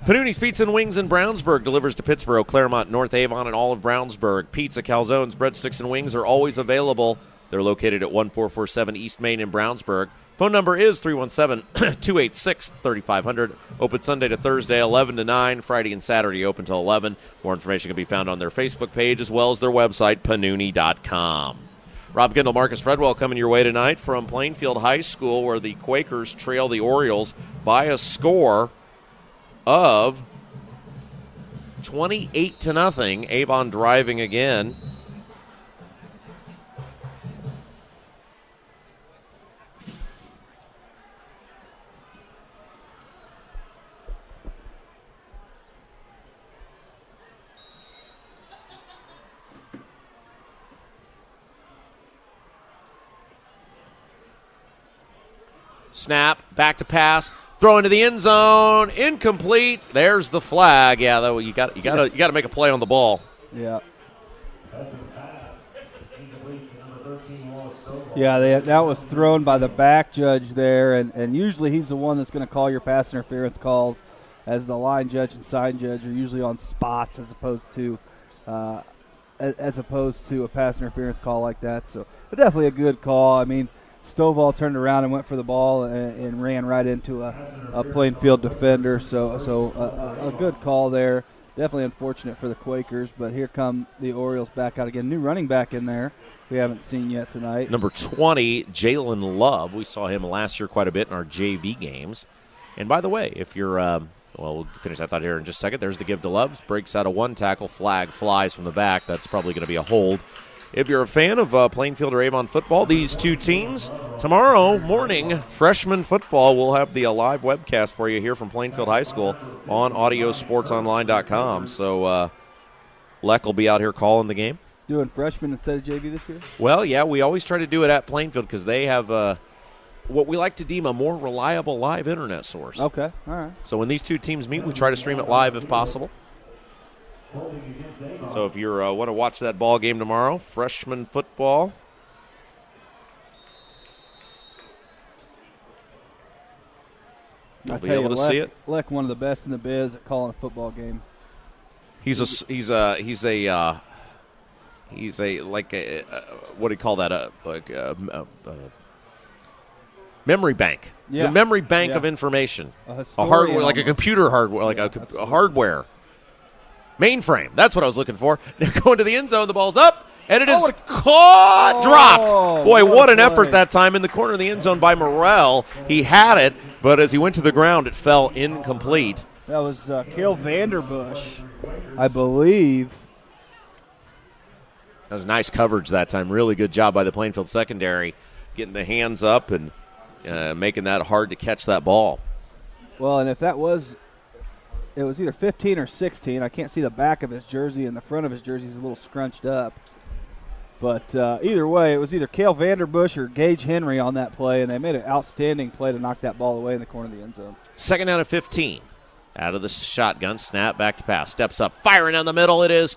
Panuni's Pizza and Wings in Brownsburg delivers to Pittsboro, Claremont, North Avon, and all of Brownsburg. Pizza, calzones, breadsticks, and wings are always available. They're located at 1447 East Main in Brownsburg. Phone number is 317-286-3500. Open Sunday to Thursday, 11 to 9. Friday and Saturday open till 11. More information can be found on their Facebook page as well as their website, panuni.com. Rob Kendall, Marcus Fredwell coming your way tonight from Plainfield High School, where the Quakers trail the Orioles by a score of 28-0. Avon driving again. Snap, back to pass, throw into the end zone, incomplete. There's the flag. Yeah, though you got to make a play on the ball. Yeah. Yeah, that was thrown by the back judge there, and usually he's the one that's going to call your pass interference calls, as the line judge and sign judge are usually on spots as opposed to a pass interference call like that. So, but definitely a good call. I mean, Stovall turned around and went for the ball and ran right into a Plainfield defender. So a good call there. Definitely unfortunate for the Quakers, but here come the Orioles back out again. New running back in there we haven't seen yet tonight. Number 20, Jalen Love. We saw him last year quite a bit in our JV games. And by the way, if you're we'll finish that thought here in just a second. There's the give to Loves. Breaks out a one tackle. Flag flies from the back. That's probably going to be a hold. If you're a fan of Plainfield or Avon football, these two teams, tomorrow morning, freshman football, we'll have the live webcast for you here from Plainfield High School on audiosportsonline.com. So Leck will be out here calling the game. Doing freshman instead of JV this year? Well, yeah, we always try to do it at Plainfield because they have what we like to deem a more reliable live internet source. Okay, all right. So when these two teams meet, we try to stream it live if possible. So if you want to watch that ball game tomorrow, freshman football. You'll be able to see it. Leck, one of the best in the biz at calling a football game. He's a what do you call that? Memory bank. Yeah. It's a memory bank Yeah. of information. A hardware, like a computer hardware, like a hardware. Mainframe. That's what I was looking for. Now going to the end zone, the ball's up, and it is caught, dropped. Boy, what an effort that time in the corner of the end zone by Morrell. He had it, but as he went to the ground, it fell incomplete. That was Cale Vanderbush, I believe. That was nice coverage that time. Really good job by the Plainfield secondary, getting the hands up and making that hard to catch that ball. Well, and if that was, it was either 15 or 16. I can't see the back of his jersey, and the front of his jersey is a little scrunched up. But either way, it was either Cale Vanderbush or Gage Henry on that play, and they made an outstanding play to knock that ball away in the corner of the end zone. Second down at 15. Out of the shotgun, snap, back to pass. Steps up, firing down the middle. It is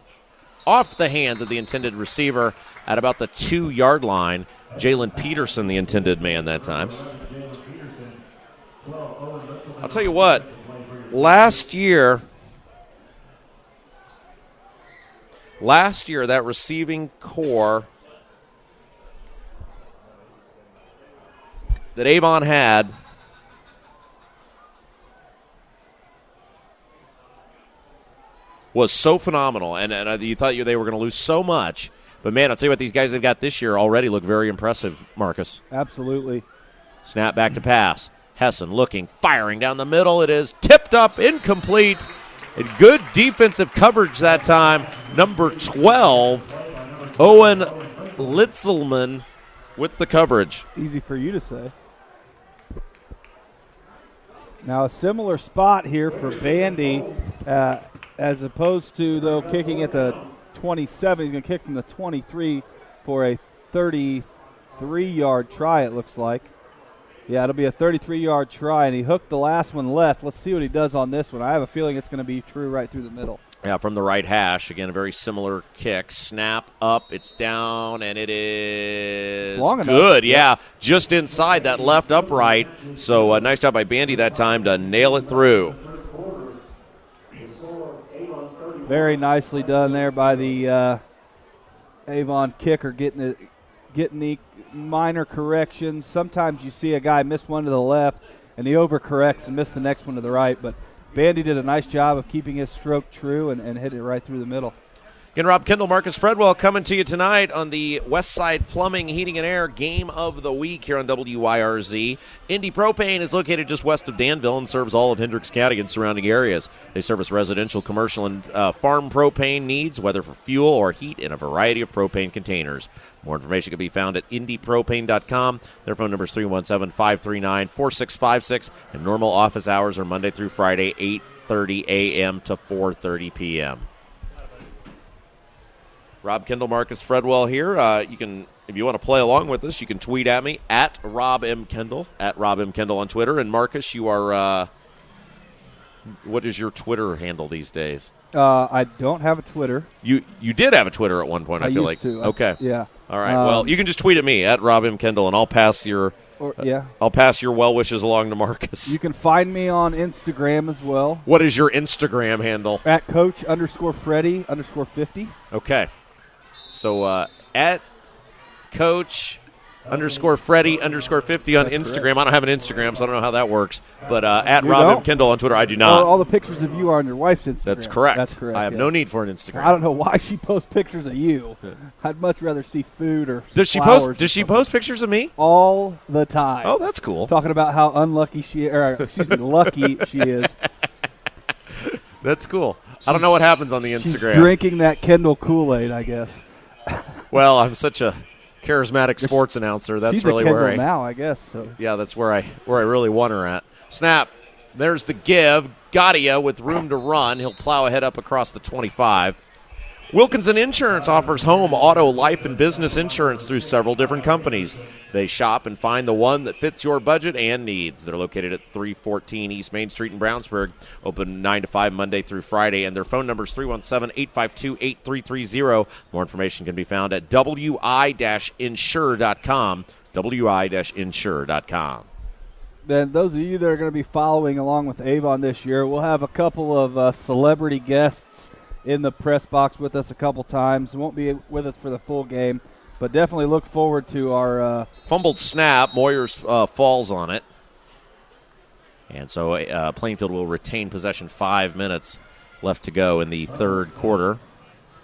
off the hands of the intended receiver at about the 2-yard line. Jalen Peterson, the intended man that time. I'll tell you what, last year, that receiving core that Avon had was so phenomenal, and you thought they were going to lose so much. But, man, I'll tell you what, these guys they've got this year already look very impressive, Marcus. Absolutely. Snap back to pass. Hessen looking, firing down the middle. It is tipped up, incomplete. And good defensive coverage that time. Number 12, Owen Litzelman with the coverage. Easy for you to say. Now a similar spot here for Bandy, as opposed to, though, kicking at the 27. He's going to kick from the 23 for a 33-yard try, it looks like. Yeah, it'll be a 33-yard try, and he hooked the last one left. Let's see what he does on this one. I have a feeling it's going to be true right through the middle. Yeah, from the right hash. Again, a very similar kick. Snap up, it's down, and it is long enough. Good. Yeah, just inside that left upright. So nice job by Bandy that time to nail it through. Very nicely done there by the Avon kicker, getting the minor corrections. Sometimes you see a guy miss one to the left, and he overcorrects and miss the next one to the right. But Bandy did a nice job of keeping his stroke true and hit it right through the middle. Again, Rob Kendall, Marcus Fredwell coming to you tonight on the Westside Plumbing, Heating, and Air Game of the Week here on WYRZ. Indy Propane is located just west of Danville and serves all of Hendricks County and surrounding areas. They service residential, commercial, and farm propane needs, whether for fuel or heat, in a variety of propane containers. More information can be found at indypropane.com. Their phone number is 317-539-4656, and normal office hours are Monday through Friday, 8:30 a.m. to 4:30 p.m. Rob Kendall, Marcus Fredwell here. You can, if you want to play along with us, you can tweet at me at Rob M. Kendall, at Rob M. Kendall on Twitter. And Marcus, you are, what is your Twitter handle these days? I don't have a Twitter. You did have a Twitter at one point, I feel used like. to. Okay. Yeah. All right. Well, you can just tweet at me at Rob M. Kendall, and I'll pass your I'll pass your well wishes along to Marcus. You can find me on Instagram as well. What is your Instagram handle? At Coach_Freddie_50. Okay. So at Coach_Freddie_50 on Instagram. Correct. I don't have an Instagram, so I don't know how that works. But at Rob M. Kendall on Twitter, I do not. All the pictures of you are on your wife's Instagram. That's correct. That's correct. I have no need for an Instagram. I don't know why she posts pictures of you. I'd much rather see food or Does she post pictures of me? All the time. Oh, that's cool. Talking about how unlucky she lucky she is. That's cool. I don't know what happens on the Instagram. She's drinking that Kendall Kool-Aid, I guess. Well, I'm such a charismatic sports announcer. That's She's really a where Kendall now, I guess. So. Yeah, that's where I really want her at. Snap. There's the give. Gadia with room to run. He'll plow ahead up across the 25. Wilkinson Insurance offers home, auto, life, and business insurance through several different companies. They shop and find the one that fits your budget and needs. They're located at 314 East Main Street in Brownsburg, open 9 to 5 Monday through Friday, and their phone number is 317-852-8330. More information can be found at wi-insure.com, wi-insure.com. Then those of you that are going to be following along with Avon this year, we'll have a couple of celebrity guests in the press box with us a couple times. Won't be with us for the full game, but definitely look forward to our fumbled snap. Moyers falls on it. And so Plainfield will retain possession. 5 minutes left to go in the third quarter.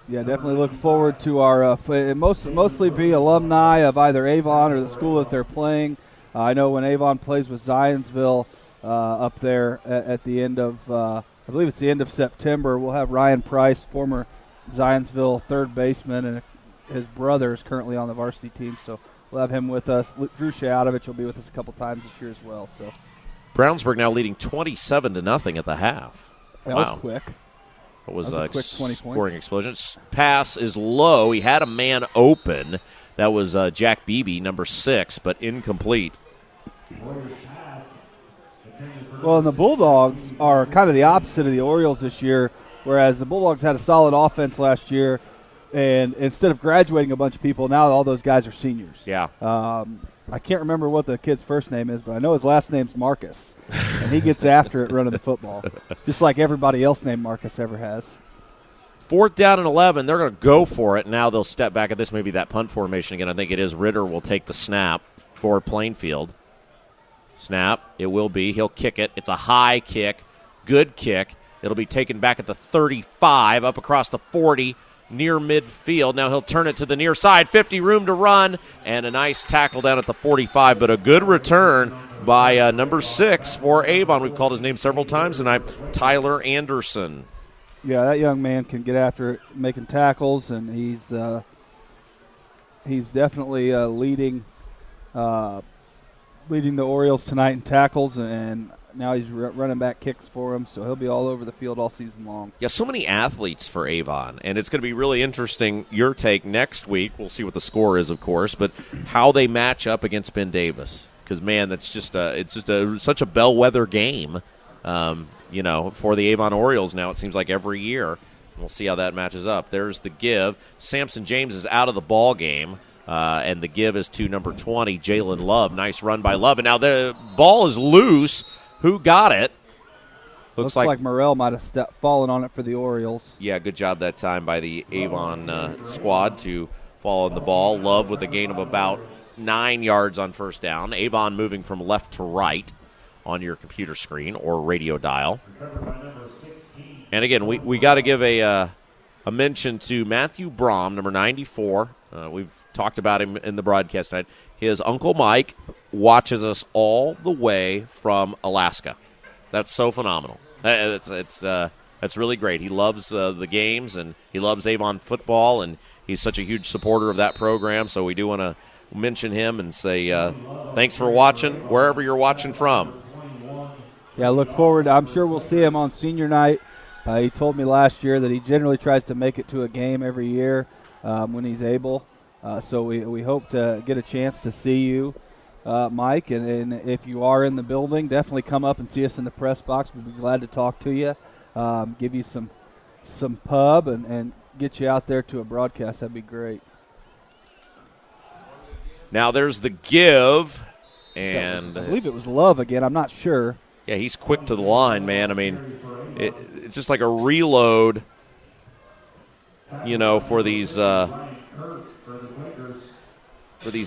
Yeah, definitely look forward to our mostly be alumni of either Avon or the school that they're playing. I know when Avon plays with Zionsville up there at the end of I believe it's the end of September. We'll have Ryan Price, former Zionsville third baseman, and his brother is currently on the varsity team, so we'll have him with us. Drew Shayatovich will be with us a couple times this year as well. So, Brownsburg now leading 27-0 at the half. That was quick. It was a quick 20 scoring explosion. Pass is low. He had a man open. That was Jack Beebe, number 6, but incomplete. Well, and the Bulldogs are kind of the opposite of the Orioles this year, whereas the Bulldogs had a solid offense last year, and instead of graduating a bunch of people, now all those guys are seniors. Yeah. I can't remember what the kid's first name is, but I know his last name's Marcus, and he gets after it running the football, just like everybody else named Marcus ever has. 4th down and 11. They're going to go for it. Now they'll step back at this, maybe that punt formation again. I think it is Ritter will take the snap for Plainfield. Snap, it will be. He'll kick it. It's a high kick, good kick. It'll be taken back at the 35, up across the 40, near midfield. Now he'll turn it to the near side, 50, room to run, and a nice tackle down at the 45, but a good return by number 6 for Avon. We've called his name several times tonight, Tyler Anderson. Yeah, that young man can get after it, making tackles, and he's definitely leading the Orioles tonight in tackles, and now he's running back kicks for them, so he'll be all over the field all season long. Yeah, so many athletes for Avon, and it's going to be really interesting, your take next week. We'll see what the score is, of course, but how they match up against Ben Davis. Because, man, that's just such a bellwether game, for the Avon Orioles now. It seems like every year. We'll see how that matches up. There's the give. Samson James is out of the ball game. And the give is to number 20, Jalen Love. Nice run by Love. And now the ball is loose. Who got it? Looks like Morrell might have fallen on it for the Orioles. Yeah, good job that time by the Avon squad to fall on the ball. Love with a gain of about 9 yards on first down. Avon moving from left to right on your computer screen or radio dial. And again, we got to give a mention to Matthew Brom, number 94. We've talked about him in the broadcast tonight. His Uncle Mike watches us all the way from Alaska. That's so phenomenal. That's really great. He loves the games, and he loves Avon football, and he's such a huge supporter of that program. So we do want to mention him and say thanks for watching wherever you're watching from. Yeah, look forward. I'm sure we'll see him on senior night. He told me last year that he generally tries to make it to a game every year when he's able. So we hope to get a chance to see you, Mike. And if you are in the building, definitely come up and see us in the press box. We'd be glad to talk to you, give you some pub, and get you out there to a broadcast. That'd be great. Now there's the give, and I believe it was Love again. I'm not sure. Yeah, he's quick to the line, man. I mean, it's just like a reload, for these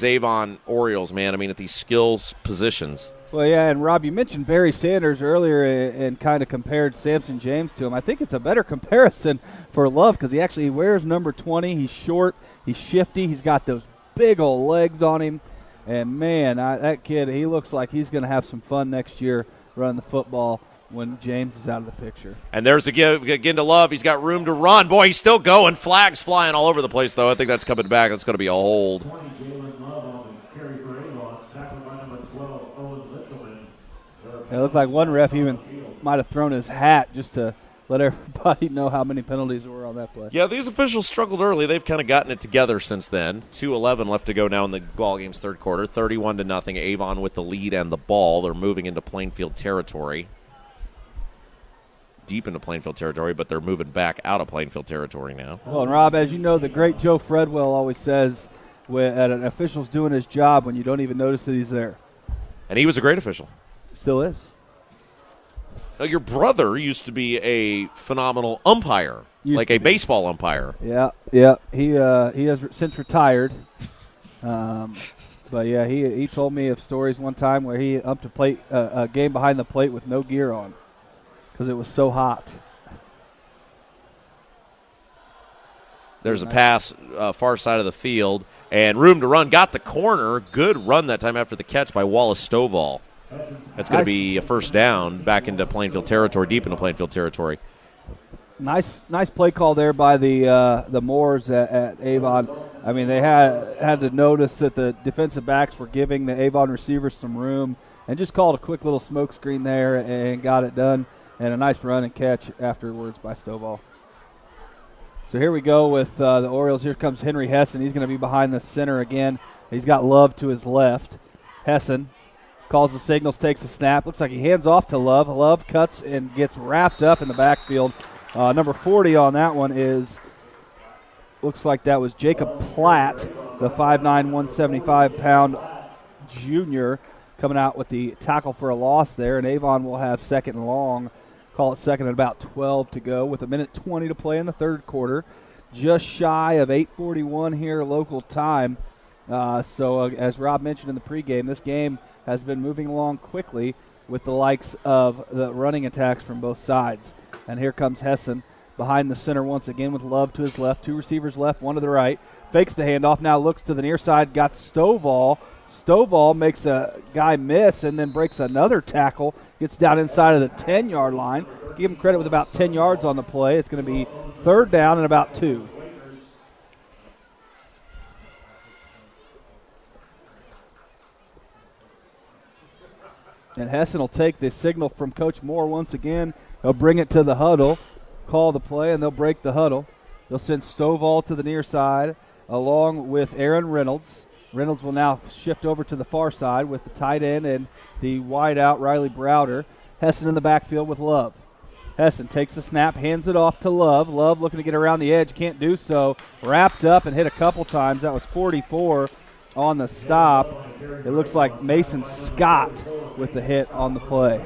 Avon Orioles, man. I mean, at these skills positions. Well, yeah, and Rob, you mentioned Barry Sanders earlier and kind of compared Samson James to him. I think it's a better comparison for Love because he actually wears number 20. He's short, he's shifty, he's got those big old legs on him. And, man, that kid, he looks like he's going to have some fun next year running the football when James is out of the picture. And there's a give again to Love. He's got room to run. Boy, he's still going. Flags flying all over the place, though. I think that's coming back. That's going to be a hold. It looked like one ref even might have thrown his hat just to let everybody know how many penalties were on that play. Yeah, these officials struggled early. They've kind of gotten it together since then. 2:11 left to go now in the ball game's third quarter. 31-0. Avon with the lead and the ball. They're moving into Plainfield territory. Deep into Plainfield territory, but they're moving back out of Plainfield territory now. Well, and Rob, as you know, the great Joe Fredwell always says when an official's doing his job when you don't even notice that he's there. And he was a great official. Still is. Now, your brother used to be a phenomenal umpire, like a baseball umpire. Yeah. He has since retired. But, yeah, he told me of stories one time where he umped a game behind the plate with no gear on because it was so hot. There's a pass far side of the field, and room to run. Got the corner. Good run that time after the catch by Wallace Stovall. That's going to be a first down back into Plainfield territory, deep into Plainfield territory. Nice play call there by the Moors at Avon. I mean, they had to notice that the defensive backs were giving the Avon receivers some room and just called a quick little smoke screen there and got it done. And a nice run and catch afterwards by Stovall. So here we go with the Orioles. Here comes Henry Hessen. He's going to be behind the center again. He's got Love to his left. Hessen calls the signals, takes the snap. Looks like he hands off to Love. Love cuts and gets wrapped up in the backfield. Number 40 on that one looks like that was Jacob Platt, the 5'9", 175-pound junior, coming out with the tackle for a loss there. And Avon will have second and long. Call it second and about 12 to go with 1:20 to play in the third quarter. Just shy of 8:41 here local time. So as Rob mentioned in the pregame, this game has been moving along quickly with the likes of the running attacks from both sides. And here comes Hessen behind the center once again with Love to his left. Two receivers left, one to the right. Fakes the handoff, now looks to the near side, got Stovall. Stovall makes a guy miss and then breaks another tackle. Gets down inside of the 10-yard line. Give him credit with about 10 yards on the play. It's going to be third down and about 2. And Hessen will take the signal from Coach Moore once again. They'll bring it to the huddle, call the play, and they'll break the huddle. They'll send Stovall to the near side along with Aaron Reynolds. Reynolds will now shift over to the far side with the tight end and the wideout Riley Browder. Hessen in the backfield with Love. Hessen takes the snap, hands it off to Love. Love looking to get around the edge, can't do so. Wrapped up and hit a couple times. That was 44 on the stop. It looks like Mason Scott with the hit on the play.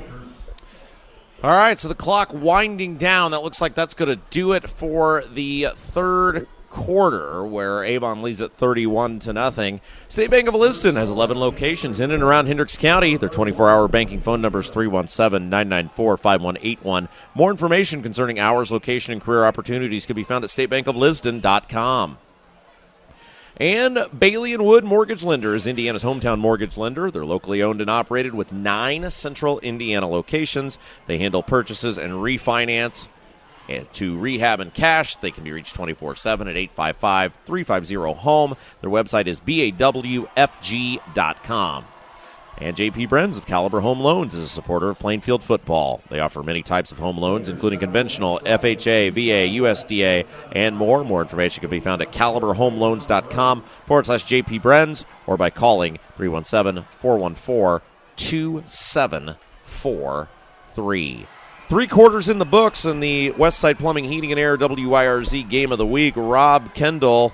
All right, so the clock winding down. That looks like that's going to do it for the third quarter, where Avon leads at 31-0. State Bank of Liston has 11 locations in and around Hendricks County. Their 24-hour banking phone number is 317-994-5181. More information concerning hours, location, and career opportunities can be found at statebankofliston.com. And Bailey & Wood Mortgage Lender is Indiana's hometown mortgage lender. They're locally owned and operated with 9 central Indiana locations. They handle purchases and refinance. And to rehab and cash, they can be reached 24/7 at 855-350-HOME. Their website is bawfg.com. And J.P. Brenz of Caliber Home Loans is a supporter of Plainfield football. They offer many types of home loans, including conventional, FHA, VA, USDA, and more. More information can be found at caliberhomeloans.com/J.P. Brenz or by calling 317-414-2743. 3 quarters in the books in the Westside Plumbing, Heating, and Air WYRZ Game of the Week. Rob Kendall,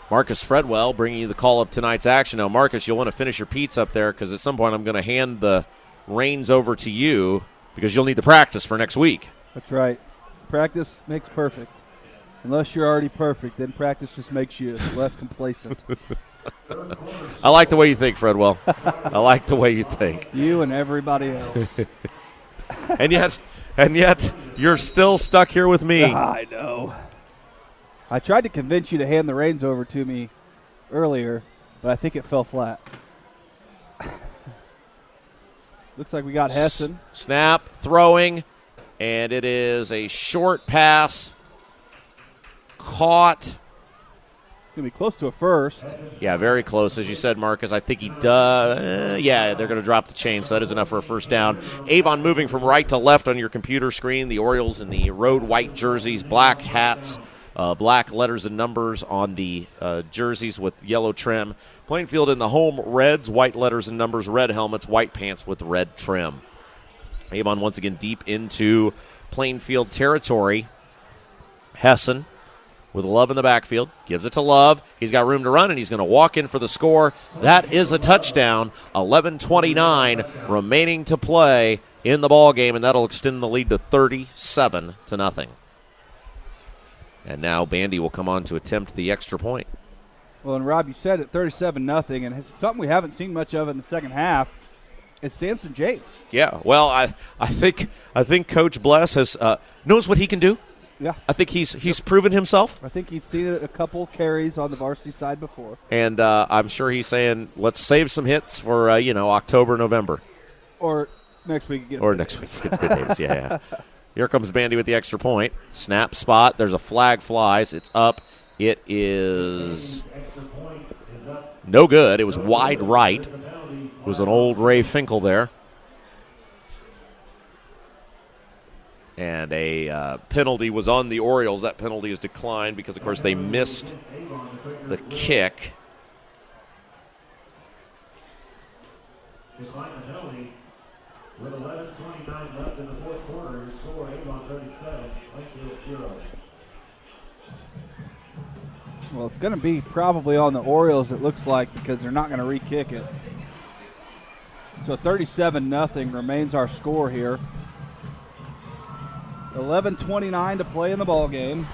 Marcus Fredwell bringing you the call of tonight's action. Now, Marcus, you'll want to finish your Pete's up there because at some point I'm going to hand the reins over to you because you'll need to practice for next week. That's right. Practice makes perfect. Unless you're already perfect, then practice just makes you less complacent. I like the way you think, Fredwell. I like the way you think. You and everybody else. and yet, you're still stuck here with me. I know. I tried to convince you to hand the reins over to me earlier, but I think it fell flat. Looks like we got Hessen. Snap, throwing, and it is a short pass. Caught. Going to be close to a first. Yeah, very close. As you said, Marcus, I think he does. Yeah, they're going to drop the chain, so that is enough for a first down. Avon moving from right to left on your computer screen. The Orioles in the road white jerseys, black hats, black letters and numbers on the jerseys with yellow trim. Plainfield in the home reds, white letters and numbers, red helmets, white pants with red trim. Avon once again deep into Plainfield territory. Hessen with Love in the backfield, gives it to Love. He's got room to run, and he's going to walk in for the score. That is a touchdown. 11:29 remaining to play in the ball game, and that'll extend the lead to 37-0. And now Bandy will come on to attempt the extra point. Well, and Rob, you said it, 37-0, and it's something we haven't seen much of in the second half is Samson James. Yeah, well, I think Coach Bless has knows what he can do. Yeah, I think he's proven himself. I think he's seen a couple carries on the varsity side before. And I'm sure he's saying, let's save some hits for, October, November. Or next week. Next week against Good Davis, yeah. Here comes Bandy with the extra point. Snap spot. There's a flag flies. It's up. It is no good. It was wide right. It was an old Ray Finkel there. And a penalty was on the Orioles. That penalty is declined because, of course, they missed the kick. Decline the penalty with 11:29 left in the fourth quarter. Your score, Avon 37, Plainfield 0. Well, it's going to be probably on the Orioles, it looks like, because they're not going to re-kick it. So 37-0 remains our score here. 11:29 to play in the ball game.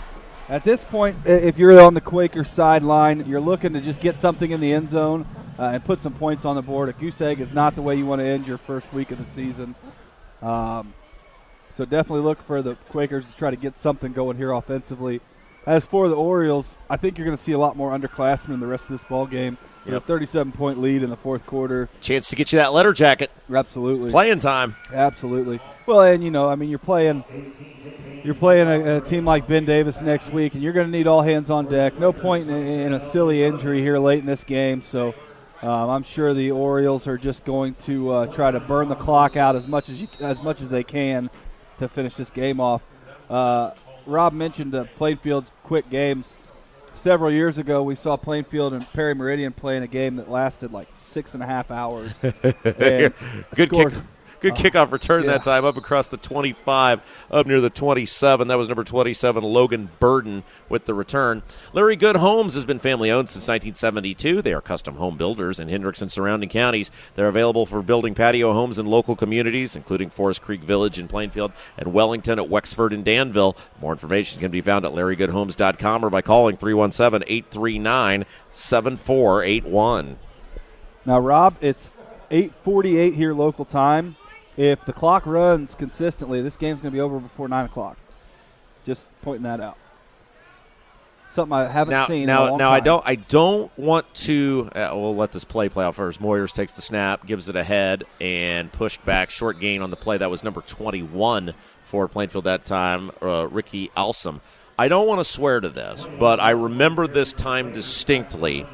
At this point, if you're on the Quaker sideline, you're looking to just get something in the end zone and put some points on the board. A goose egg is not the way you want to end your first week of the season. So definitely look for the Quakers to try to get something going here offensively. As for the Orioles, I think you're going to see a lot more underclassmen in the rest of this ball game. Yep. A 37-point lead in the fourth quarter. Chance to get you that letter jacket. Absolutely. Playing time. Absolutely. Well, and, you're playing a team like Ben Davis next week, and you're going to need all hands on deck. No point in a silly injury here late in this game. So I'm sure the Orioles are just going to try to burn the clock out as much as they can to finish this game off. Rob mentioned Plainfield's quick games. Several years ago, we saw Plainfield and Perry Meridian playing a game that lasted like 6.5 hours. Good kickoff return that time up across the 25, up near the 27. That was number 27, Logan Burden, with the return. Larry Good Homes has been family-owned since 1972. They are custom home builders in Hendricks and surrounding counties. They're available for building patio homes in local communities, including Forest Creek Village in Plainfield and Wellington at Wexford and Danville. More information can be found at LarryGoodHomes.com or by calling 317-839-7481. Now, Rob, it's 8:48 here local time. If the clock runs consistently, this game's going to be over before 9 o'clock. Just pointing that out. Something I haven't seen in a long time. I don't want to. We'll let this play out first. Moyers takes the snap, gives it ahead, and pushed back. Short gain on the play. That was number 21 for Plainfield that time, Ricky Alsum. I don't want to swear to this, but I remember this time distinctly.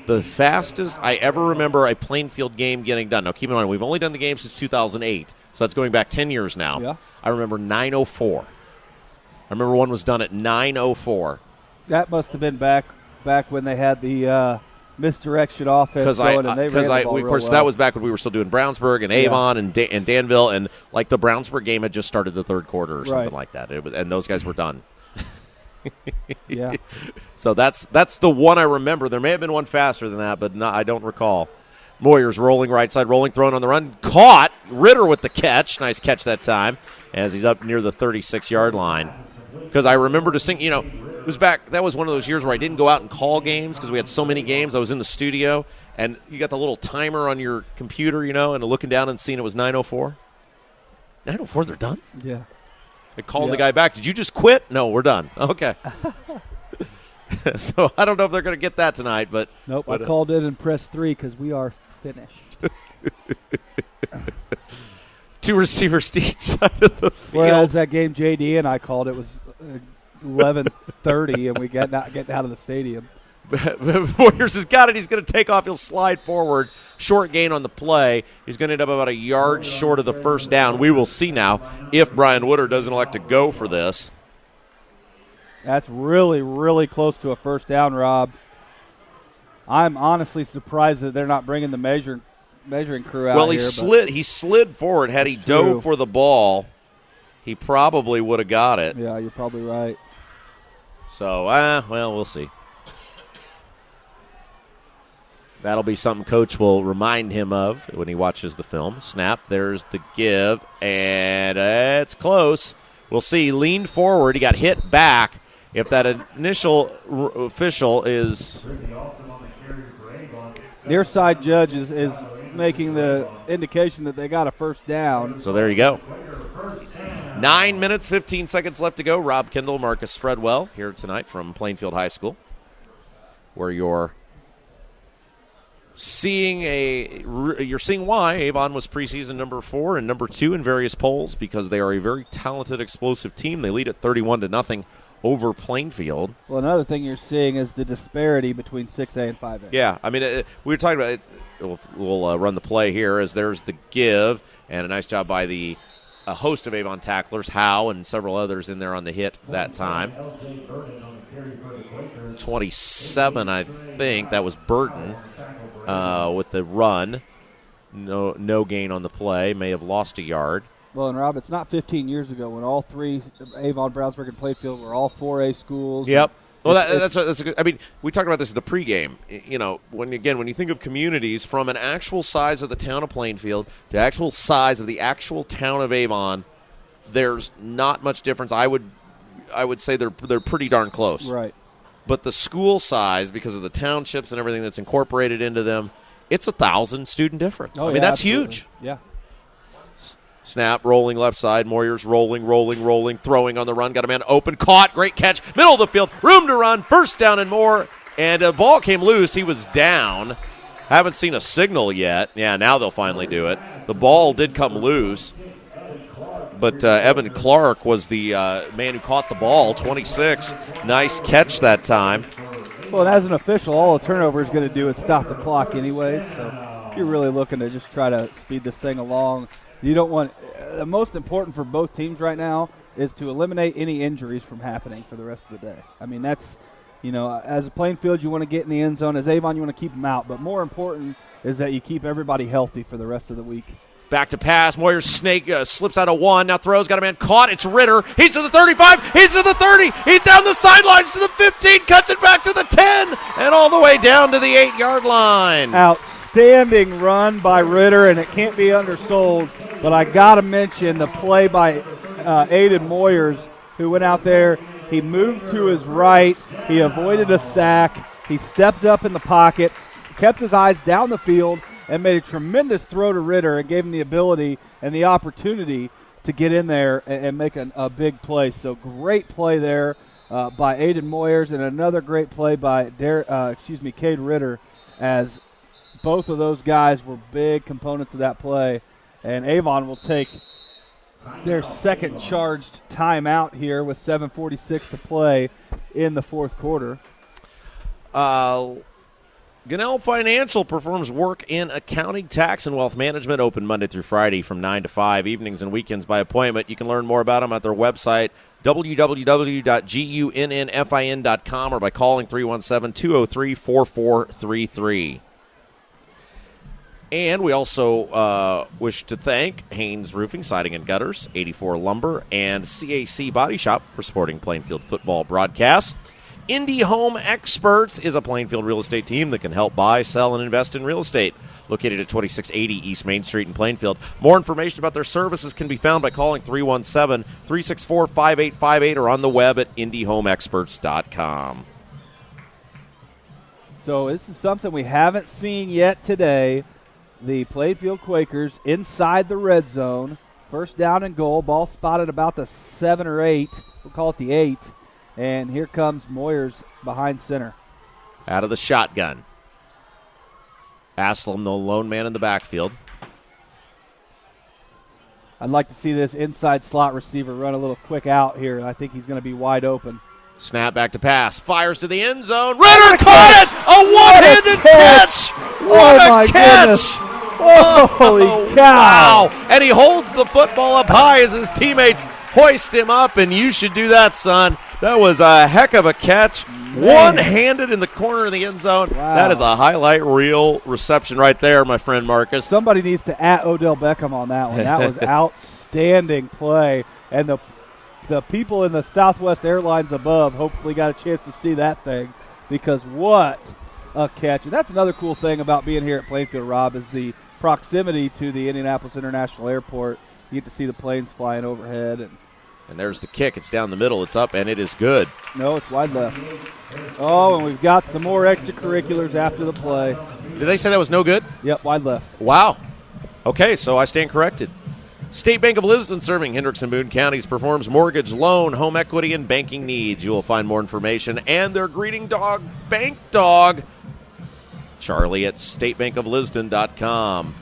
The fastest I ever remember a Plainfield game getting done. Now, keep in mind, we've only done the game since 2008, so that's going back 10 years now. Yeah. I remember 9:04. I remember one was done at 9:04. That must have been back when they had the misdirection offense going, and they ran the ball real well. That was back when we were still doing Brownsburg and Avon and Danville, and like the Brownsburg game had just started the third quarter or something like that. And those guys were done. Yeah. So that's the one I remember. There may have been one faster than that, but I don't recall. Moyers rolling right side, rolling, throwing on the run. Caught. Ritter with the catch. Nice catch that time as he's up near the 36-yard line. Because I remember it was back, that was one of those years where I didn't go out and call games because we had so many games. I was in the studio, and you got the little timer on your computer, and looking down and seeing it was 9:04. 9:04, they're done? Yeah. I called the guy back. Did you just quit? No, we're done. Okay. So I don't know if they're going to get that tonight, but nope. I called in and pressed 3 because we are finished. 2 receivers to each side of the field. Whereas that game JD and I called, it was 11:30, and we got not getting out of the stadium. Warriors has got it. He's going to take off. He'll slide forward. Short gain on the play. He's going to end up about a yard short of the first down. We will see now if Brian Woodard doesn't elect to go for this. That's really, really close to a first down, Rob. I'm honestly surprised that they're not bringing the measuring crew out. Well, he he slid forward. Had he dove for the ball, he probably would have got it. Yeah, you're probably right. So, we'll see. That'll be something Coach will remind him of when he watches the film. Snap, there's the give, and it's close. We'll see. Leaned forward. He got hit back. If that initial official is... Near side judge is making the indication that they got a first down. So there you go. 9 minutes, 15 seconds left to go. Rob Kendall, Marcus Fredwell here tonight from Plainfield High School, where you're seeing why Avon was preseason number 4 and number 2 in various polls, because they are a very talented, explosive team. They lead at 31-0 over Plainfield. Well, another thing you're seeing is the disparity between 6A and 5A. Yeah, I mean, we were talking about it. We'll run the play here as there's the give, and a nice job by a host of Avon tacklers, Howe and several others in there on the hit that time. 27, I think. That was Burton with the run. No gain on the play. May have lost a yard. Well, and Rob, it's not 15 years ago when all 3, Avon, Brownsburg, and Plainfield, were all 4A schools. Yep. Well, that's a good. I mean, we talked about this at the pregame. When you think of communities, from an actual size of the town of Plainfield to actual size of the actual town of Avon, there's not much difference. I would say they're pretty darn close. Right. But the school size, because of the townships and everything that's incorporated into them, it's 1,000 student difference. Oh, I mean, that's absolutely. huge. Yeah. Snap, rolling left side. Moyers rolling, throwing on the run. Got a man open, caught, great catch, middle of the field, room to run, first down and more. And the ball came loose. He was down. Haven't seen a signal yet. Yeah, now they'll finally do it. The ball did come loose. But Evan Clark was the man who caught the ball, 26. Nice catch that time. Well, and as an official, all a turnover is going to do is stop the clock anyway. So you're really looking to just try to speed this thing along. You don't want the most important for both teams right now is to eliminate any injuries from happening for the rest of the day. I mean, that's, as a Plainfield, you want to get in the end zone. As Avon, you want to keep them out. But more important is that you keep everybody healthy for the rest of the week. Back to pass. Moyer's snake slips out of 1. Now throws. Got a man caught. It's Ritter. He's to the 35. He's to the 30. He's down the sidelines to the 15. Cuts it back to the 10. And all the way down to the 8-yard line. Outstanding run by Ritter, and it can't be undersold. But I got to mention the play by Aiden Moyers, who went out there. He moved to his right. He avoided a sack. He stepped up in the pocket, kept his eyes down the field, and made a tremendous throw to Ritter and gave him the ability and the opportunity to get in there and make a big play. So great play there by Aiden Moyers, and another great play by Cade Ritter, as both of those guys were big components of that play. And Avon will take their second charged timeout here with 7:46 to play in the fourth quarter. Gunnell Financial performs work in accounting, tax, and wealth management, open Monday through Friday from 9 to 5, evenings and weekends by appointment. You can learn more about them at their website, www.gunnfin.com, or by calling 317-203-4433. And we also wish to thank Haynes Roofing, Siding and Gutters, 84 Lumber, and CAC Body Shop for supporting Plainfield football broadcasts. Indy Home Experts is a Plainfield real estate team that can help buy, sell, and invest in real estate. Located at 2680 East Main Street in Plainfield. More information about their services can be found by calling 317-364-5858 or on the web at indyhomeexperts.com. So this is something we haven't seen yet today. The Plainfield Quakers inside the red zone. First down and goal. Ball spotted about the 7 or 8. We'll call it the 8. And here comes Moyers behind center. Out of the shotgun. Aslam, the lone man in the backfield. I'd like to see this inside slot receiver run a little quick out here. I think he's going to be wide open. Snap back to pass. Fires to the end zone. Ritter caught it! A one-handed catch! What a catch! Holy cow! Wow! And he holds the football up high as his teammates hoist him up, and you should do that, son. That was a heck of a catch. One-handed in the corner of the end zone. Wow. That is a highlight reel reception right there, my friend Marcus. Somebody needs to @ Odell Beckham on that one. That was outstanding play. And the people in the Southwest Airlines above hopefully got a chance to see that thing, because what a catch. And that's another cool thing about being here at Plainfield, Rob, is the proximity to the Indianapolis International Airport. You get to see the planes flying overhead. And there's the kick. It's down the middle. It's up, and it is good. No, it's wide left. Oh, and we've got some more extracurriculars after the play. Did they say that was no good? Yep, wide left. Wow. Okay, so I stand corrected. State Bank of Lisbon, serving Hendricks and Boone counties, performs mortgage, loan, home equity, and banking needs. You will find more information and their greeting dog, Bank Dog, Charlie at statebankoflisbon.com.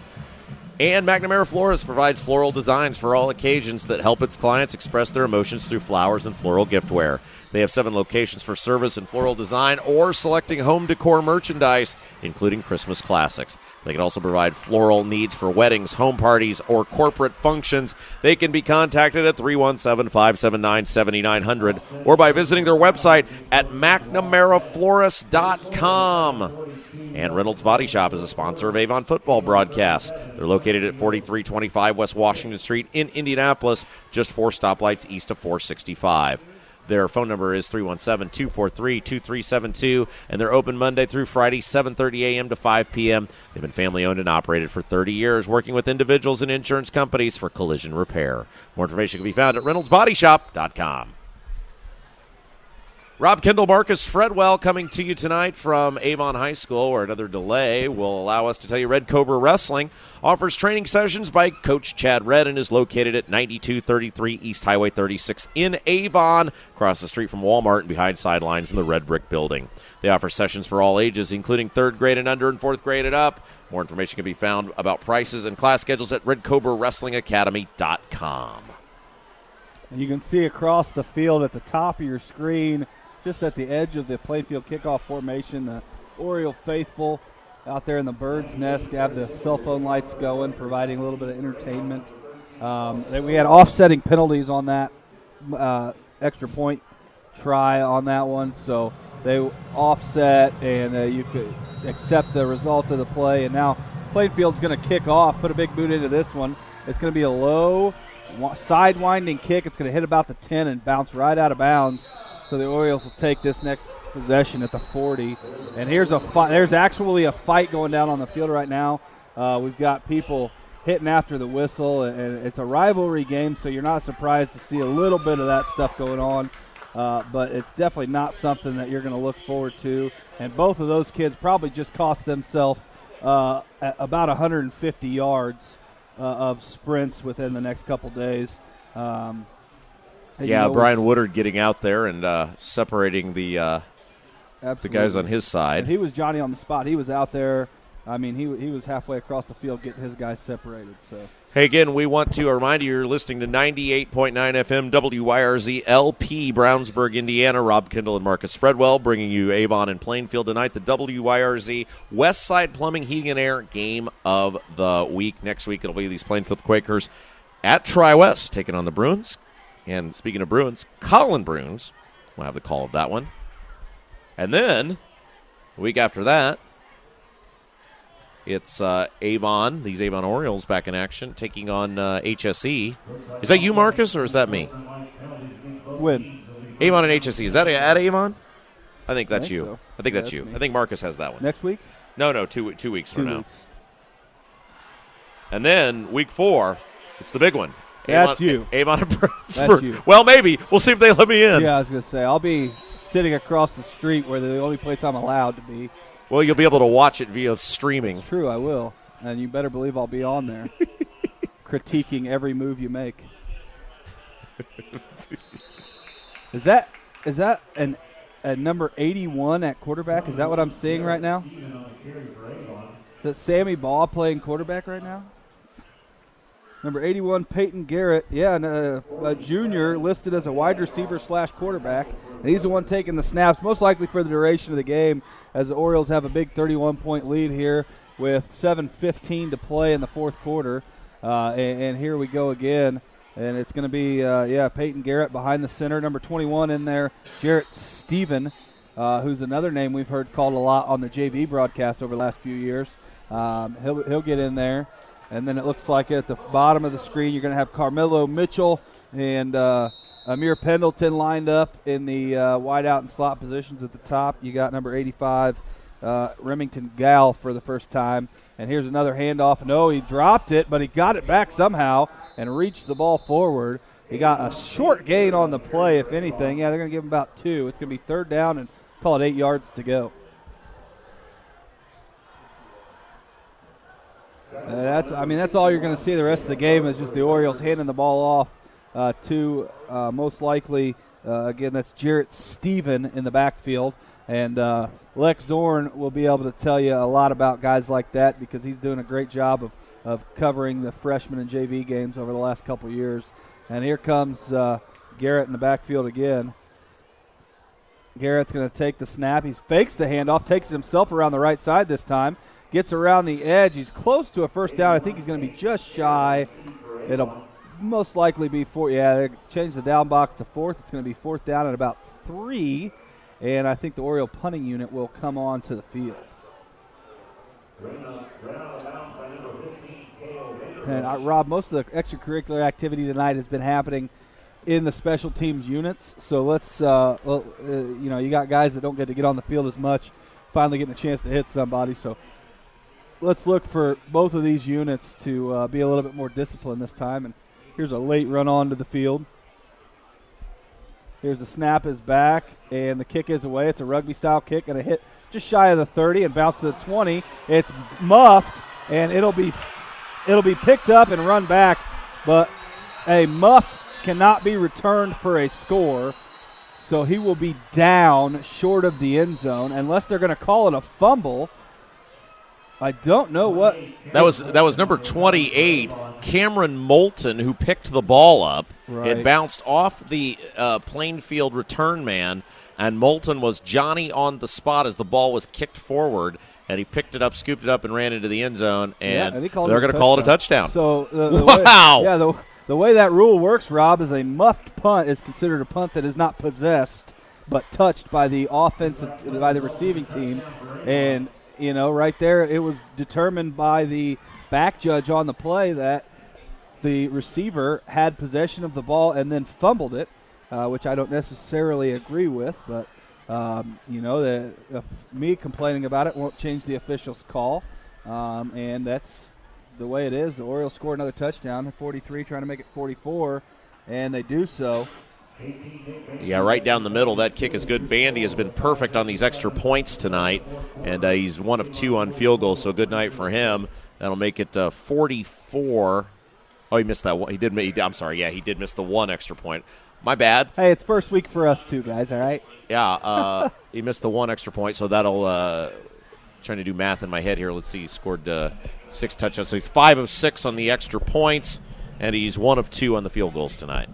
And McNamara Florist provides floral designs for all occasions that help its clients express their emotions through flowers and floral giftware. They have 7 locations for service and floral design or selecting home decor merchandise, including Christmas classics. They can also provide floral needs for weddings, home parties, or corporate functions. They can be contacted at 317-579-7900 or by visiting their website at McNamaraFlorist.com. And Reynolds Body Shop is a sponsor of Avon football broadcasts. They're located at 4325 West Washington Street in Indianapolis, just 4 stoplights east of 465. Their phone number is 317-243-2372, and they're open Monday through Friday, 7:30 a.m. to 5 p.m. They've been family-owned and operated for 30 years, working with individuals and insurance companies for collision repair. More information can be found at reynoldsbodyshop.com. Rob Kendall, Marcus Fredwell coming to you tonight from Avon High School, where another delay will allow us to tell you Red Cobra Wrestling offers training sessions by Coach Chad Red and is located at 9233 East Highway 36 in Avon, across the street from Walmart and behind sidelines in the Red Brick Building. They offer sessions for all ages, including 3rd grade and under and 4th grade and up. More information can be found about prices and class schedules at redcobrawrestlingacademy.com. And you can see across the field at the top of your screen, just at the edge of the Plainfield kickoff formation, the Oriole faithful out there in the bird's nest have the cell phone lights going, providing a little bit of entertainment. We had offsetting penalties on that extra point try on that one, so they offset and you could accept the result of the play. And now Plainfield's going to kick off, put a big boot into this one. It's going to be a low, side-winding kick. It's going to hit about the 10 and bounce right out of bounds. So the Orioles will take this next possession at the 40. And here's a fight. There's actually a fight going down on the field right now. We've got people hitting after the whistle, and it's a rivalry game, so you're not surprised to see a little bit of that stuff going on. But it's definitely not something that you're going to look forward to. And both of those kids probably just cost themselves about 150 yards of sprints within the next couple days. Yeah, Brian Woodard getting out there and separating the guys on his side. And he was Johnny on the spot. He was out there. I mean, he was halfway across the field getting his guys separated. So. Hey, again, we want to remind you you're listening to 98.9 FM WYRZ LP, Brownsburg, Indiana. Rob Kendall and Marcus Fredwell bringing you Avon and Plainfield tonight. The WYRZ Westside Plumbing, Heating, and Air game of the week. Next week it'll be these Plainfield Quakers at Tri-West taking on the Bruins. And speaking of Bruins, Colin Bruins will have the call of that one. And then, a week after that, It's Avon, these Avon Orioles back in action, taking on HSE. Is that you, Marcus, or is that me? Win. Avon and HSE. Is that at Avon? I think that's you. So. I think that's you. Me. I think Marcus has that one. Next week? No, 2 weeks from 2 now. weeks. And then week 4, it's the big one. That's you. Avon and Brownsburg. That's you. Well, maybe. We'll see if they let me in. Yeah, I was going to say, I'll be sitting across the street where the only place I'm allowed to be. Well, you'll be able to watch it via streaming. It's true, I will. And you better believe I'll be on there critiquing every move you make. Is that a number 81 at quarterback? Is that what I'm seeing right now? Is that Sammy Baugh playing quarterback right now? Number 81, Peyton Garrett. Yeah, and a junior listed as a wide receiver / quarterback. And he's the one taking the snaps, most likely for the duration of the game, as the Orioles have a big 31-point lead here with 7:15 to play in the fourth quarter. And here we go again. And it's going to be, Peyton Garrett behind the center. Number 21 in there, Jarrett Stephen, who's another name we've heard called a lot on the JV broadcast over the last few years. He'll get in there. And then it looks like at the bottom of the screen you're going to have Carmelo Mitchell and Amir Pendleton lined up in the wideout and slot positions at the top. You got number 85, Remington Gal for the first time. And here's another handoff. No, he dropped it, but he got it back somehow and reached the ball forward. He got a short gain on the play, if anything. Yeah, they're going to give him about 2. It's going to be third down and call it 8 yards to go. That's all you're going to see the rest of the game is just the Orioles handing the ball off to most likely, again, that's Jarrett Stephen in the backfield. And Lex Zorn will be able to tell you a lot about guys like that because he's doing a great job of covering the freshman and JV games over the last couple years. And here comes Garrett in the backfield again. Garrett's going to take the snap. He fakes the handoff, takes it himself around the right side this time. Gets around the edge. He's close to a first down. I think he's going to be just shy. It'll most likely be they changed the down box to 4th. It's going to be 4th down at about 3. And I think the Oriole punting unit will come on to the field. And Rob, most of the extracurricular activity tonight has been happening in the special teams units. So let's, you got guys that don't get to get on the field as much, finally getting a chance to hit somebody. So let's look for both of these units to be a little bit more disciplined this time. And here's a late run onto the field. Here's the snap is back, and the kick is away. It's a rugby-style kick, and a hit just shy of the 30 and bounce to the 20. It's muffed, and it'll be picked up and run back. But a muff cannot be returned for a score, so he will be down short of the end zone unless they're going to call it a fumble. I don't know what. That was number 28, Cameron Moulton, who picked the ball up. Right. It bounced off the Plainfield return man, and Moulton was Johnny on the spot as the ball was kicked forward, and he picked it up, scooped it up, and ran into the end zone, and they're going to call it a touchdown. So wow! The way that rule works, Rob, is a muffed punt is considered a punt that is not possessed but touched by the receiving team, and right there, it was determined by the back judge on the play that the receiver had possession of the ball and then fumbled it, which I don't necessarily agree with. But, me complaining about it won't change the official's call. And that's the way it is. The Orioles score another touchdown at 43, trying to make it 44, and they do so. Yeah, right down the middle. That kick is good. Bandy has been perfect on these extra points tonight, and he's 1 of 2 on field goals, so good night for him. That'll make it 44. Oh, he missed that one. He did miss the 1 extra point. My bad. Hey, it's first week for us too, guys, all right? Yeah, he missed the 1 extra point, so that'll trying to do math in my head here. Let's see, he scored 6 touchdowns. So he's 5 of 6 on the extra points, and he's 1 of 2 on the field goals tonight.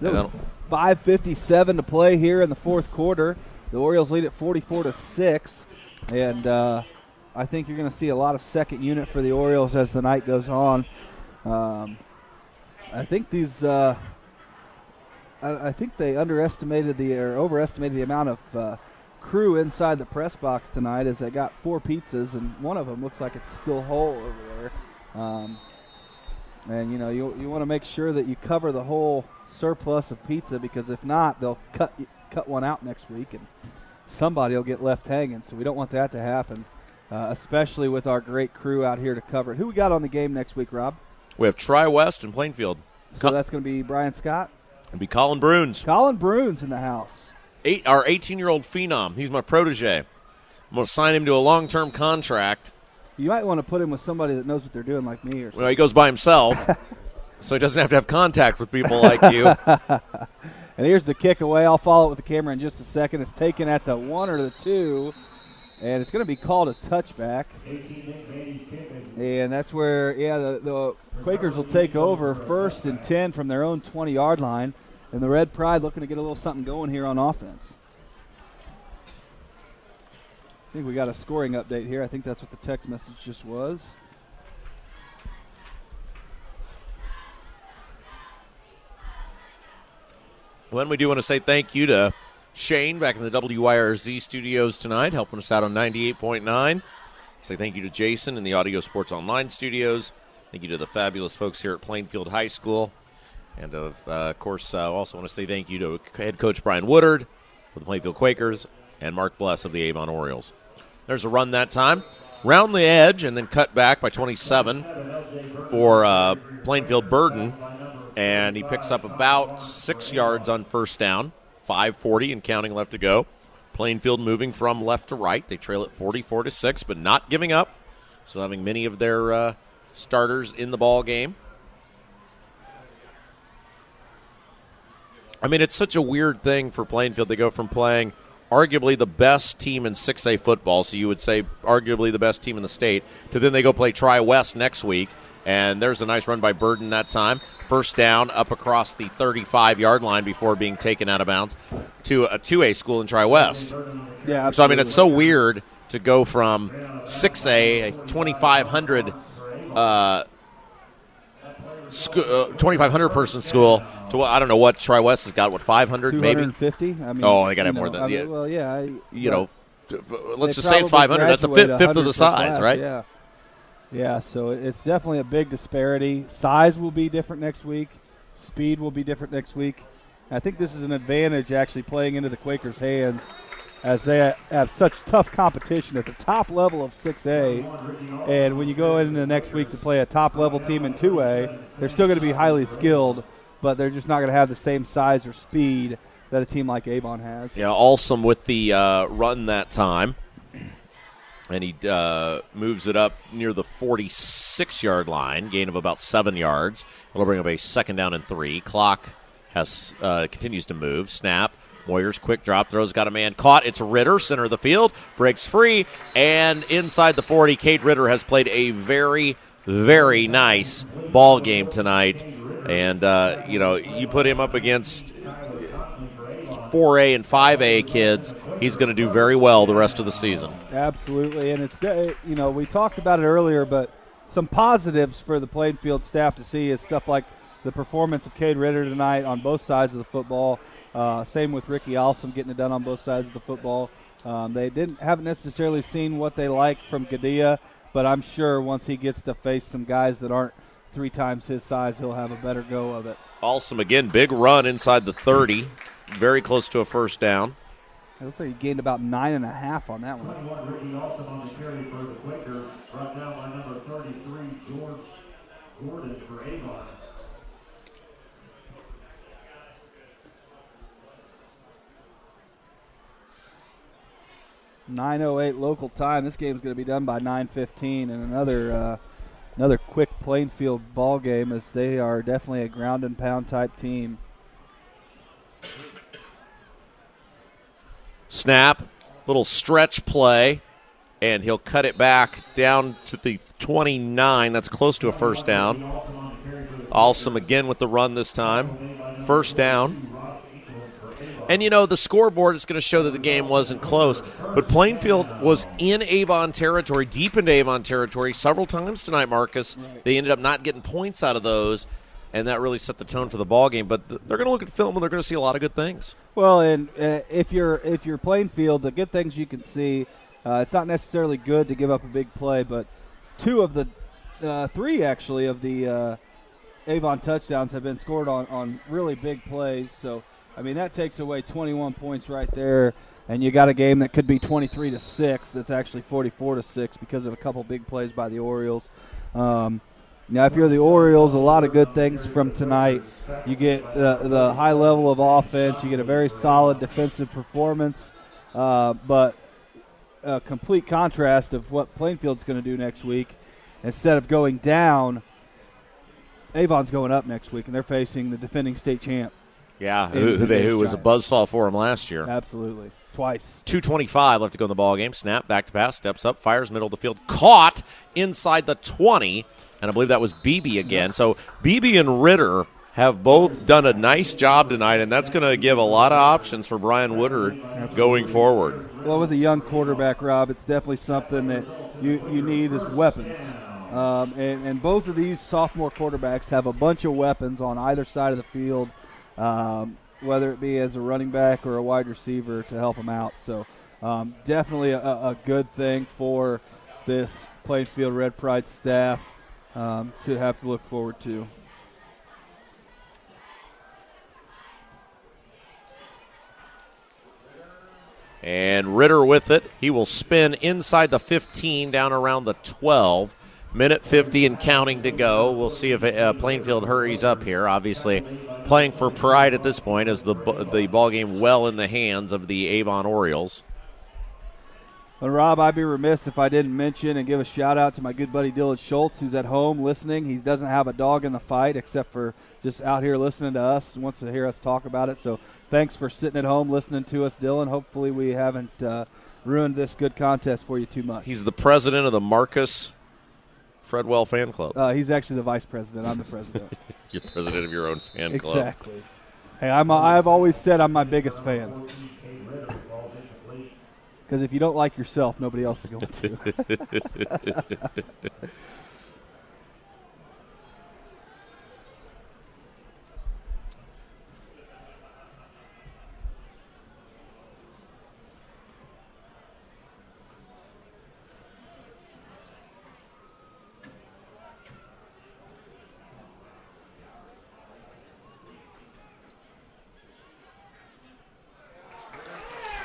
5:57 to play here in the fourth quarter. The Orioles lead at 44-6, and I think you're going to see a lot of second unit for the Orioles as the night goes on. I think I think they overestimated the amount of crew inside the press box tonight as they got 4 pizzas, and one of them looks like it's still whole over there. And, you know, you want to make sure that you cover the whole surplus of pizza, because if not, they'll cut one out next week, and somebody will get left hanging. So we don't want that to happen, especially with our great crew out here to cover it. Who we got on the game next week, Rob? We have Tri-West and Plainfield. So that's going to be Brian Scott? It'll be Colin Bruns. Colin Bruns in the house. Our 18-year-old phenom. He's my protege. I'm going to sign him to a long-term contract. You might want to put him with somebody that knows what they're doing, like me or something. Well, he goes by himself, so he doesn't have to have contact with people like you. And here's the kick away. I'll follow it with the camera in just a second. It's taken at the 1 or the 2, and it's going to be called a touchback. And that's where, the Quakers will take over 1st and 10 from their own 20-yard line. And the Red Pride looking to get a little something going here on offense. I think we got a scoring update here. I think that's what the text message just was. Well, we do want to say thank you to Shane back in the WYRZ studios tonight, helping us out on 98.9. Say thank you to Jason in the Audio Sports Online studios. Thank you to the fabulous folks here at Plainfield High School. And, of course, I also want to say thank you to head coach Brian Woodard of the Plainfield Quakers and Mark Bless of the Avon Orioles. There's a run that time. Round the edge and then cut back by 27 for Plainfield Burden. And he picks up about 6 yards on first down, 5:40 and counting left to go. Plainfield moving from left to right. They trail at 44-6, but not giving up. So having many of their starters in the ball game. I mean, it's such a weird thing for Plainfield. They go from playing arguably the best team in 6A football, so you would say arguably the best team in the state, to then they go play Tri-West next week. And there's a nice run by Burden that time. First down up across the 35-yard line before being taken out of bounds to a 2A school in Tri-West. Yeah, absolutely. So, I mean, it's so weird to go from 6A, a 2,500 2,500-person school to, I don't know what Tri-West has got, 500 maybe? 250? I mean, they got to have more than that. Well, yeah. Let's just say it's 500. That's a fifth of the size, right? Yeah. Yeah, so it's definitely a big disparity. Size will be different next week. Speed will be different next week. I think this is an advantage actually playing into the Quakers' hands as they have such tough competition at the top level of 6A. And when you go into the next week to play a top-level team in 2A, they're still going to be highly skilled, but they're just not going to have the same size or speed that a team like Avon has. Yeah, Alsum with the run that time. And he moves it up near the 46-yard line, gain of about 7 yards. It'll bring up a 2nd down and 3. Clock has continues to move. Snap. Moyer's quick drop throws, got a man caught. It's Ritter, center of the field, breaks free, and inside the 40, Kate Ritter has played a very, very nice ball game tonight. And, you put him up against 4A and 5A kids, he's going to do very well the rest of the season. Absolutely, and it's we talked about it earlier, but some positives for the Plainfield staff to see is stuff like the performance of Cade Ritter tonight on both sides of the football. Same with Ricky Alsum getting it done on both sides of the football. They haven't necessarily seen what they like from Gadea, but I'm sure once he gets to face some guys that aren't 3 times his size, he'll have a better go of it. Alsum again, big run inside the 30, very close to a first down. It looks like he gained about 9.5 on that one. Ricky Alsum on the carry for the Quakers, brought down by number 33, George Gordon for Avon. .908 local time. This game is going to be done by 9:15, and another quick Plainfield ball game as they are definitely a ground and pound type team. Snap, little stretch play, and he'll cut it back down to the 29. That's close to a first down. Alsum again with the run this time. First down. And, the scoreboard is going to show that the game wasn't close. But Plainfield was in Avon territory, deep into Avon territory, several times tonight, Marcus. Right. They ended up not getting points out of those. and that really set the tone for the ball game. But they're going to look at film, and they're going to see a lot of good things. Well, and if you're Plainfield, the good things you can see, it's not necessarily good to give up a big play, but three actually of the Avon touchdowns have been scored on really big plays. So, I mean, that takes away 21 points right there, and you got a game that could be 23-6 that's actually 44-6 because of a couple big plays by the Orioles. Now, if you're the Orioles, a lot of good things from tonight. You get the high level of offense. You get a very solid defensive performance, but a complete contrast of what Plainfield's going to do next week. Instead of going down, Avon's going up next week, and they're facing the defending state champ. Yeah, who was a buzzsaw for him last year. Absolutely. Twice. 2:25 left to go in the ball game. Snap, back to pass, steps up, fires middle of the field. Caught inside the 20, and I believe that was Beebe again. So Beebe and Ritter have both done a nice job tonight, and that's going to give a lot of options for Brian Woodard going forward. Well, with a young quarterback, Rob, it's definitely something that you need as weapons. And both of these sophomore quarterbacks have a bunch of weapons on either side of the field, whether it be as a running back or a wide receiver to help them out. So definitely a good thing for this Plainfield Red Pride staff to have to look forward to. And Ritter with it. He will spin inside the 15 down around the 12. Minute 50 and counting to go. We'll see if Plainfield hurries up here. Obviously playing for pride at this point as the ball game well in the hands of the Avon Orioles. Well, Rob, I'd be remiss if I didn't mention and give a shout-out to my good buddy Dylan Schultz, who's at home listening. He doesn't have a dog in the fight except for just out here listening to us, wants to hear us talk about it. So thanks for sitting at home listening to us, Dylan. Hopefully we haven't ruined this good contest for you too much. He's the president of the Marcus Fredwell fan club. He's actually the vice president. I'm the president. You're president of your own fan club. Exactly. Hey, I've always said I'm my biggest fan. Because if you don't like yourself, nobody else is going to.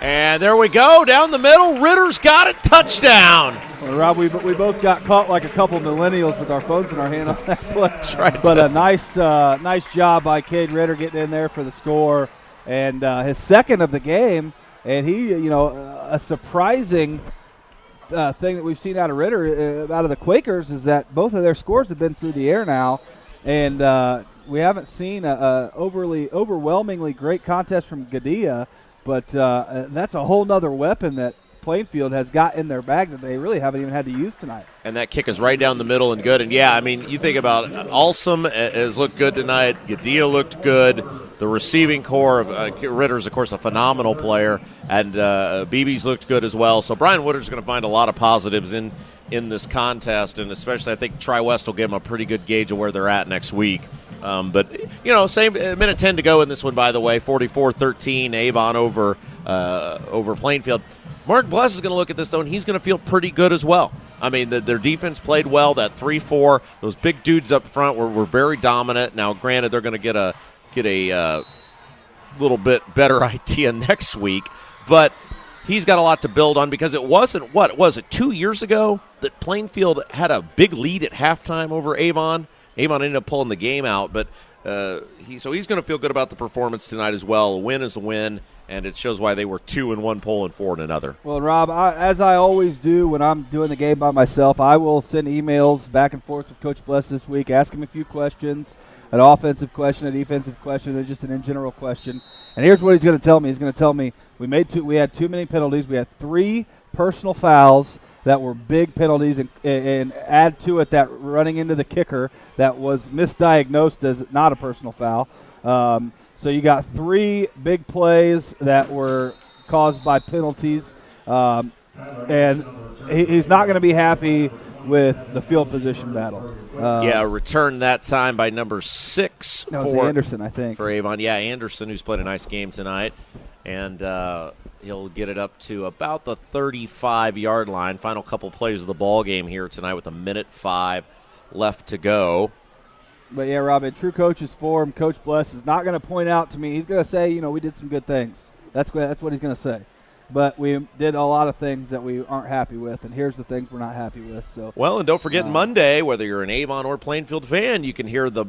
And there we go, down the middle. Ritter's got it, touchdown. Well, Rob, we both got caught like a couple millennials with our phones in our hand on that play. Right. But a nice job by Cade Ritter getting in there for the score, and his second of the game. And he, a surprising thing that we've seen out of Ritter, out of the Quakers, is that both of their scores have been through the air now, and we haven't seen a overwhelmingly great contest from Gadea. But that's a whole nother weapon that Plainfield has got in their bag that they really haven't even had to use tonight. And that kick is right down the middle and good. And, yeah, I mean, you think about Alsum has looked good tonight. Gadea looked good. The receiving core of Ritter's, of course, a phenomenal player. And Beebe's looked good as well. So Brian Woodard's going to find a lot of positives in this contest. And especially I think Tri-West will give them a pretty good gauge of where they're at next week. But, same minute 10 to go in this one, by the way, 44-13, Avon over Plainfield. Mark Bless is going to look at this, though, and he's going to feel pretty good as well. I mean, their defense played well, that 3-4. Those big dudes up front were very dominant. Now, granted, they're going to get a little bit better idea next week, but he's got a lot to build on because it wasn't, 2 years ago that Plainfield had a big lead at halftime over Avon? Avon ended up pulling the game out, but he's going to feel good about the performance tonight as well. A win is a win, and it shows why they were 2 in one poll and 4 in another. Well, Rob, as I always do when I'm doing the game by myself, I will send emails back and forth with Coach Bless this week, ask him a few questions, an offensive question, a defensive question, and just an in general question. And here's what he's going to tell me. He's going to tell me we had too many penalties. We had 3 personal fouls that were big penalties, and add to it that running into the kicker that was misdiagnosed as not a personal foul. So you got 3 big plays that were caused by penalties, and he's not going to be happy with the field position battle. Returned that time by number 6 for Anderson, I think. For Avon. Yeah, Anderson, who's played a nice game tonight. And he'll get it up to about the 35-yard line. Final couple plays of the ball game here tonight with 1:05 left to go. But, yeah, Rob, in true coach's form, Coach Bless is not going to point out to me. He's going to say, we did some good things. That's what he's going to say. But we did a lot of things that we aren't happy with, and here's the things we're not happy with. So, well, and don't forget Monday, whether you're an Avon or Plainfield fan, you can hear the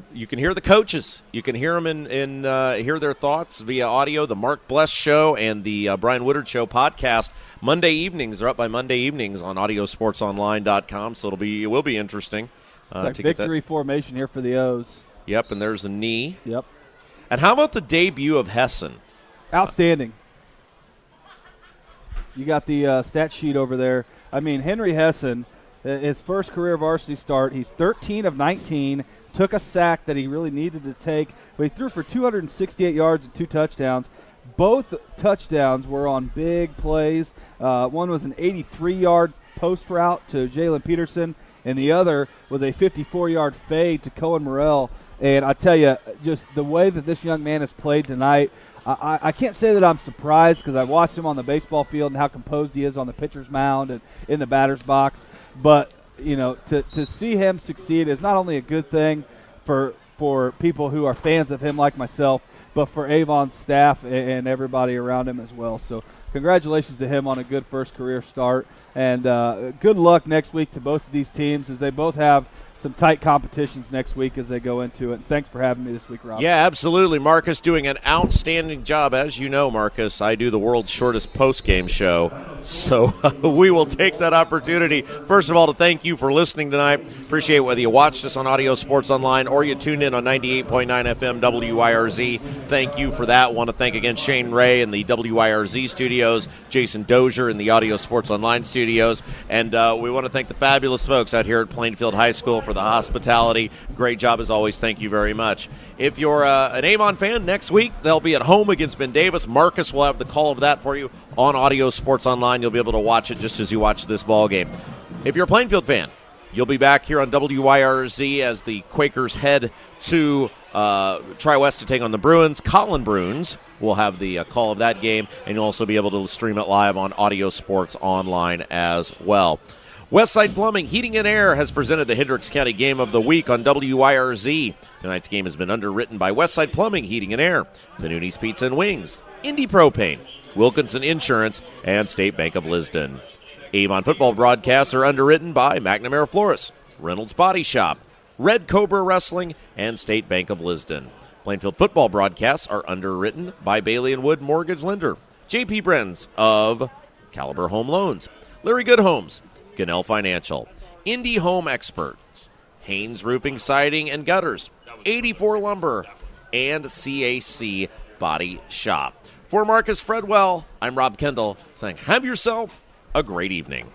coaches. You can hear them hear their thoughts via audio. The Mark Bless Show and the Brian Woodard Show podcast Monday evenings. They're up by Monday evenings on AudioSportsOnline.com. So it will be interesting. It's like victory formation here for the O's. Yep, and there's a knee. Yep. And how about the debut of Hessen? Outstanding. You got the stat sheet over there. I mean, Henry Hessen, his first career varsity start, he's 13 of 19, took a sack that he really needed to take, but he threw for 268 yards and 2 touchdowns. Both touchdowns were on big plays. One was an 83-yard post route to Jalen Peterson, and the other was a 54-yard fade to Cohen Morrell. And I tell you, just the way that this young man has played tonight, I can't say that I'm surprised because I watched him on the baseball field and how composed he is on the pitcher's mound and in the batter's box. But, to see him succeed is not only a good thing for people who are fans of him like myself, but for Avon's staff and everybody around him as well. So congratulations to him on a good first career start. And good luck next week to both of these teams as they both have some tight competitions next week as they go into it. And thanks for having me this week, Rob. Yeah, absolutely. Marcus doing an outstanding job. As you know, Marcus, I do the world's shortest post-game show. So we will take that opportunity, first of all, to thank you for listening tonight. Appreciate whether you watched us on Audio Sports Online or you tuned in on 98.9 FM WYRZ. Thank you for that. Want to thank again Shane Ray in the WYRZ studios, Jason Dozier in the Audio Sports Online studios, and we want to thank the fabulous folks out here at Plainfield High School for the hospitality. Great job as always. Thank you very much. If you're an Avon fan, next week they'll be at home against Ben Davis. Marcus will have the call of that for you on Audio Sports Online. You'll be able to watch it just as you watch this ball game. If you're a Plainfield fan, you'll be back here on WYRZ as the Quakers head to Tri-West to take on the Bruins. Colin Bruins will have the call of that game, and you'll also be able to stream it live on Audio Sports Online as well. Westside Plumbing, Heating and Air has presented the Hendricks County Game of the Week on WYRZ. Tonight's game has been underwritten by Westside Plumbing, Heating and Air, Panuni's Pizza and Wings, Indy Propane, Wilkinson Insurance, and State Bank of Lisden. Avon football broadcasts are underwritten by McNamara Florist, Reynolds Body Shop, Red Cobra Wrestling, and State Bank of Lisden. Plainfield football broadcasts are underwritten by Bailey & Wood Mortgage Lender, J.P. Brenz of Caliber Home Loans, Larry Good Homes, Ganell Financial, Indy Home Experts, Haynes Roofing, Siding, and Gutters, 84 Lumber, and CAC Body Shop. For Marcus Fredwell, I'm Rob Kendall saying have yourself a great evening.